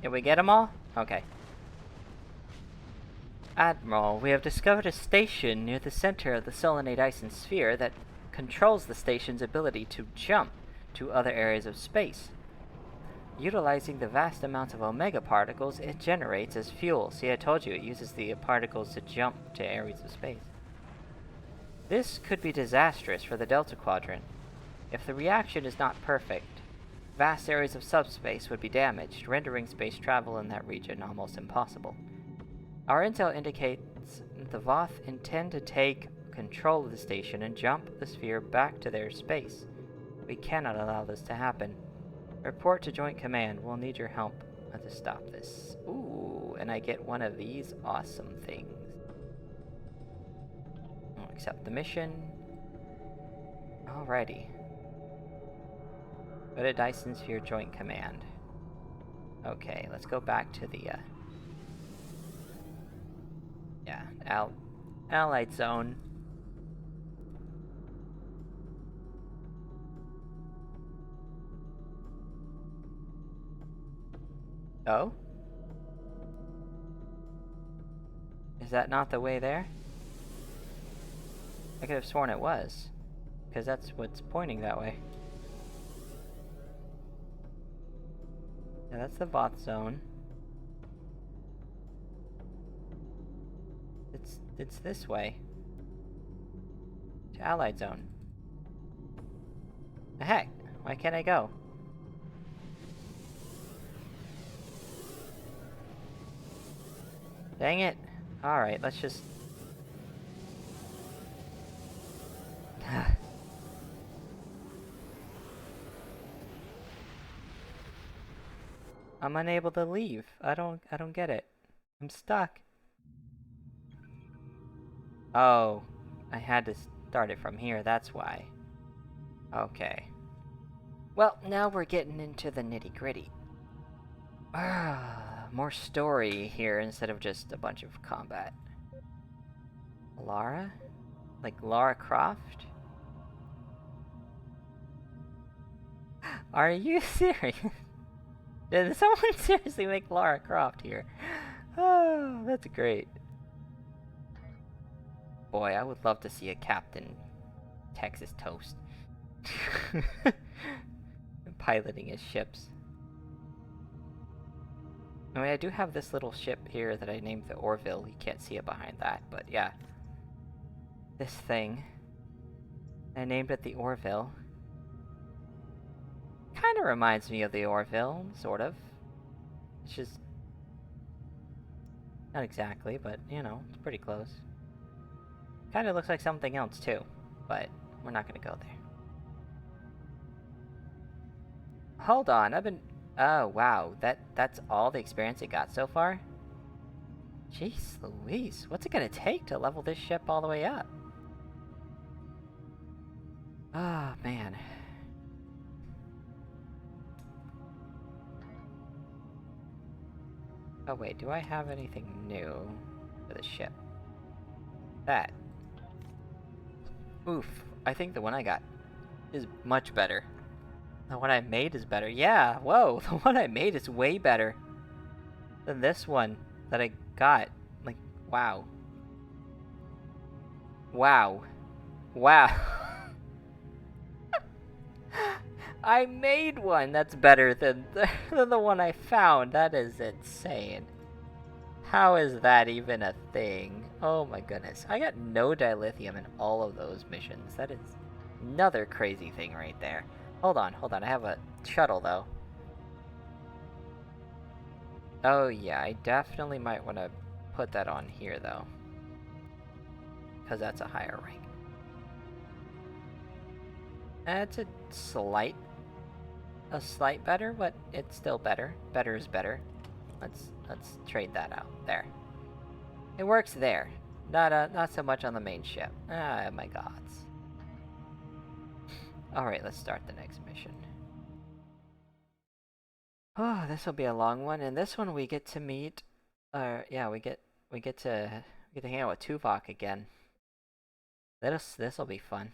Did we get them all? Okay. Admiral, we have discovered a station near the center of the Solanae Dyson Sphere that controls the station's ability to jump to other areas of space. Utilizing the vast amounts of Omega particles it generates as fuel. See, I told you, it uses the particles to jump to areas of space. This could be disastrous for the Delta Quadrant. If the reaction is not perfect, vast areas of subspace would be damaged, rendering space travel in that region almost impossible. Our intel indicates the Voth intend to take control of the station and jump the sphere back to their space. We cannot allow this to happen. Report to Joint Command. We'll need your help to stop this. Ooh, and I get one of these awesome things. I'll accept the mission. Alrighty. Go to Dyson Sphere Joint Command. Okay, let's go back to the, Allied Zone. Oh? Is that not the way there? I could have sworn it was, because that's what's pointing that way. Yeah, that's the Voth zone. It's this way. To Allied Zone. The heck? Why can't I go? Dang it. Alright, let's just... I'm unable to leave. I don't get it. I'm stuck. Oh, I had to start it from here, that's why. Okay. Well, now we're getting into the nitty-gritty. More story here instead of just a bunch of combat. Lara? Like Lara Croft? Are you serious? Did someone seriously make Lara Croft here? Oh, that's great. Boy, I would love to see a Captain Texas Toast. Piloting his ships. I mean, I do have this little ship here that I named the Orville. You can't see it behind that, but yeah. This thing. I named it the Orville. Kinda reminds me of the Orville, sort of. It's just... not exactly, but, you know, it's pretty close. Kinda looks like something else, too. But, we're not gonna go there. Hold on, I've been... Oh, wow. That's all the experience it got so far? Jeez Louise, what's it gonna take to level this ship all the way up? Oh, man. Oh, wait, do I have anything new for the ship? That. Oof, I think the one I got is much better. The one I made is better. Yeah, whoa, the one I made is way better than this one that I got. Like, wow. Wow. Wow. I made one that's better than the one I found. That is insane. How is that even a thing? Oh my goodness. I got no dilithium in all of those missions. That is another crazy thing right there. Hold on. I have a shuttle, though. Oh, yeah. I definitely might want to put that on here, though. Because that's a higher rank. It's a slight better, but it's still better. Better is better. Let's trade that out. There. It works there. Not so much on the main ship. Ah, my gods. Alright, let's start the next mission. Oh, this will be a long one, and this one we get to meet yeah, we get to hang out with Tuvok again. This'll be fun.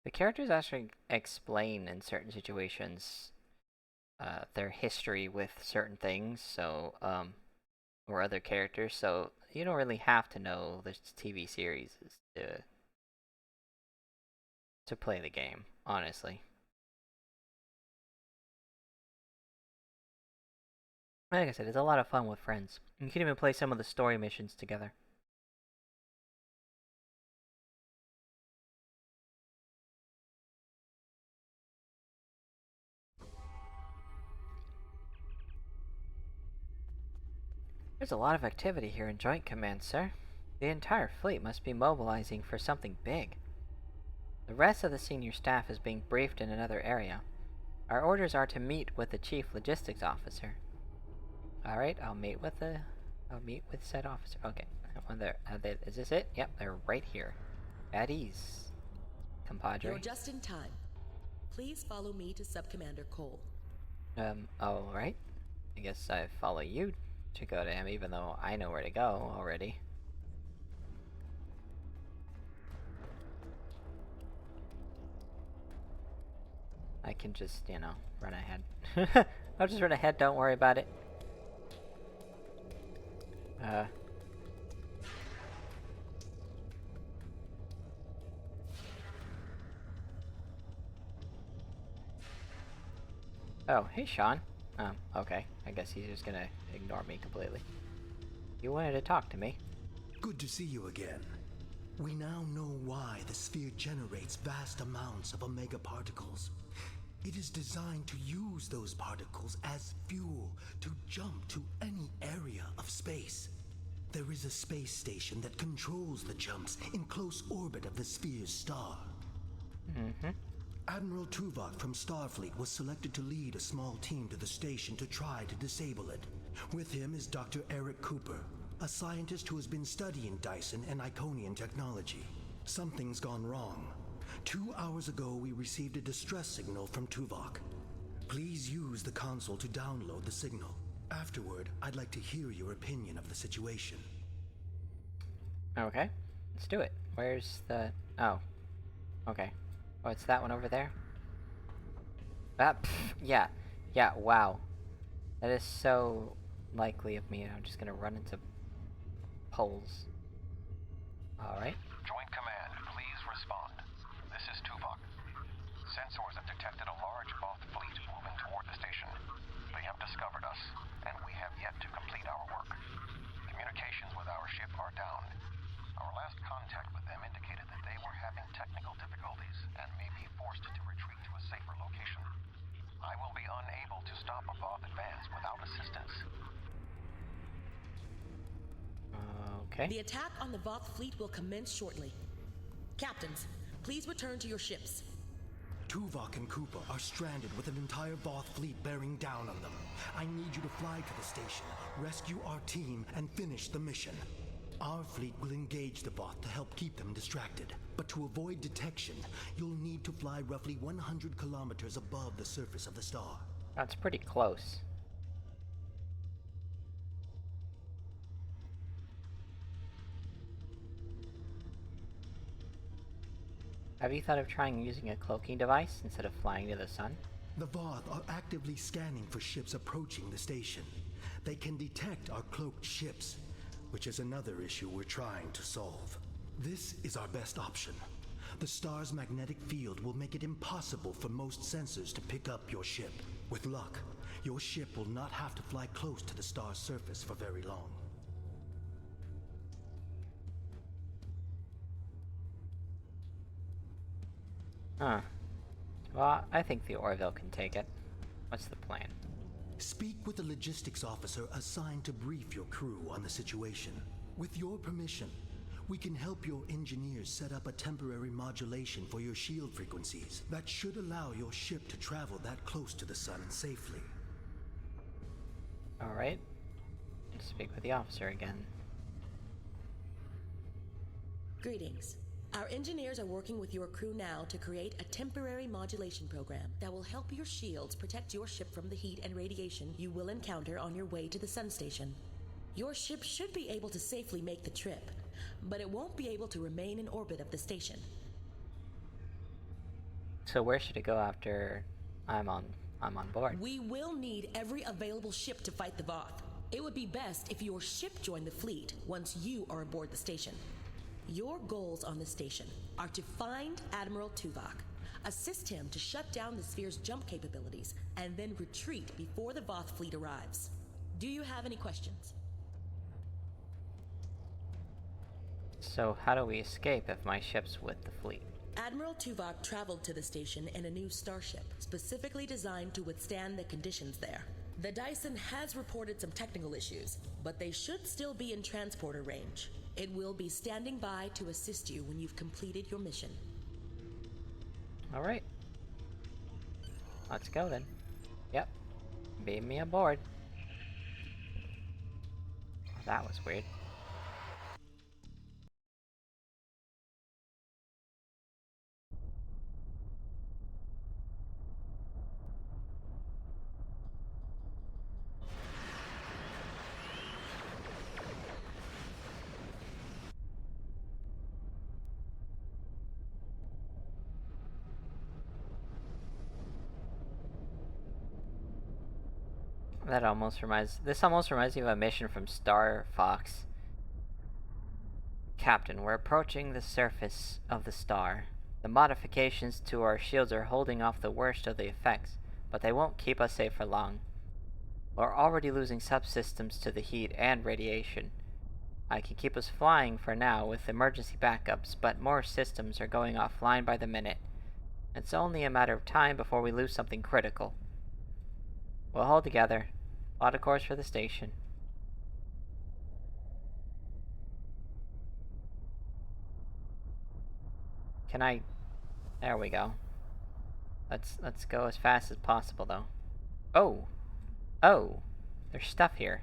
The characters actually explain in certain situations their history with certain things, so or other characters, so you don't really have to know the TV series to play the game, honestly. Like I said, it's a lot of fun with friends. You can even play some of the story missions together. There's a lot of activity here in Joint Command, sir. The entire fleet must be mobilizing for something big. The rest of the senior staff is being briefed in another area. Our orders are to meet with the Chief Logistics Officer. Alright, I'll meet with said officer. Okay. Is this it? Yep, they're right here. At ease, compadre. You're just in time. Please follow me to Subcommander Cole. Alright. I guess I follow you to go to him, even though I know where to go already. I can just, run ahead. I'll just run ahead, don't worry about it. Oh, hey, Sean. Okay. I guess he's just gonna ignore me completely. You wanted to talk to me. Good to see you again. We now know why the sphere generates vast amounts of omega particles. It is designed to use those particles as fuel to jump to any area of space. There is a space station that controls the jumps in close orbit of the sphere's star. Admiral Tuvok from Starfleet was selected to lead a small team to the station to try to disable it. With him is Dr. Eric Cooper, a scientist who has been studying Dyson and Iconian technology. Something's gone wrong. 2 hours ago, we received a distress signal from Tuvok. Please use the console to download the signal. Afterward, I'd like to hear your opinion of the situation. Okay, let's do it. Where's the... Oh. Okay. Oh, it's that one over there? Yeah. Yeah, wow. That is so likely of me. I'm just gonna run into poles. Alright. Joint Command, please respond. This is Tuvok. Sensors have detected a large Voth fleet moving toward the station. They have discovered us, and we have yet to complete our work. Communications with our ship are down. Our last contact with them indicated that they were having technical difficulties and may be forced to retreat to a safer location. I will be unable to stop a Voth advance without assistance. Okay. The attack on the Voth fleet will commence shortly. Captains, please return to your ships. Tuvok and Cooper are stranded with an entire Voth fleet bearing down on them. I need you to fly to the station, rescue our team, and finish the mission. Our fleet will engage the Voth to help keep them distracted. But to avoid detection, you'll need to fly roughly 100 kilometers above the surface of the star. That's pretty close. Have you thought of trying using a cloaking device instead of flying to the sun? The Voth are actively scanning for ships approaching the station. They can detect our cloaked ships, which is another issue we're trying to solve. This is our best option. The star's magnetic field will make it impossible for most sensors to pick up your ship. With luck, your ship will not have to fly close to the star's surface for very long. Huh. Well, I think the Orville can take it. What's the plan? Speak with the logistics officer assigned to brief your crew on the situation. With your permission, we can help your engineers set up a temporary modulation for your shield frequencies that should allow your ship to travel that close to the sun safely. Alright. Let's speak with the officer again. Greetings. Our engineers are working with your crew now to create a temporary modulation program that will help your shields protect your ship from the heat and radiation you will encounter on your way to the sun station. Your ship should be able to safely make the trip, but it won't be able to remain in orbit of the station. So where should it go after I'm on board? We will need every available ship to fight the Voth. It would be best if your ship joined the fleet once you are aboard the station. Your goals on the station are to find Admiral Tuvok, assist him to shut down the sphere's jump capabilities, and then retreat before the Voth fleet arrives. Do you have any questions? So how do we escape if my ship's with the fleet? Admiral Tuvok traveled to the station in a new starship, specifically designed to withstand the conditions there. The Dyson has reported some technical issues, but they should still be in transporter range. It will be standing by to assist you when you've completed your mission. Alright. Let's go then. Yep. Beam me aboard. That was weird. This almost reminds me of a mission from Star Fox. Captain, we're approaching the surface of the star. The modifications to our shields are holding off the worst of the effects, but they won't keep us safe for long. We're already losing subsystems to the heat and radiation. I can keep us flying for now with emergency backups, but more systems are going offline by the minute. It's only a matter of time before we lose something critical. We'll hold together. Plot a course for the station. Can I... There we go. Let's go as fast as possible, though. Oh! Oh! There's stuff here.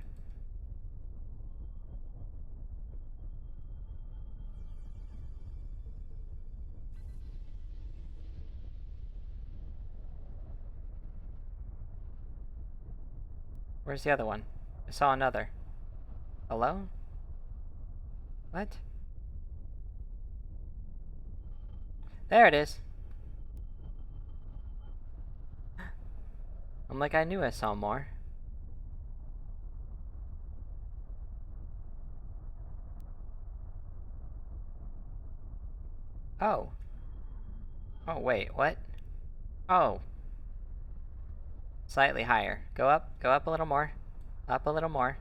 Where's the other one? I saw another. Hello? What? There it is! I'm like, I knew I saw more. Oh. Oh, wait, what? Oh. Slightly higher. Go up a little more. Up a little more.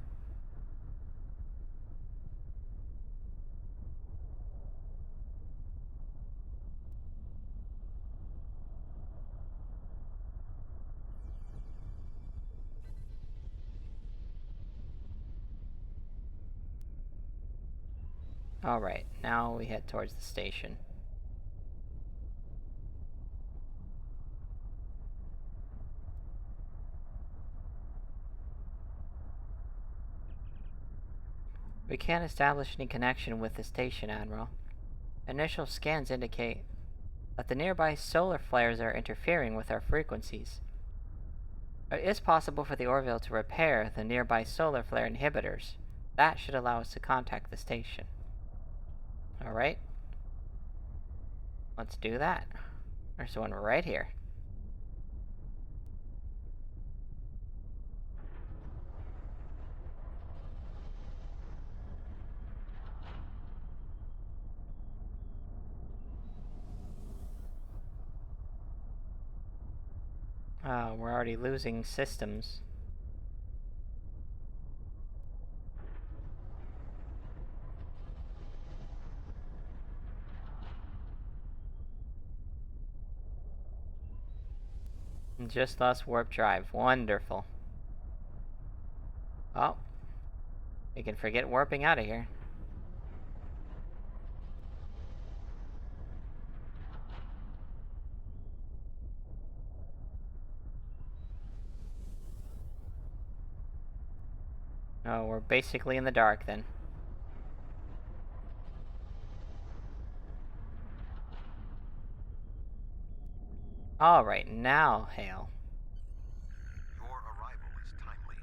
Alright, now we head towards the station. We can't establish any connection with the station, Admiral. Initial scans indicate that the nearby solar flares are interfering with our frequencies. It is possible for the Orville to repair the nearby solar flare inhibitors. That should allow us to contact the station. Alright. Let's do that. There's one right here. Oh, we're already losing systems. Just lost warp drive. Wonderful. Oh. We can forget warping out of here. Oh, we're basically in the dark then. Alright, now, Hale. Your arrival is timely.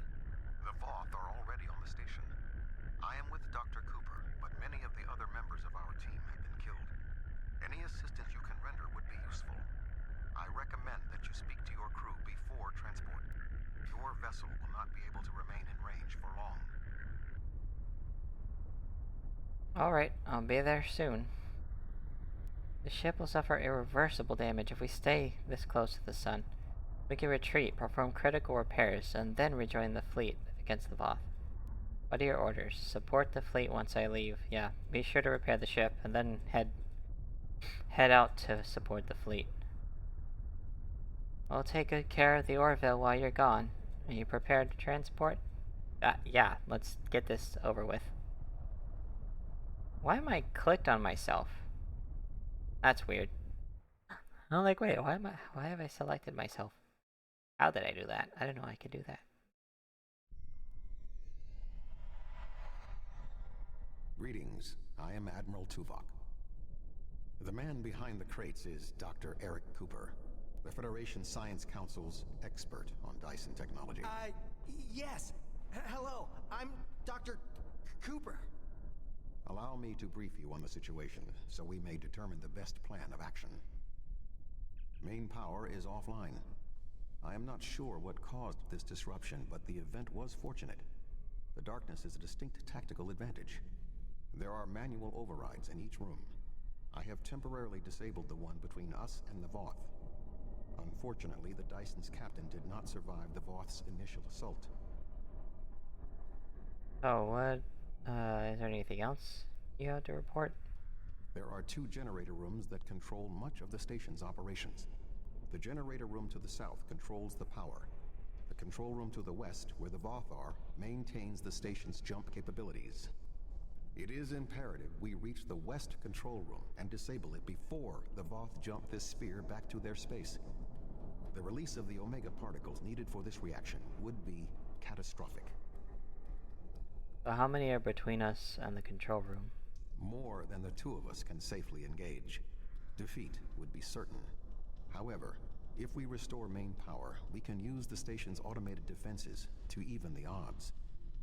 The Voth are already on the station. I am with Dr. Cooper, but many of the other members of our team have been killed. Any assistance you can render would be useful. I recommend that you speak to your crew before transport. Your vessel will not be able to remain in range for long. Alright, I'll be there soon. The ship will suffer irreversible damage if we stay this close to the sun. We can retreat, perform critical repairs, and then rejoin the fleet against the Voth. What are your orders? Support the fleet once I leave. Yeah, be sure to repair the ship, and then head out to support the fleet. We'll take good care of the Orville while you're gone. Are you prepared to transport? Yeah, let's get this over with. Why am I clicked on myself? That's weird. I'm like, wait, why have I selected myself? How did I do that? I didn't know I could do that. Greetings. I am Admiral Tuvok. The man behind the crates is Dr. Eric Cooper, the Federation Science Council's expert on Dyson technology. Yes. Hello. I'm Dr. Cooper. Allow me to brief you on the situation so we may determine the best plan of action. Main power is offline. I am not sure what caused this disruption, but the event was fortunate. The darkness is a distinct tactical advantage. There are manual overrides in each room. I have temporarily disabled the one between us and the Voth. Unfortunately, the Dyson's captain did not survive the Voth's initial assault. Oh, what? Is there anything else you have to report? There are 2 generator rooms that control much of the station's operations. The generator room to the south controls the power. The control room to the west, where the Voth are, maintains the station's jump capabilities. It is imperative we reach the west control room and disable it before the Voth jump this sphere back to their space. The release of the Omega particles needed for this reaction would be catastrophic. So how many are between us and the control room? More than the 2 of us can safely engage. Defeat would be certain. However, if we restore main power, we can use the station's automated defenses to even the odds,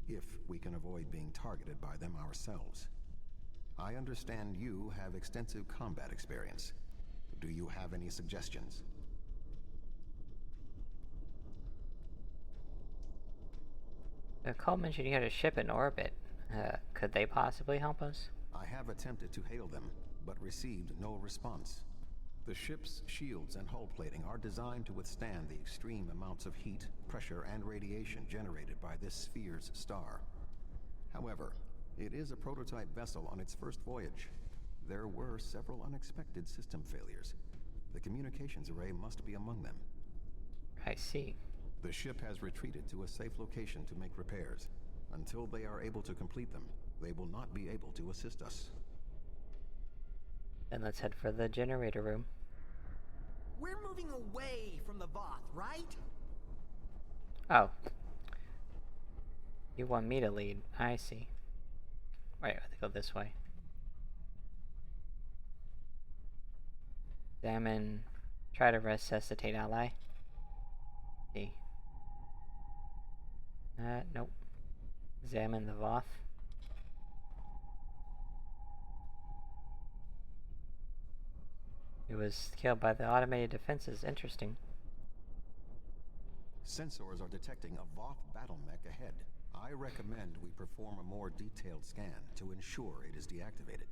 if we can avoid being targeted by them ourselves. I understand you have extensive combat experience. Do you have any suggestions? The call mentioned you had a ship in orbit. Could they possibly help us? I have attempted to hail them, but received no response. The ship's shields and hull plating are designed to withstand the extreme amounts of heat, pressure, and radiation generated by this sphere's star. However, it is a prototype vessel on its first voyage. There were several unexpected system failures. The communications array must be among them. I see. The ship has retreated to a safe location to make repairs. Until they are able to complete them, they will not be able to assist us. Then let's head for the generator room. We're moving away from the Voth, right? Oh. You want me to lead. I see. Right, I have to go this way. Examine. Try to resuscitate ally. See. Nope. Examine the Voth. It was killed by the automated defenses. Interesting. Sensors are detecting a Voth battle mech ahead. I recommend we perform a more detailed scan to ensure it is deactivated.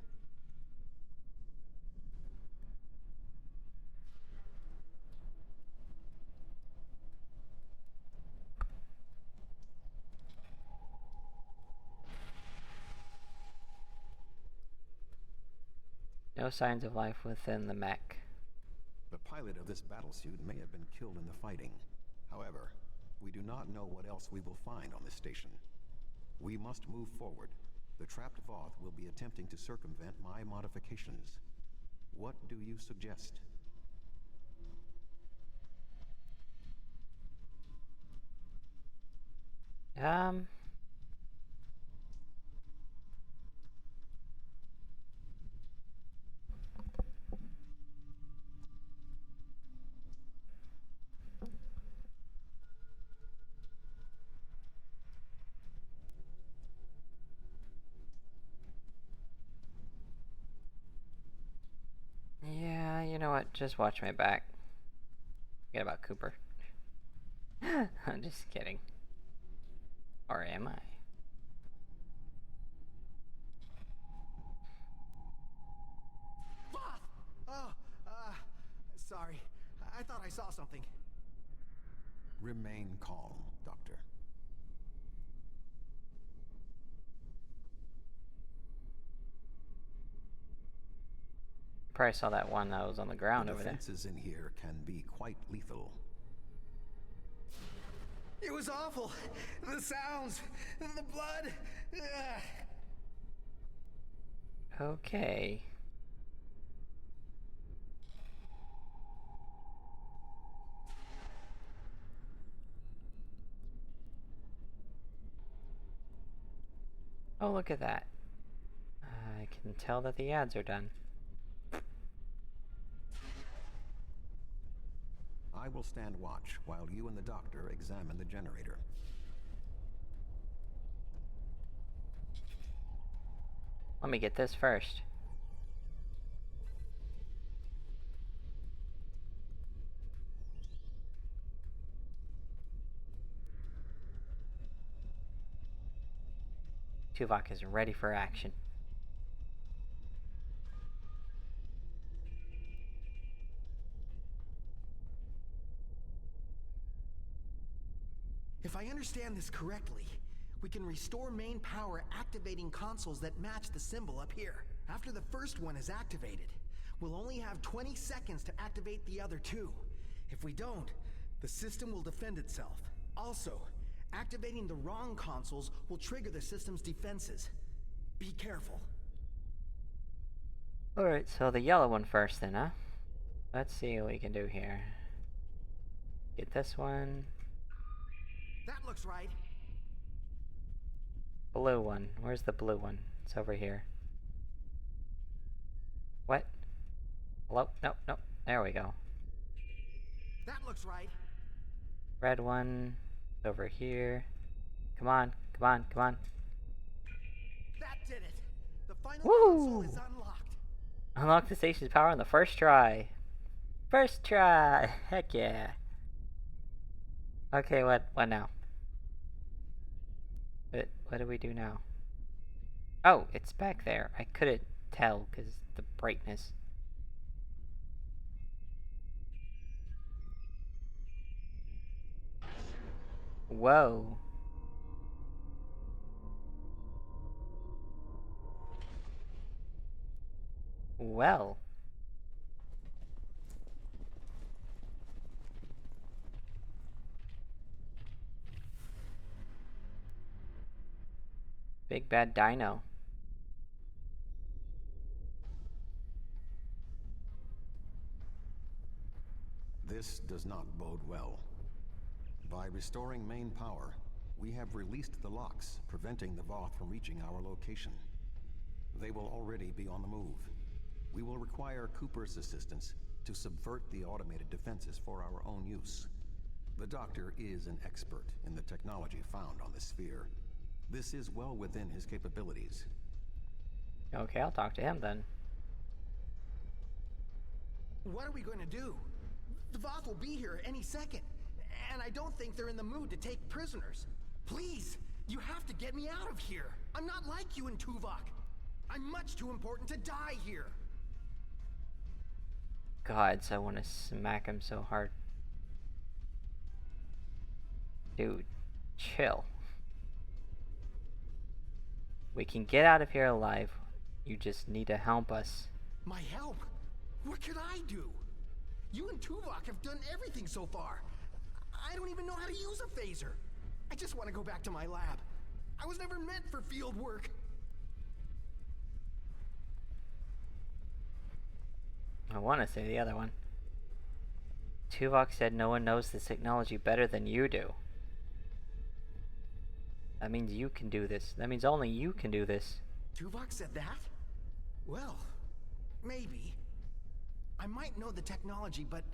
No signs of life within the mech. The pilot of this battlesuit may have been killed in the fighting. However, we do not know what else we will find on this station. We must move forward. The trapped Voth will be attempting to circumvent my modifications. What do you suggest? Yeah, you know what? Just watch my back. Forget about Cooper. I'm just kidding. Or am I? Voth! Oh, sorry. I thought I saw something. Remain calm, Doctor. Probably saw that one that was on the ground over there. Defenses in here can be quite lethal. It was awful. The sounds, the blood. Okay. Oh, look at that. I can tell that the ads are done. I will stand watch while you and the doctor examine the generator. Let me get this first. Tuvok is ready for action. If I understand this correctly, we can restore main power activating consoles that match the symbol up here. After the first one is activated, we'll only have 20 seconds to activate the other two. If we don't, the system will defend itself. Also, activating the wrong consoles will trigger the system's defenses. Be careful. Alright, so the yellow one first then, huh? Let's see what we can do here. Get this one. That looks right. Blue one. Where's the blue one? It's over here. What? Hello? Nope, nope. There we go. That looks right. Red one. Over here. Come on, come on, come on. That did it. The final Woo! console is unlocked. Unlock the station's power on the first try. First try! Heck yeah. Okay, what now? What do we do now? Oh, it's back there. I couldn't tell because the brightness. Whoa. Well. Big bad dino. This does not bode well. By restoring main power, we have released the locks, preventing the Voth from reaching our location. They will already be on the move. We will require Cooper's assistance to subvert the automated defenses for our own use. The Doctor is an expert in the technology found on the sphere. This is well within his capabilities. Okay, I'll talk to him then. What are we going to do? The Voth will be here any second, and I don't think they're in the mood to take prisoners. Please, you have to get me out of here. I'm not like you and Tuvok. I'm much too important to die here. Gods, I want to smack him so hard. Dude, chill. We can get out of here alive. You just need to help us. My help? What could I do? You and Tuvok have done everything so far. I don't even know how to use a phaser. I just want to go back to my lab. I was never meant for field work. I want to say the other one. Tuvok said no one knows this technology better than you do. That means you can do this. That means only you can do this. Tuvok said that? Well, maybe. I might know the technology, but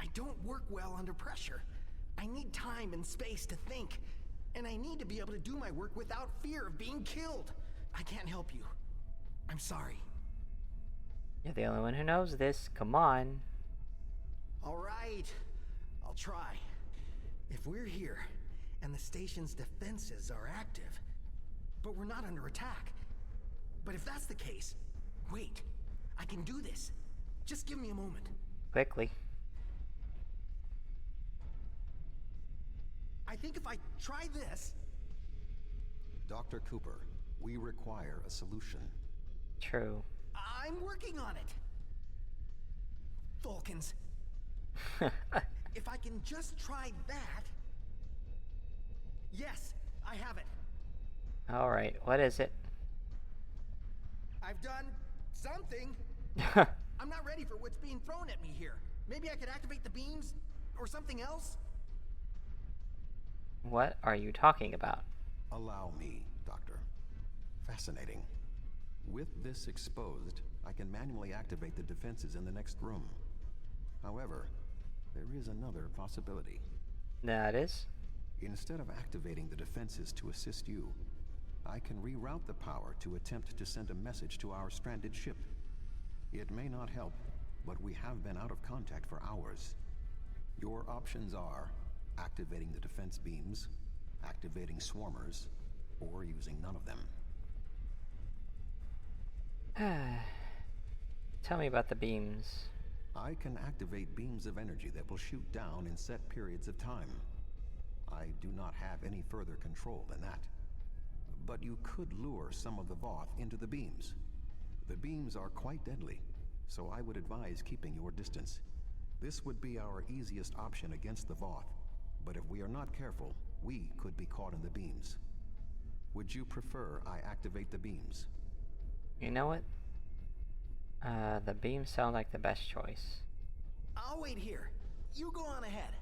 I don't work well under pressure. I need time and space to think, and I need to be able to do my work without fear of being killed. I can't help you. I'm sorry. You're the only one who knows this. Come on. All right. I'll try. If we're here, and the station's defenses are active, but we're not under attack. But if that's the case, wait. I can do this. Just give me a moment. Quickly. I think if I try this... Dr. Cooper, we require a solution. True. I'm working on it. Vulcans. If I can just try that... Yes, I have it. Alright, what is it? I've done something. I'm not ready for what's being thrown at me here. Maybe I could activate the beams or something else? What are you talking about? Allow me, Doctor. Fascinating. With this exposed, I can manually activate the defenses in the next room. However, there is another possibility. That is? Instead of activating the defenses to assist you, I can reroute the power to attempt to send a message to our stranded ship. It may not help, but we have been out of contact for hours. Your options are activating the defense beams, activating swarmers, or using none of them. Tell me about the beams. I can activate beams of energy that will shoot down in set periods of time. I do not have any further control than that. But you could lure some of the Voth into the beams. The beams are quite deadly, so I would advise keeping your distance. This would be our easiest option against the Voth, but if we are not careful, we could be caught in the beams. Would you prefer I activate the beams? You know what? The beams sound like the best choice. I'll wait here. You go on ahead.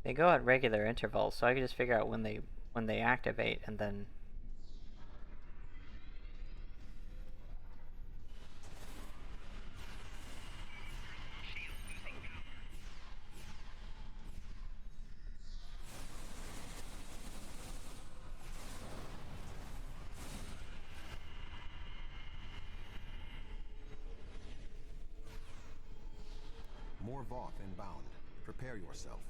They go at regular intervals, so I can just figure out when they activate and then... More Voth inbound. Prepare yourself.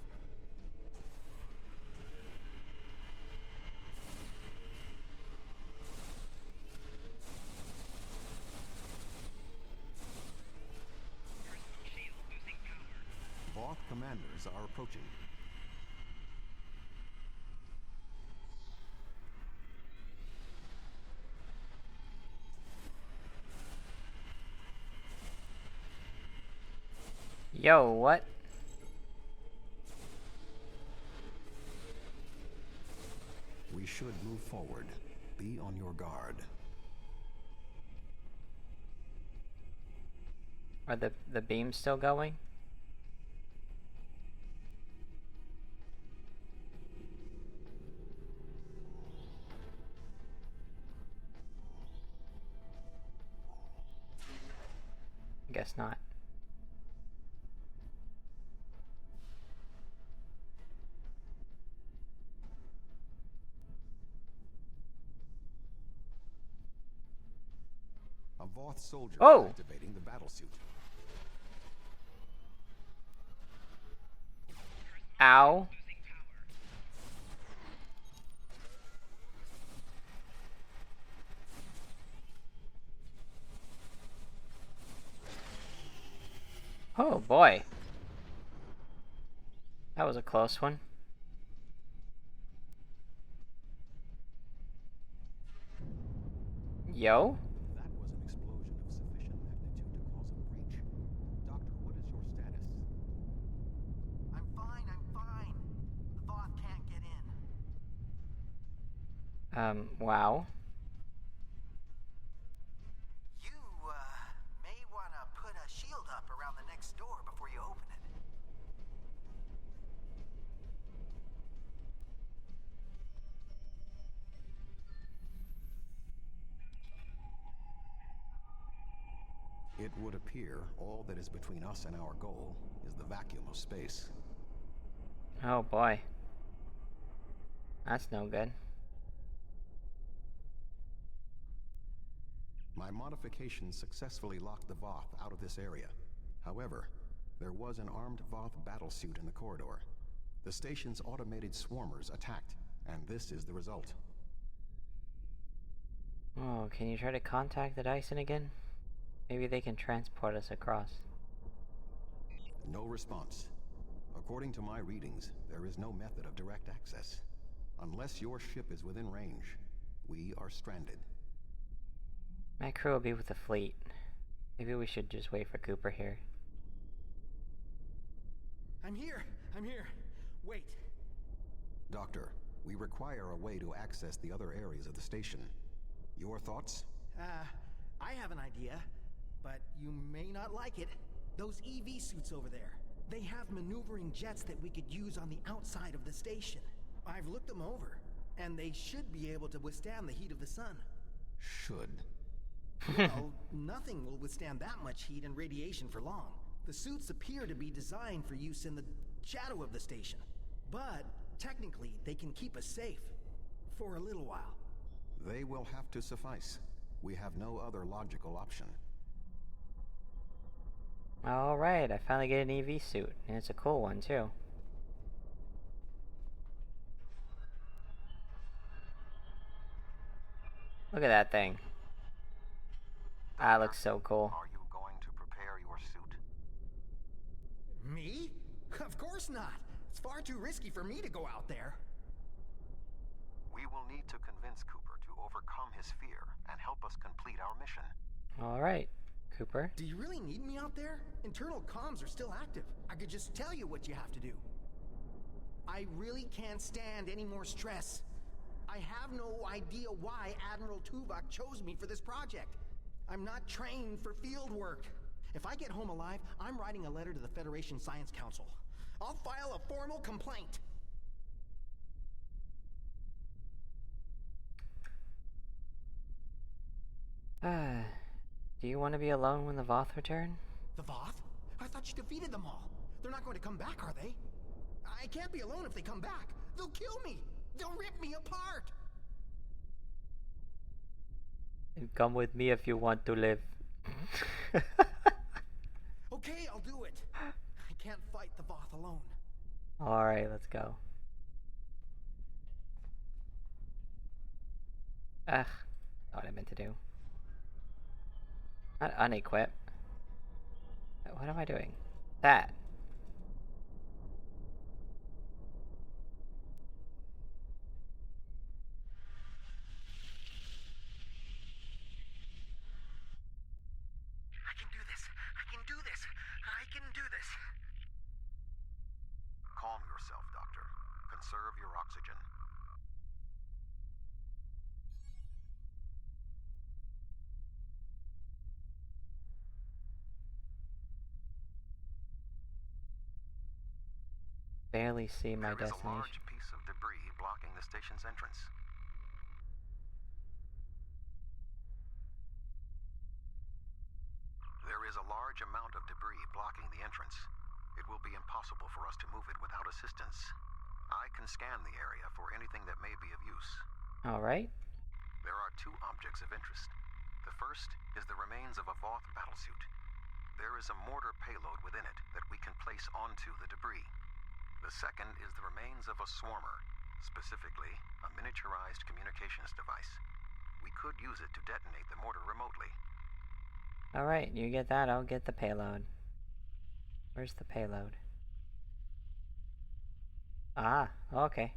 Voth commanders are approaching. Yo, what? We should move forward. Be on your guard. Are the beams still going? Guess not. A Voth soldier Oh! activating the battlesuit. Ow. Oh boy. That was a close one. Yo? That was an explosion of sufficient magnitude to cause a breach. Doctor, what is your status? I'm fine. The Voth can't get in. Wow. You, may want to put a shield up around the next door before you open it. It would appear all that is between us and our goal is the vacuum of space. Oh boy. That's no good. My modifications successfully locked the Voth out of this area. However, there was an armed Voth battlesuit in the corridor. The station's automated swarmers attacked, and this is the result. Oh, can you try to contact the Dyson again? Maybe they can transport us across. No response. According to my readings, there is no method of direct access. Unless your ship is within range, we are stranded. My crew will be with the fleet. Maybe we should just wait for Cooper here. I'm here! I'm here! Wait! Doctor, we require a way to access the other areas of the station. Your thoughts? I have an idea, but you may not like it. Those EV suits over there. They have maneuvering jets that we could use on the outside of the station. I've looked them over, and they should be able to withstand the heat of the sun. Should. Well, nothing will withstand that much heat and radiation for long. The suits appear to be designed for use in the shadow of the station. But, technically, they can keep us safe. For a little while. They will have to suffice. We have no other logical option. Alright, I finally get an EV suit, and it's a cool one too. Look at that thing. That looks so cool. Are you going to prepare your suit? Me? Of course not. It's far too risky for me to go out there. We will need to convince Cooper to overcome his fear and help us complete our mission. Alright, Cooper. Do you really need me out there? Internal comms are still active. I could just tell you what you have to do. I really can't stand any more stress. I have no idea why Admiral Tuvok chose me for this project. I'm not trained for field work. If I get home alive, I'm writing a letter to the Federation Science Council. I'll file a formal complaint. Do you want to be alone when the Voth return? The Voth? I thought you defeated them all. They're not going to come back, are they? I can't be alone if they come back. They'll kill me. They'll rip me apart. And come with me if you want to live. Okay, I'll do it. I can't fight the Voth alone. Alright, let's go. Ugh, not what I meant to do. Not unequip. What am I doing? That. I can do this. I can do this. I can do this. Calm yourself, Doctor. Conserve your oxygen. Barely see my There is destination. a large piece of debris blocking the station's entrance. There is a large amount of debris blocking the entrance. It will be impossible for us to move it without assistance. I can scan the area for anything that may be of use. Alright. There are two objects of interest. The first is the remains of a Voth battlesuit. There is a mortar payload within it that we can place onto the debris. The second is the remains of a swarmer, specifically a miniaturized communications device. We could use it to detonate the mortar remotely. Alright, you get that, I'll get the payload. Where's the payload? Ah, okay.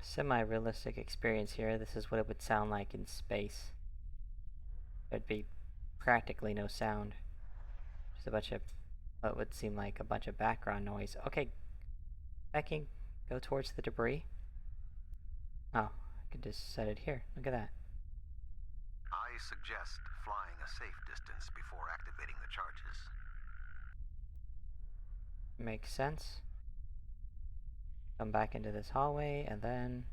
Semi-realistic experience here. This is what it would sound like in space. There'd be practically no sound. Just a bunch of what would seem like a bunch of background noise. Okay, I can go towards the debris. Oh, I could just set it here. Look at that. I suggest flying a safe distance before activating the charges. Makes sense. Come back into this hallway and then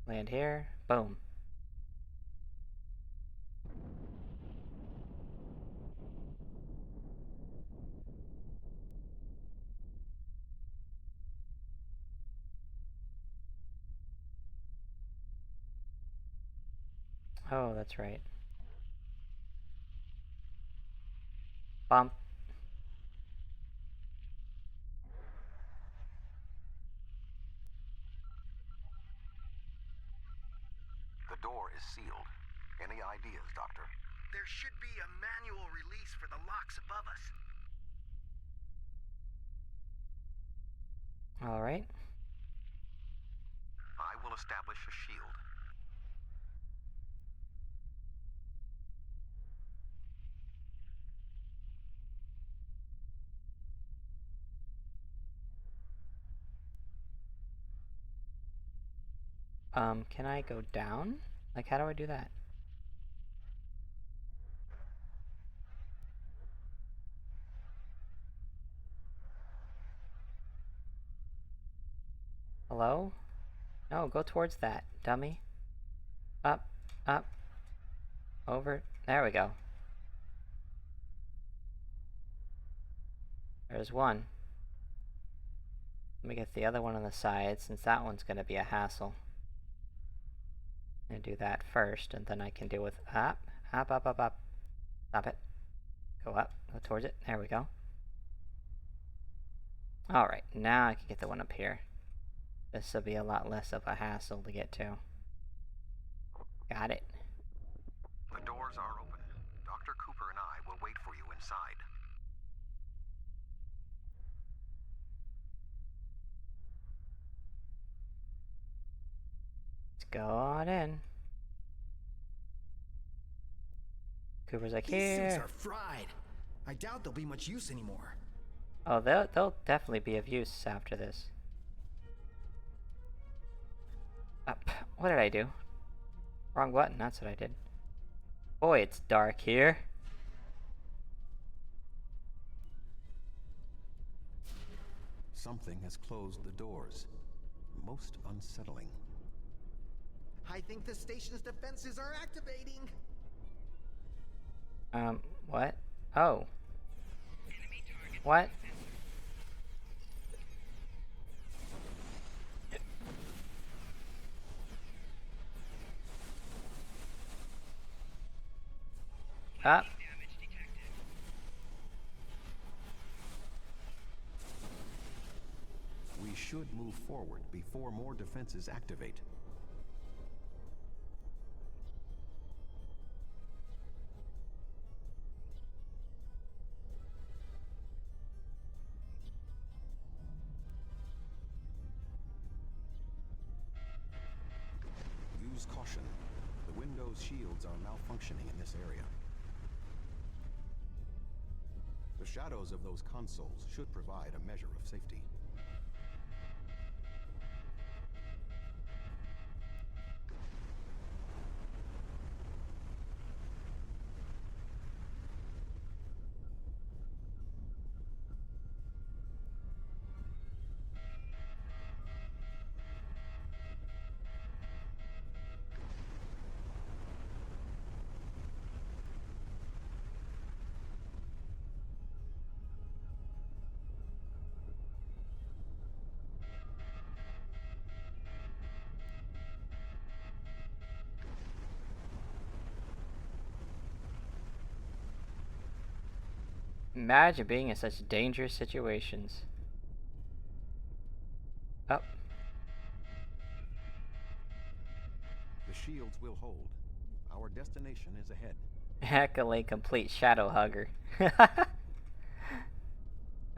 Land here. Boom. Oh, that's right. Bump. The door is sealed. Any ideas, Doctor? There should be a manual release for the locks above us. All right. I will establish a shield. Can I go down? Like, how do I do that? Hello? No, go towards that, dummy. Up, up, over. There we go. There's one. Let me get the other one on the side, since that one's going to be a hassle. I'm going to do that first, and then I can deal with up, up, up, up, up. Stop it. Go up, go towards it. There we go. Alright, now I can get the one up here. This will be a lot less of a hassle to get to. Got it. The doors are open. Dr. Cooper and I will wait for you inside. Let's go on in. Cooper's like, These here. suits are fried. I doubt they'll be much use anymore. Oh, they'll definitely be of use after this. Up. What did I do? Wrong button, that's what I did. Boy, it's dark here. Something has closed the doors. Most unsettling. I think the station's defenses are activating. What? Oh. What? Up. We should move forward before more defenses activate. Use caution. The Windows shields are malfunctioning in this area. The shadows of those consoles should provide a measure of safety. Imagine being in such dangerous situations. Up. The shields will hold. Our destination is ahead. Accolade complete shadow hugger.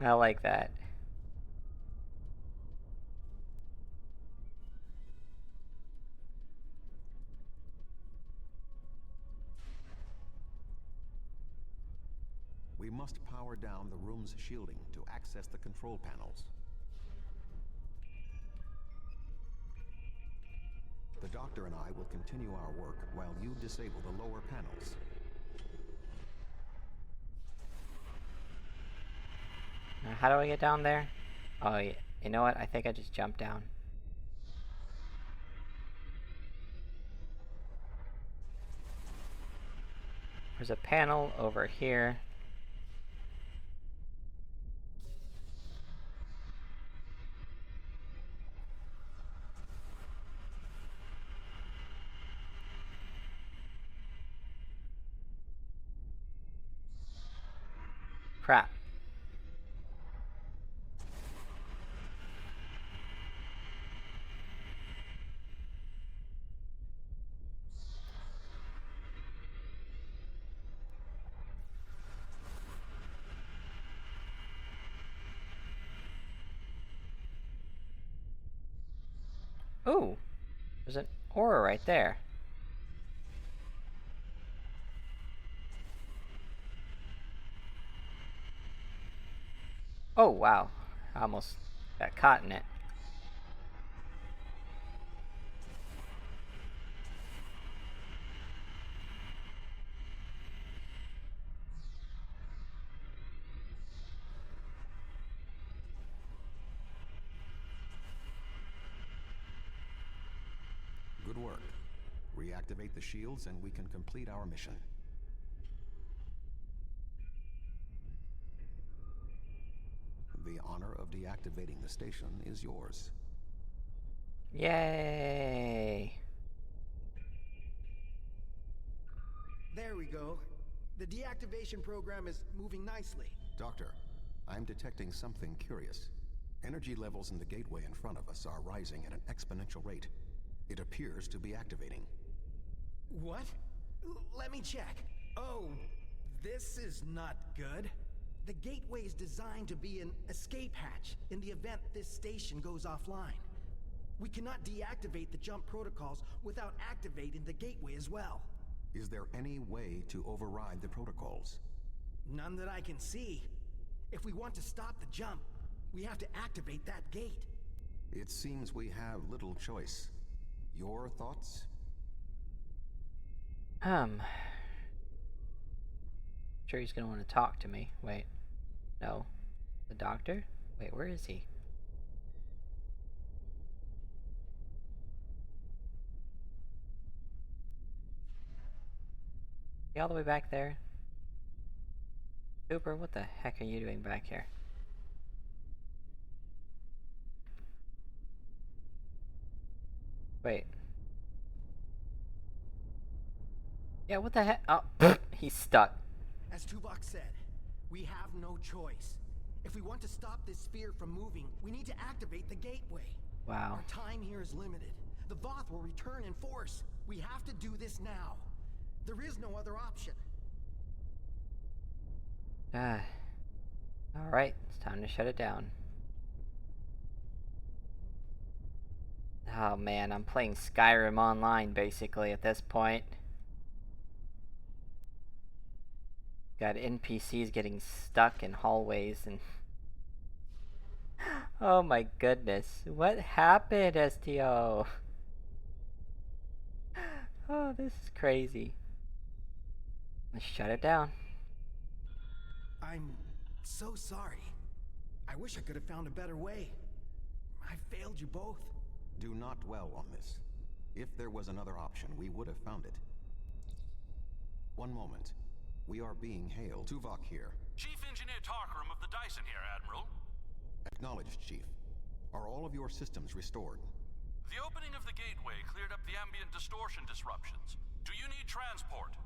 I like that. We must power down the room's shielding to access the control panels. The doctor and I will continue our work while you disable the lower panels. Now, how do I get down there? Oh, yeah. You know what? I think I just jumped down. There's a panel over here. Crap. Ooh, there's an aura right there. Oh, wow. I almost got caught in it. Good work. Reactivate the shields and we can complete our mission. The honor of deactivating the station is yours. Yay! There we go. The deactivation program is moving nicely. Doctor, I'm detecting something curious. Energy levels in the gateway in front of us are rising at an exponential rate. It appears to be activating. What? Let me check. Oh, this is not good. The gateway is designed to be an escape hatch in the event this station goes offline. We cannot deactivate the jump protocols without activating the gateway as well. Is there any way to override the protocols? None that I can see. If we want to stop the jump, we have to activate that gate. It seems we have little choice. Your thoughts? Sure he's gonna want to talk to me. Wait. No. The doctor? Wait, where is he? He all the way back there? Cooper, what the heck are you doing back here? Wait. Yeah, what the heck? Oh, he's stuck. As Tuvok said, we have no choice. If we want to stop this sphere from moving, we need to activate the gateway. Wow. Our time here is limited. The Voth will return in force. We have to do this now. There is no other option. Alright, it's time to shut it down. Oh man, I'm playing Skyrim Online basically at this point. Got NPCs getting stuck in hallways and... Oh my goodness, what happened, STO? Oh, this is crazy. Let's shut it down. I'm so sorry. I wish I could have found a better way. I failed you both. Do not dwell on this. If there was another option, we would have found it. One moment. We are being hailed. Tuvok here. Chief Engineer Tarkram of the Dyson here, Admiral. Acknowledged, Chief. Are all of your systems restored? The opening of the gateway cleared up the ambient distortion disruptions. Do you need transport?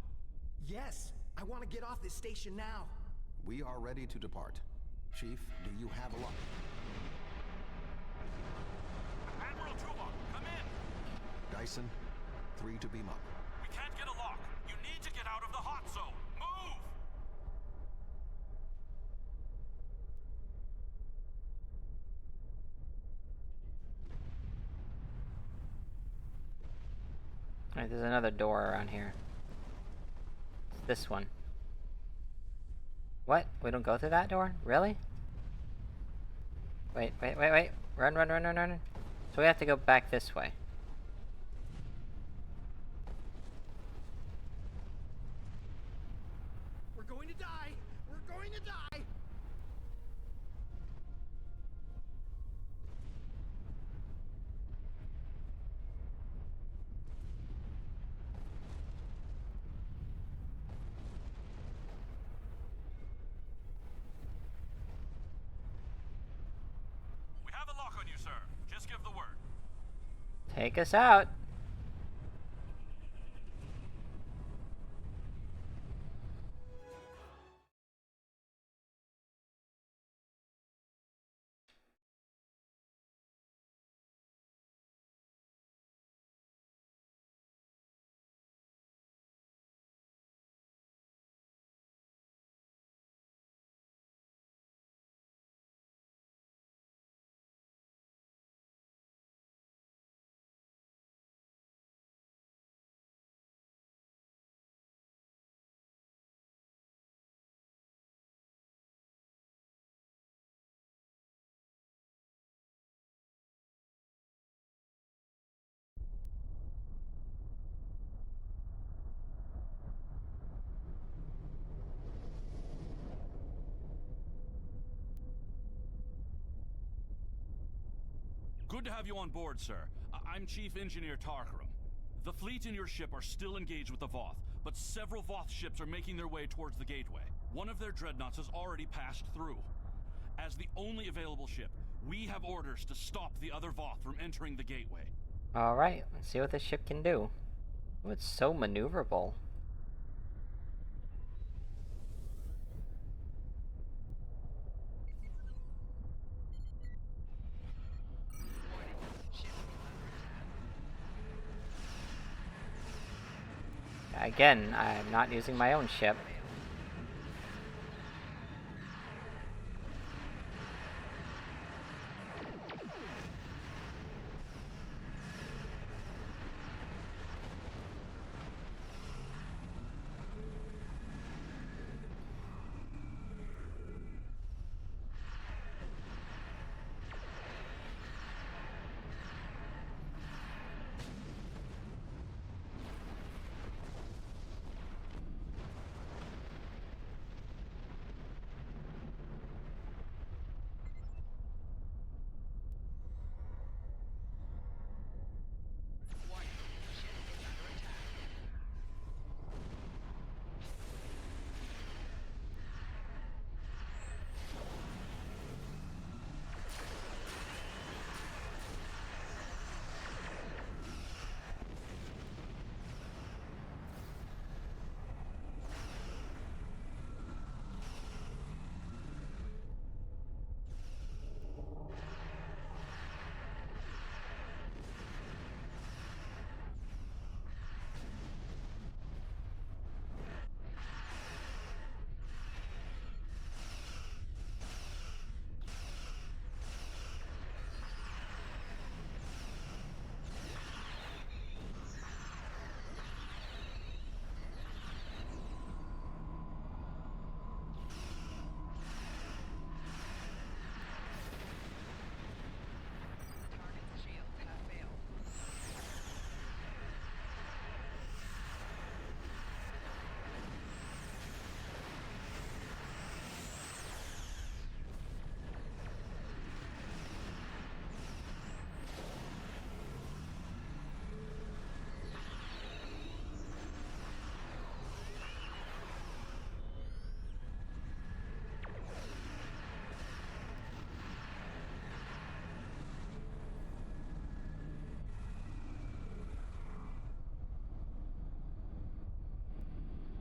Yes. I want to get off this station now. We are ready to depart. Chief, do you have a lock? Admiral Tuvok, come in! Dyson, 3 to beam up. We can't get a lock. You need to get out of the hot zone. Move! Alright, there's another door around here. It's this one. What? We don't go through that door? Really? Wait. Run. So we have to go back this way. We're going to die! We're going to die! Take us out. Good to have you on board, sir. I'm Chief Engineer Tarkaram. The fleet and your ship are still engaged with the Voth, but several Voth ships are making their way towards the gateway. One of their dreadnoughts has already passed through. As the only available ship, we have orders to stop the other Voth from entering the gateway. Alright, let's see what this ship can do. Oh, it's so maneuverable. Again, I'm not using my own ship.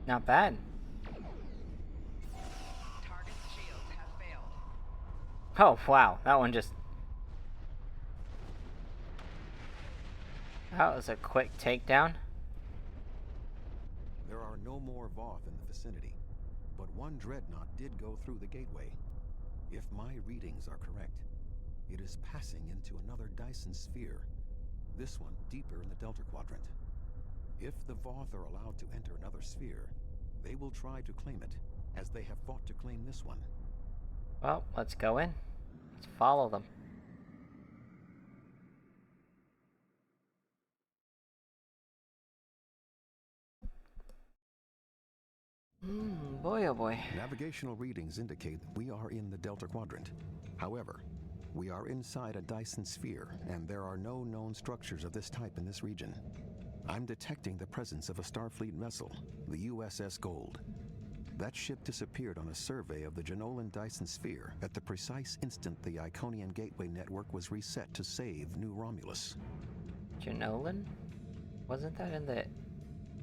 Not bad. Target's shields have failed. Oh, wow. That one just... That was a quick takedown. There are no more Voth in the vicinity, but one dreadnought did go through the gateway. If my readings are correct, it is passing into another Dyson sphere. This one deeper in the Delta Quadrant. If the Voth are allowed to enter another sphere, they will try to claim it, as they have fought to claim this one. Well, let's go in. Let's follow them. Boy oh boy. Navigational readings indicate that we are in the Delta Quadrant. However, we are inside a Dyson sphere, and there are no known structures of this type in this region. I'm detecting the presence of a Starfleet vessel, the USS Gold. That ship disappeared on a survey of the Jenolan Dyson sphere at the precise instant the Iconian Gateway network was reset to save New Romulus. Jenolan? Wasn't that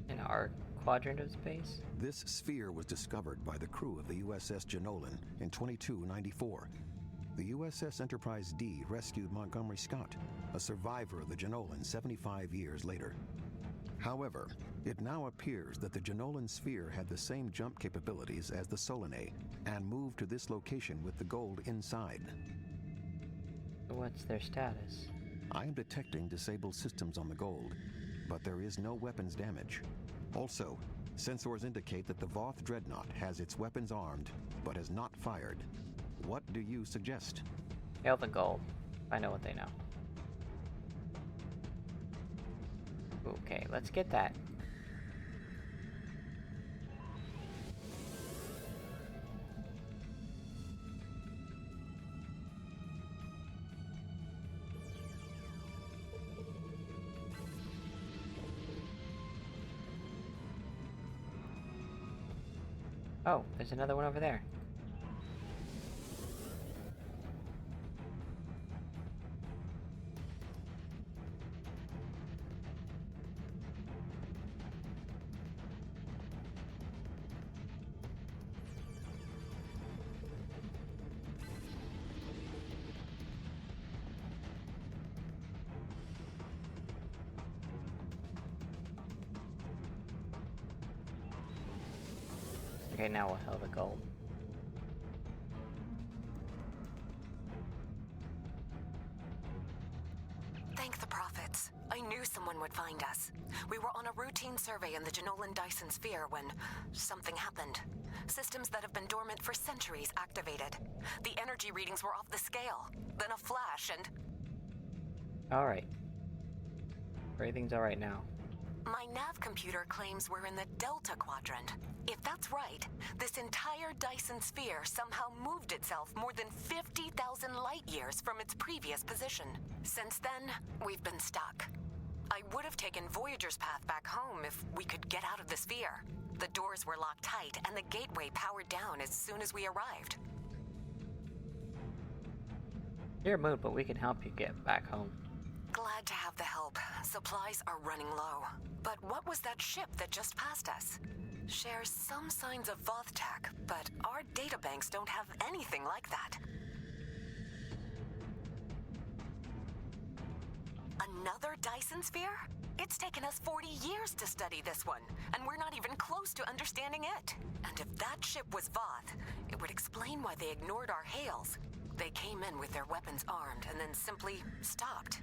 in our quadrant of space? This sphere was discovered by the crew of the USS Jenolan in 2294. The USS Enterprise D rescued Montgomery Scott, a survivor of the Jenolan 75 years later. However, it now appears that the Jenolan sphere had the same jump capabilities as the Solanae and moved to this location with the gold inside. What's their status? I am detecting disabled systems on the gold, but there is no weapons damage. Also, sensors indicate that the Voth Dreadnought has its weapons armed, but has not fired. What do you suggest? Hail the gold. I know what they know. Okay, let's get that. Oh, there's another one over there. Okay, now we'll hail the gold. Thank the prophets. I knew someone would find us. We were on a routine survey in the Jenolan Dyson sphere when something happened. Systems that have been dormant for centuries activated. The energy readings were off the scale. Then a flash and... Alright. Everything's alright now. My nav computer claims we're in the Delta Quadrant. If that's right, this entire Dyson sphere somehow moved itself more than 50,000 light years from its previous position. Since then, we've been stuck. I would have taken Voyager's path back home if we could get out of the sphere. The doors were locked tight and the gateway powered down as soon as we arrived. You're a mood, but we can help you get back home. Glad to have the help. Supplies are running low. But what was that ship that just passed us? Shares some signs of Voth tech, but our databanks don't have anything like that. Another Dyson sphere? It's taken us 40 years to study this one, and we're not even close to understanding it. And if that ship was Voth, it would explain why they ignored our hails. They came in with their weapons armed and then simply stopped.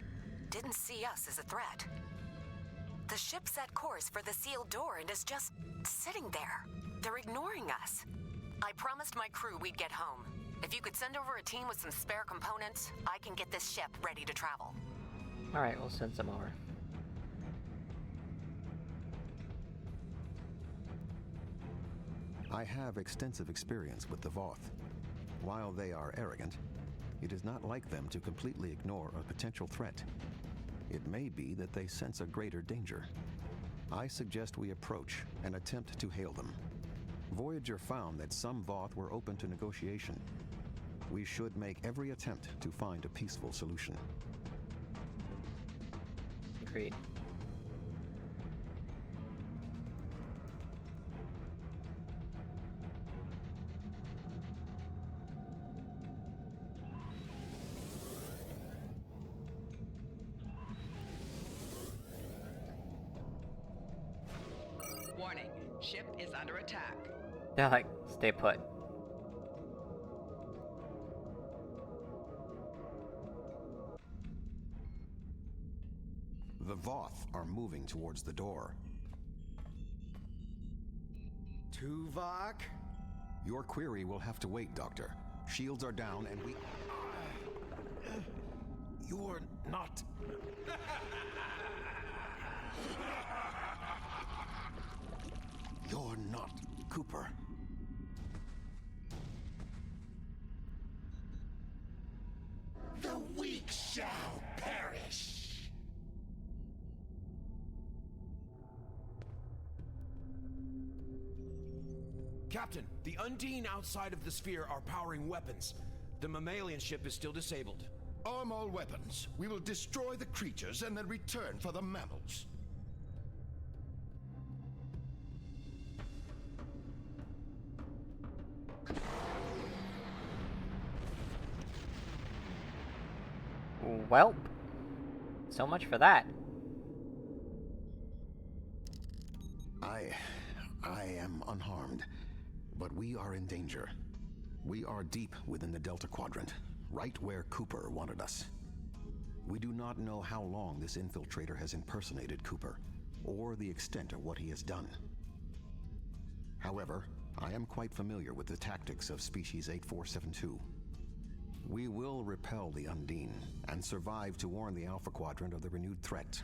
Didn't see us as a threat. The ship set course for the sealed door and is just sitting there. They're ignoring us. I promised my crew we'd get home. If you could send over a team with some spare components, I can get this ship ready to travel. Alright, we'll send some over. I have extensive experience with the Voth. While they are arrogant, it is not like them to completely ignore a potential threat. It may be that they sense a greater danger. I suggest we approach and attempt to hail them. Voyager found that some Voth were open to negotiation. We should make every attempt to find a peaceful solution. Agreed. Warning, ship is under attack. They're like, stay put. The Voth are moving towards the door. Tuvok? Your query will have to wait, Doctor. Shields are down and we... You're not... You're not Cooper. The weak shall perish. Captain, the Undine outside of the sphere are powering weapons. The mammalian ship is still disabled. Arm all weapons. We will destroy the creatures and then return for the mammals. Welp. So much for that. I am unharmed, but we are in danger. We are deep within the Delta Quadrant, right where Cooper wanted us. We do not know how long this infiltrator has impersonated Cooper, or the extent of what he has done. However, I am quite familiar with the tactics of Species 8472. We will repel the Undine, and survive to warn the Alpha Quadrant of the renewed threat.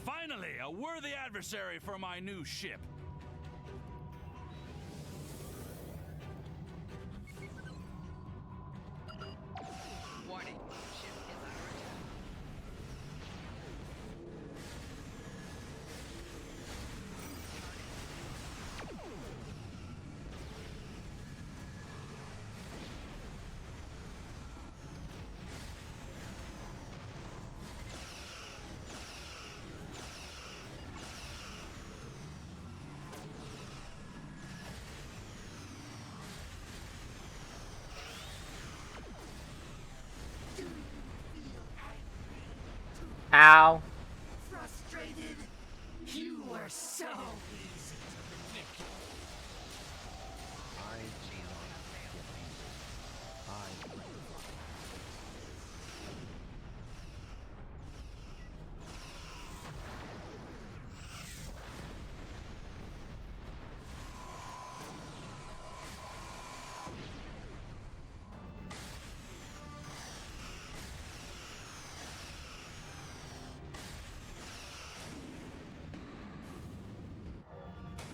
Finally, a worthy adversary for my new ship. Warning. Ship is under attack. Ow. Frustrated? You were so easy to manipulate.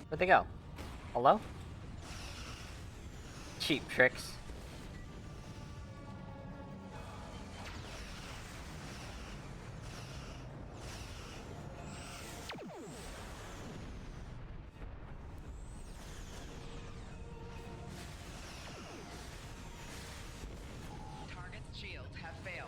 Where'd they go? Hello? Cheap tricks. Target's shields have failed.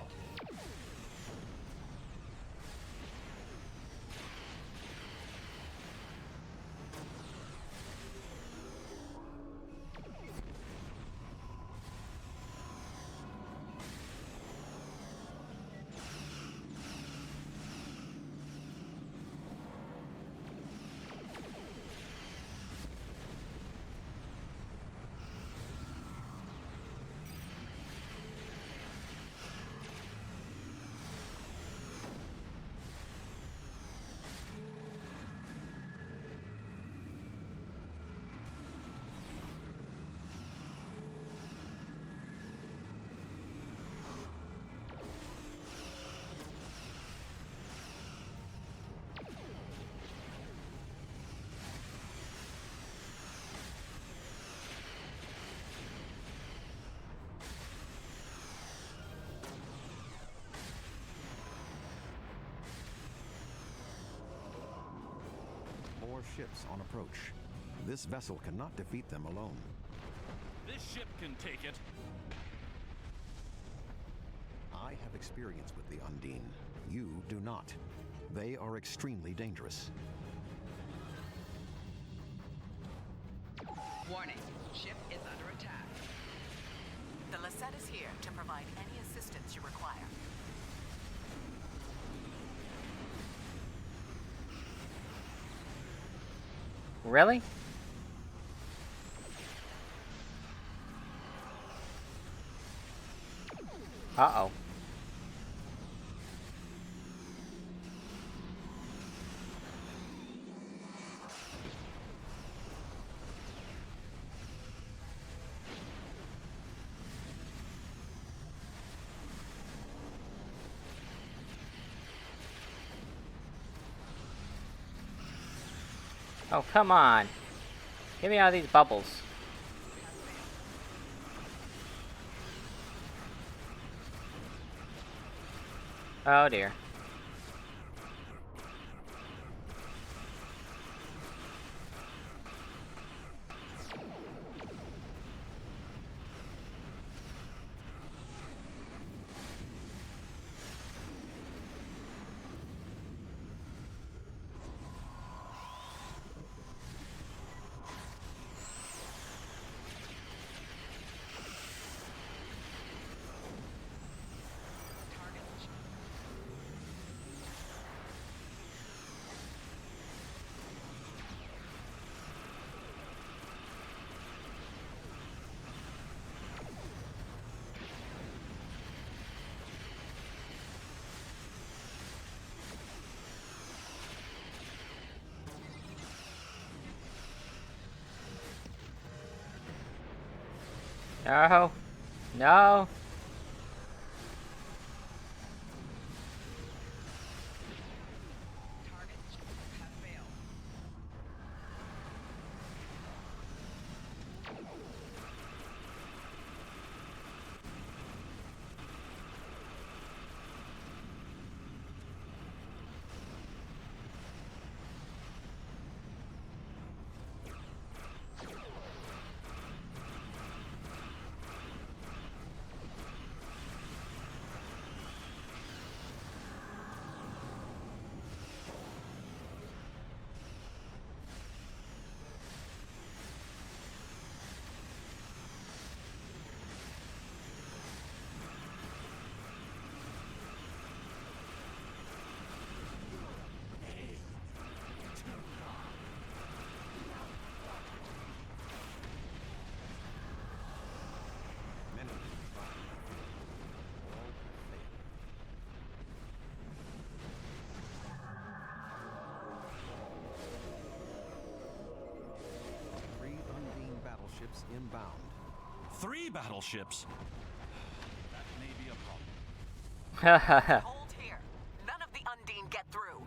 More ships on approach. This vessel cannot defeat them alone. This ship can take it. I have experience with the Undine. You do not. They are extremely dangerous. Warning. Ship is under attack. The Lisette is here to provide any assistance you require. Really? Uh-oh. Oh, come on. Get me out of these bubbles. Oh dear. No. No. Battleships inbound. 3 battleships? That may be a problem. Hold here. None of the Undine get through.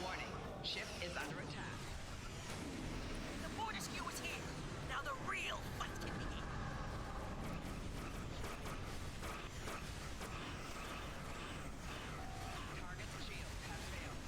Warning. Ship is under attack. The Fortescue is here. Now the real fight can begin. Target's shields have failed.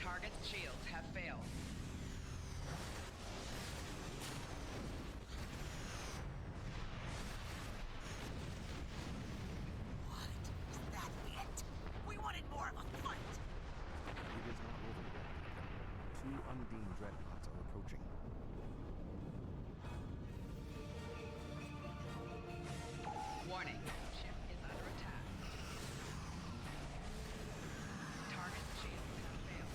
Target's shields have failed. Is that it? We wanted more of a fight. It is not over yet. 2 Undine dreadnoughts are approaching. Warning. Ship is under attack. Target's shields have failed.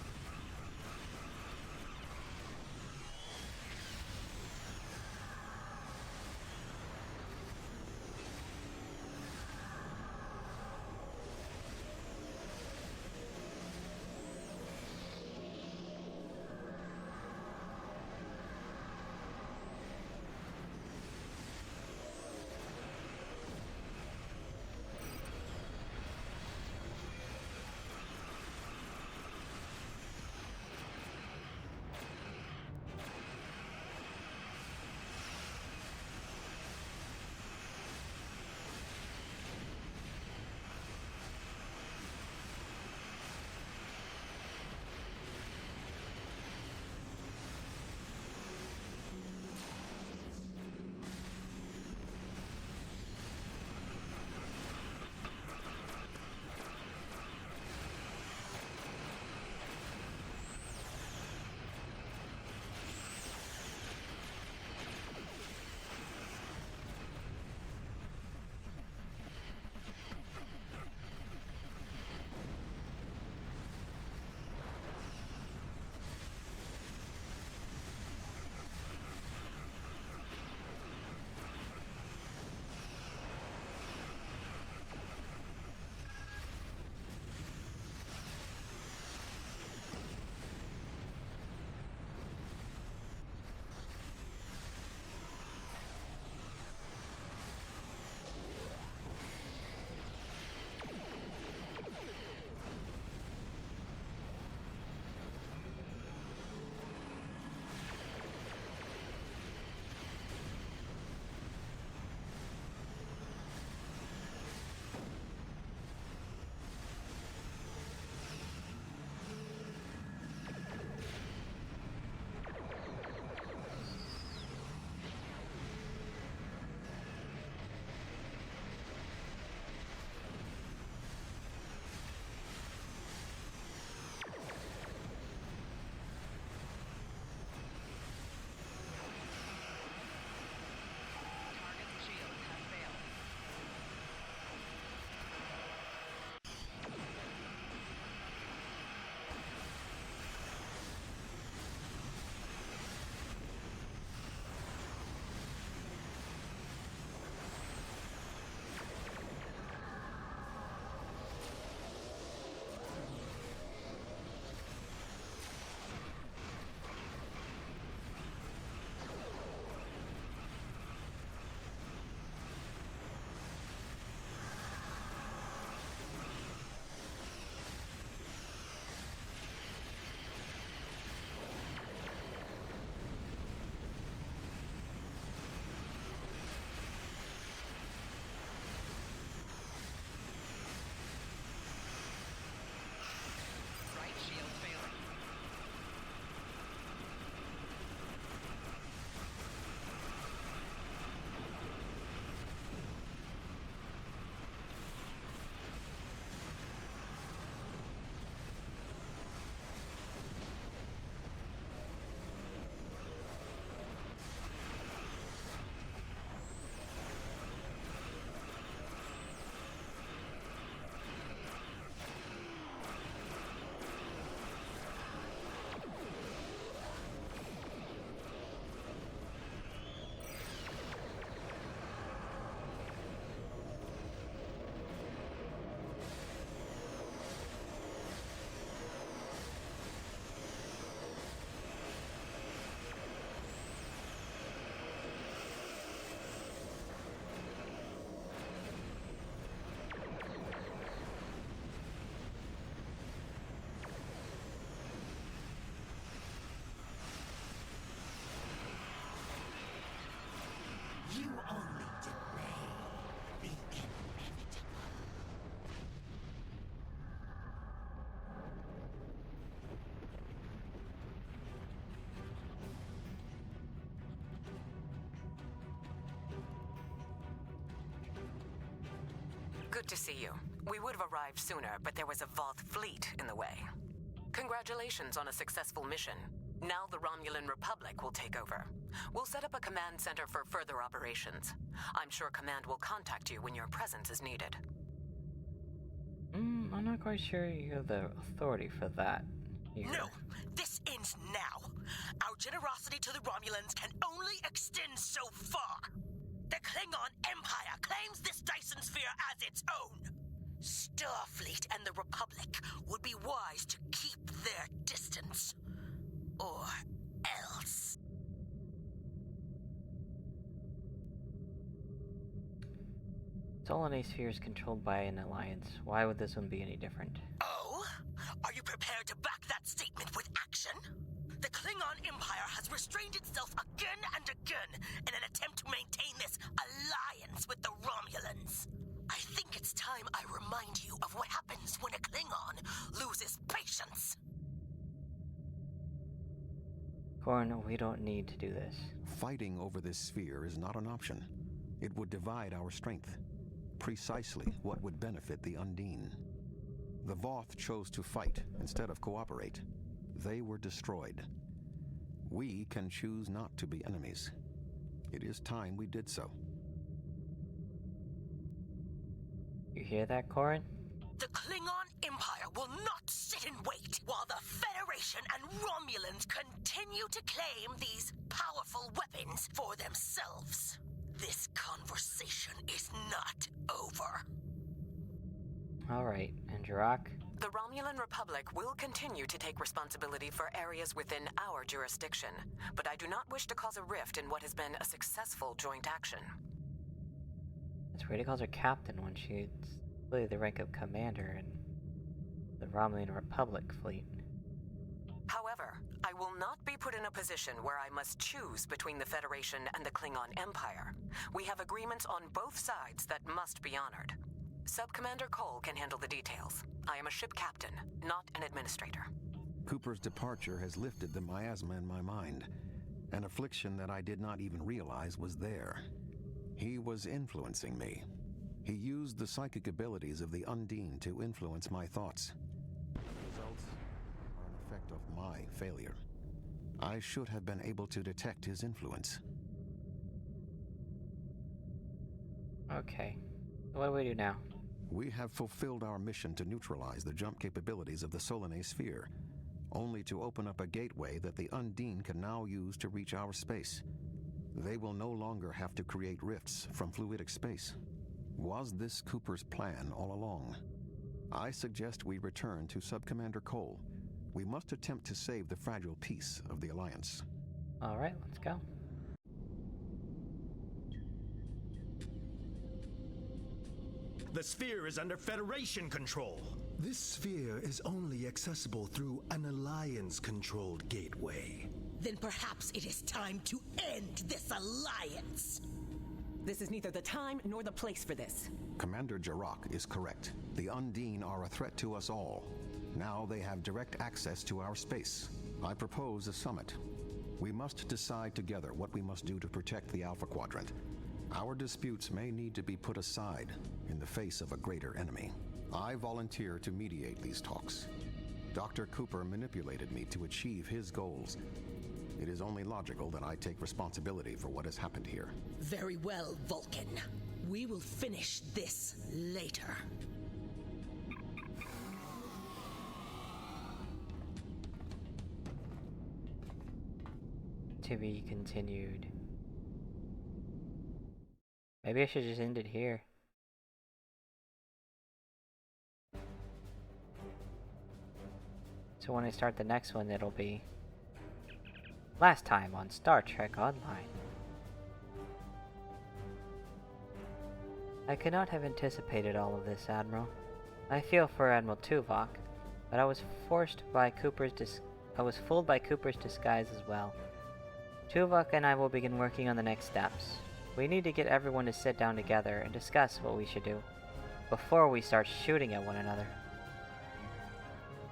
You only delay the inevitable. Good to see you. We would have arrived sooner, but there was a Voth fleet in the way. Congratulations on a successful mission. Now the Romulan Republic will take over. We'll set up a command center for further operations. I'm sure Command will contact you when your presence is needed. I'm not quite sure you have the authority for that. Here. No! This ends now! Our generosity to the Romulans can only extend so far! The Klingon Empire claims this Dyson Sphere as its own! Starfleet and the Republic would be wise to keep their distance. Or else. Solanae Sphere is controlled by an alliance. Why would this one be any different? Oh? Are you prepared to back that statement with action? The Klingon Empire has restrained itself again and again in an attempt to maintain this alliance with the Romulans. I think it's time I remind you of what happens when a Klingon loses patience. Corrin, we don't need to do this. Fighting over this sphere is not an option. It would divide our strength. Precisely what would benefit the Undine. The Voth chose to fight instead of cooperate. They were destroyed. We can choose not to be enemies. It is time we did so. You hear that, Corrin? The Klingon Empire will not sit and wait while the Federation and Romulans continue to claim these powerful weapons for themselves. This conversation is not over. Alright, and Jirok? The Romulan Republic will continue to take responsibility for areas within our jurisdiction, but I do not wish to cause a rift in what has been a successful joint action. It's weird he calls her captain when she's really the rank of commander in the Romulan Republic fleet. However, I will not be put in a position where I must choose between the Federation and the Klingon Empire. We have agreements on both sides that must be honored. Sub-Commander Cole can handle the details. I am a ship captain, not an administrator. Cooper's departure has lifted the miasma in my mind, an affliction that I did not even realize was there. He was influencing me. He used the psychic abilities of the Undine to influence my thoughts. The results are an effect of my failure. I should have been able to detect his influence. Okay. What do we do now? We have fulfilled our mission to neutralize the jump capabilities of the Solanae Sphere, only to open up a gateway that the Undine can now use to reach our space. They will no longer have to create rifts from fluidic space. Was this Cooper's plan all along? I suggest we return to Sub-Commander Cole. We must attempt to save the fragile peace of the Alliance. Alright, let's go. The sphere is under Federation control. This sphere is only accessible through an Alliance-controlled gateway. Then perhaps it is time to end this alliance. This is neither the time nor the place for this. Commander Jirok is correct. The Undine are a threat to us all. Now they have direct access to our space. I propose a summit. We must decide together what we must do to protect the Alpha Quadrant. Our disputes may need to be put aside in the face of a greater enemy. I volunteer to mediate these talks. Dr. Cooper manipulated me to achieve his goals. It is only logical that I take responsibility for what has happened here. Very well, Vulcan. We will finish this later. To be continued. Maybe I should just end it here. So when I start the next one, it'll be last time on Star Trek Online. I could not have anticipated all of this, Admiral. I feel for Admiral Tuvok, but I was fooled by Cooper's disguise as well. Tuvok and I will begin working on the next steps. We need to get everyone to sit down together and discuss what we should do before we start shooting at one another.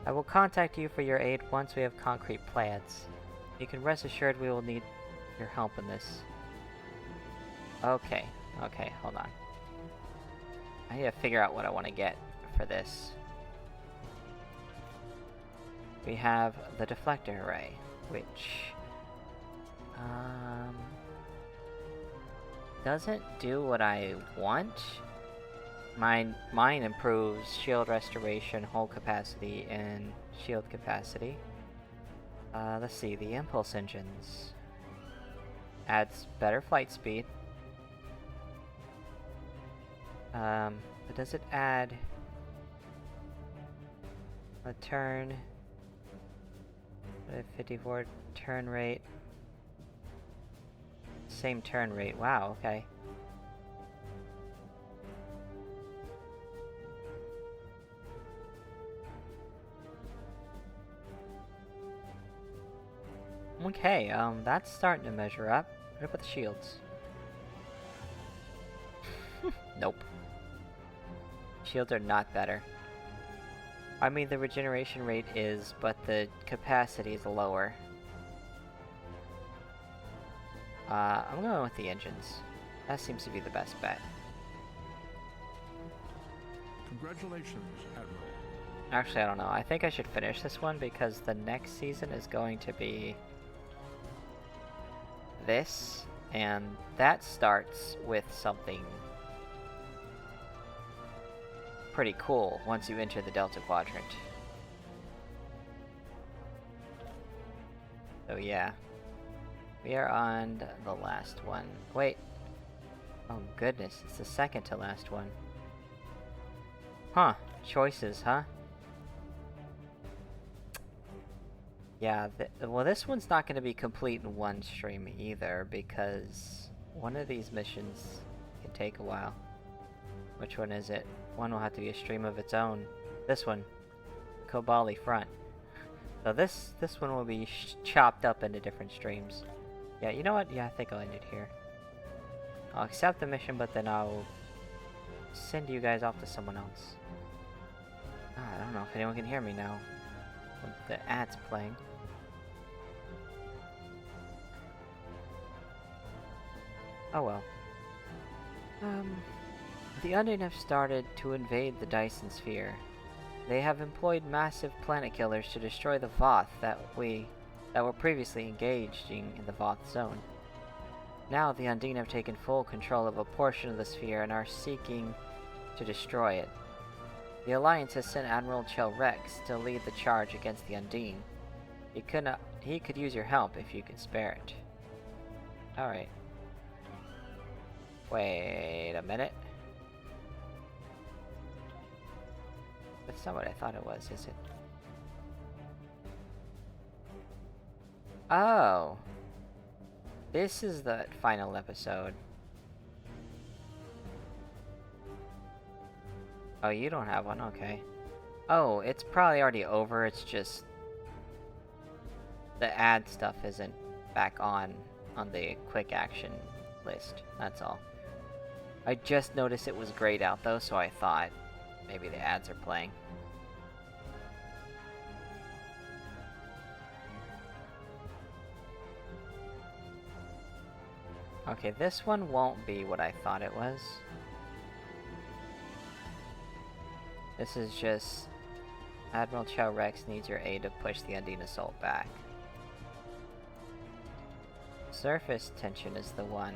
I will contact you for your aid once we have concrete plans. You can rest assured we will need your help in this. Okay, hold on. I need to figure out what I want to get for this. We have the deflector array, which doesn't do what I want. Mine improves shield restoration, hull capacity, and shield capacity. Let's see, the impulse engines adds better flight speed. But does it add a turn? 54 turn rate. Same turn rate. Wow, okay. Okay, that's starting to measure up. What about the shields? Nope. Shields are not better. I mean, the regeneration rate is, but the capacity is lower. I'm going with the engines. That seems to be the best bet. Congratulations, Admiral. Actually, I don't know. I think I should finish this one because the next season is going to be this, and that starts with something pretty cool once you enter the Delta Quadrant. So yeah. We are on the last one. Wait. Oh goodness, it's the second to last one. Huh. Choices, huh? Yeah, well this one's not going to be complete in one stream either, because one of these missions can take a while. Which one is it? One will have to be a stream of its own. This one. Kobali Front. So this one will be chopped up into different streams. Yeah, you know what? Yeah, I think I'll end it here. I'll accept the mission, but then I'll send you guys off to someone else. I don't know if anyone can hear me now. With the ads playing. Oh well. The Undine have started to invade the Dyson Sphere. They have employed massive planet killers to destroy the Voth that were previously engaged in the Voth zone. Now the Undine have taken full control of a portion of the sphere and are seeking to destroy it. The Alliance has sent Admiral Chell Rex to lead the charge against the Undine. He could use your help if you can spare it. Alright. Wait a minute. That's not what I thought it was, is it? Oh. This is the final episode. Oh, you don't have one? Okay. Oh, it's probably already over, it's just the ad stuff isn't back on the quick action list, that's all. I just noticed it was grayed out though, so I thought maybe the ads are playing. Okay, this one won't be what I thought it was. This is just Admiral Chell Rex needs your aid to push the Undine assault back. Surface tension is the one.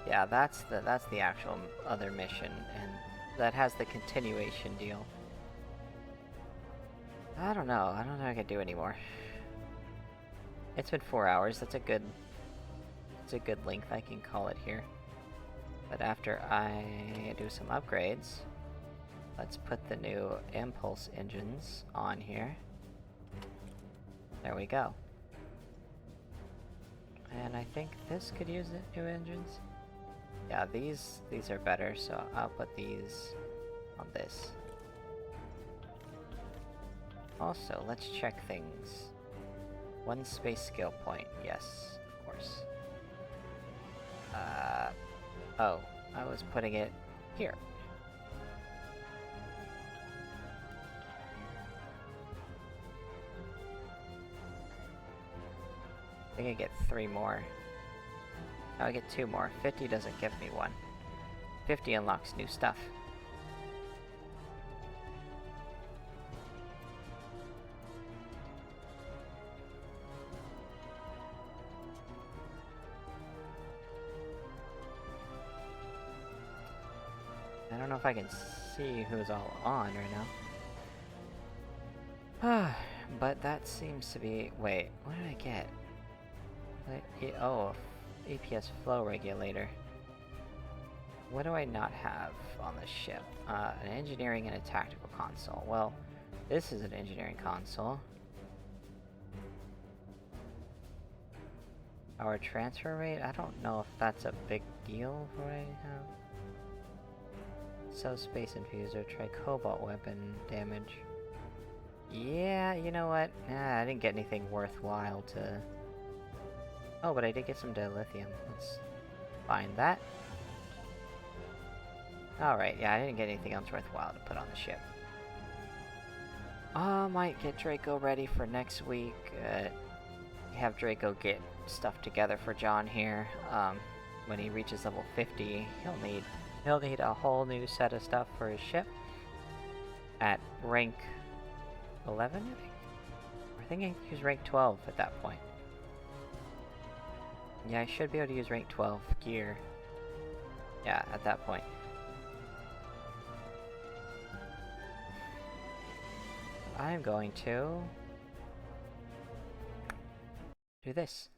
Yeah, that's the actual other mission, and that has the continuation deal. I don't know if I can do anymore. It's been 4 hours. It's a good length. I can call it here. But after I do some upgrades, let's put the new impulse engines on here. There we go. And I think this could use the new engines. Yeah, these are better, so I'll put these on this. Also, let's check things. One space skill point. Yes, of course. Oh, I was putting it here. I think I get 3 more. No, I get 2 more. 50 doesn't give me 1. 50 unlocks new stuff. I don't know if I can see who's all on right now. But that seems to be... Wait, what did I get? Oh, APS flow regulator. What do I not have on the ship? An engineering and a tactical console. Well, this is an engineering console. Our transfer rate? I don't know if that's a big deal for what I have. Subspace infuser, try cobalt weapon damage. Yeah, you know what? I didn't get anything worthwhile to... Oh, but I did get some dilithium. Let's find that. Alright, yeah, I didn't get anything else worthwhile to put on the ship. Might get Draco ready for next week. Have Draco get stuff together for John here. When he reaches level 50, he'll need a whole new set of stuff for his ship. At rank 11, I think? I think I can use rank 12 at that point. Yeah, I should be able to use rank 12 gear. Yeah, at that point. I'm going to... do this.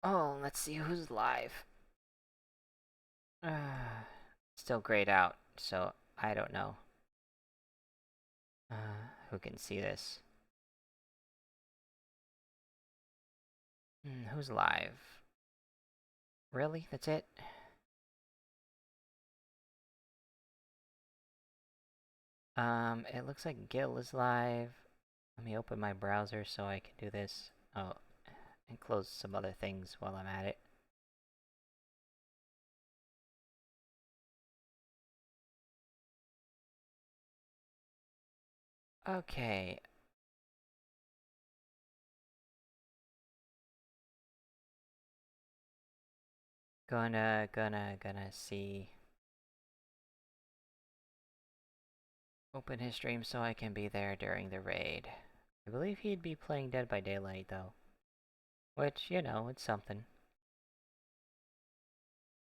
Oh, let's see who's live. Still grayed out, so I don't know. Who can see this? Who's live? Really? That's it? It looks like Gil is live. Let me open my browser so I can do this. Oh, and close some other things while I'm at it. Okay. Gonna see. Open his stream so I can be there during the raid. I believe he'd be playing Dead by Daylight though. Which, you know, it's something.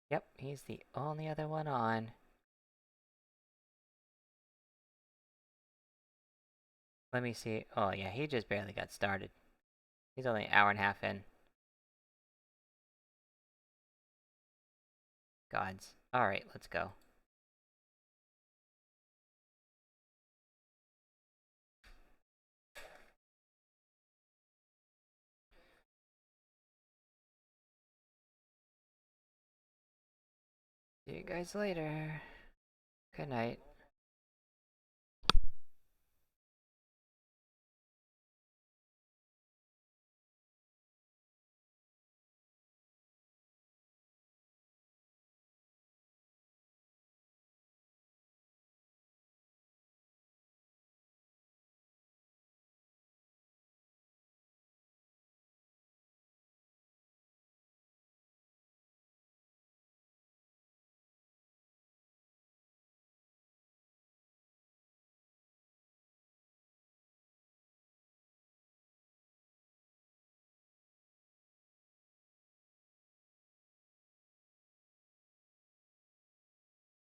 Yep, he's the only other one on. Let me see. Oh yeah, he just barely got started. He's only an hour and a half in. Gods. Alright, let's go. See you guys later. Good night.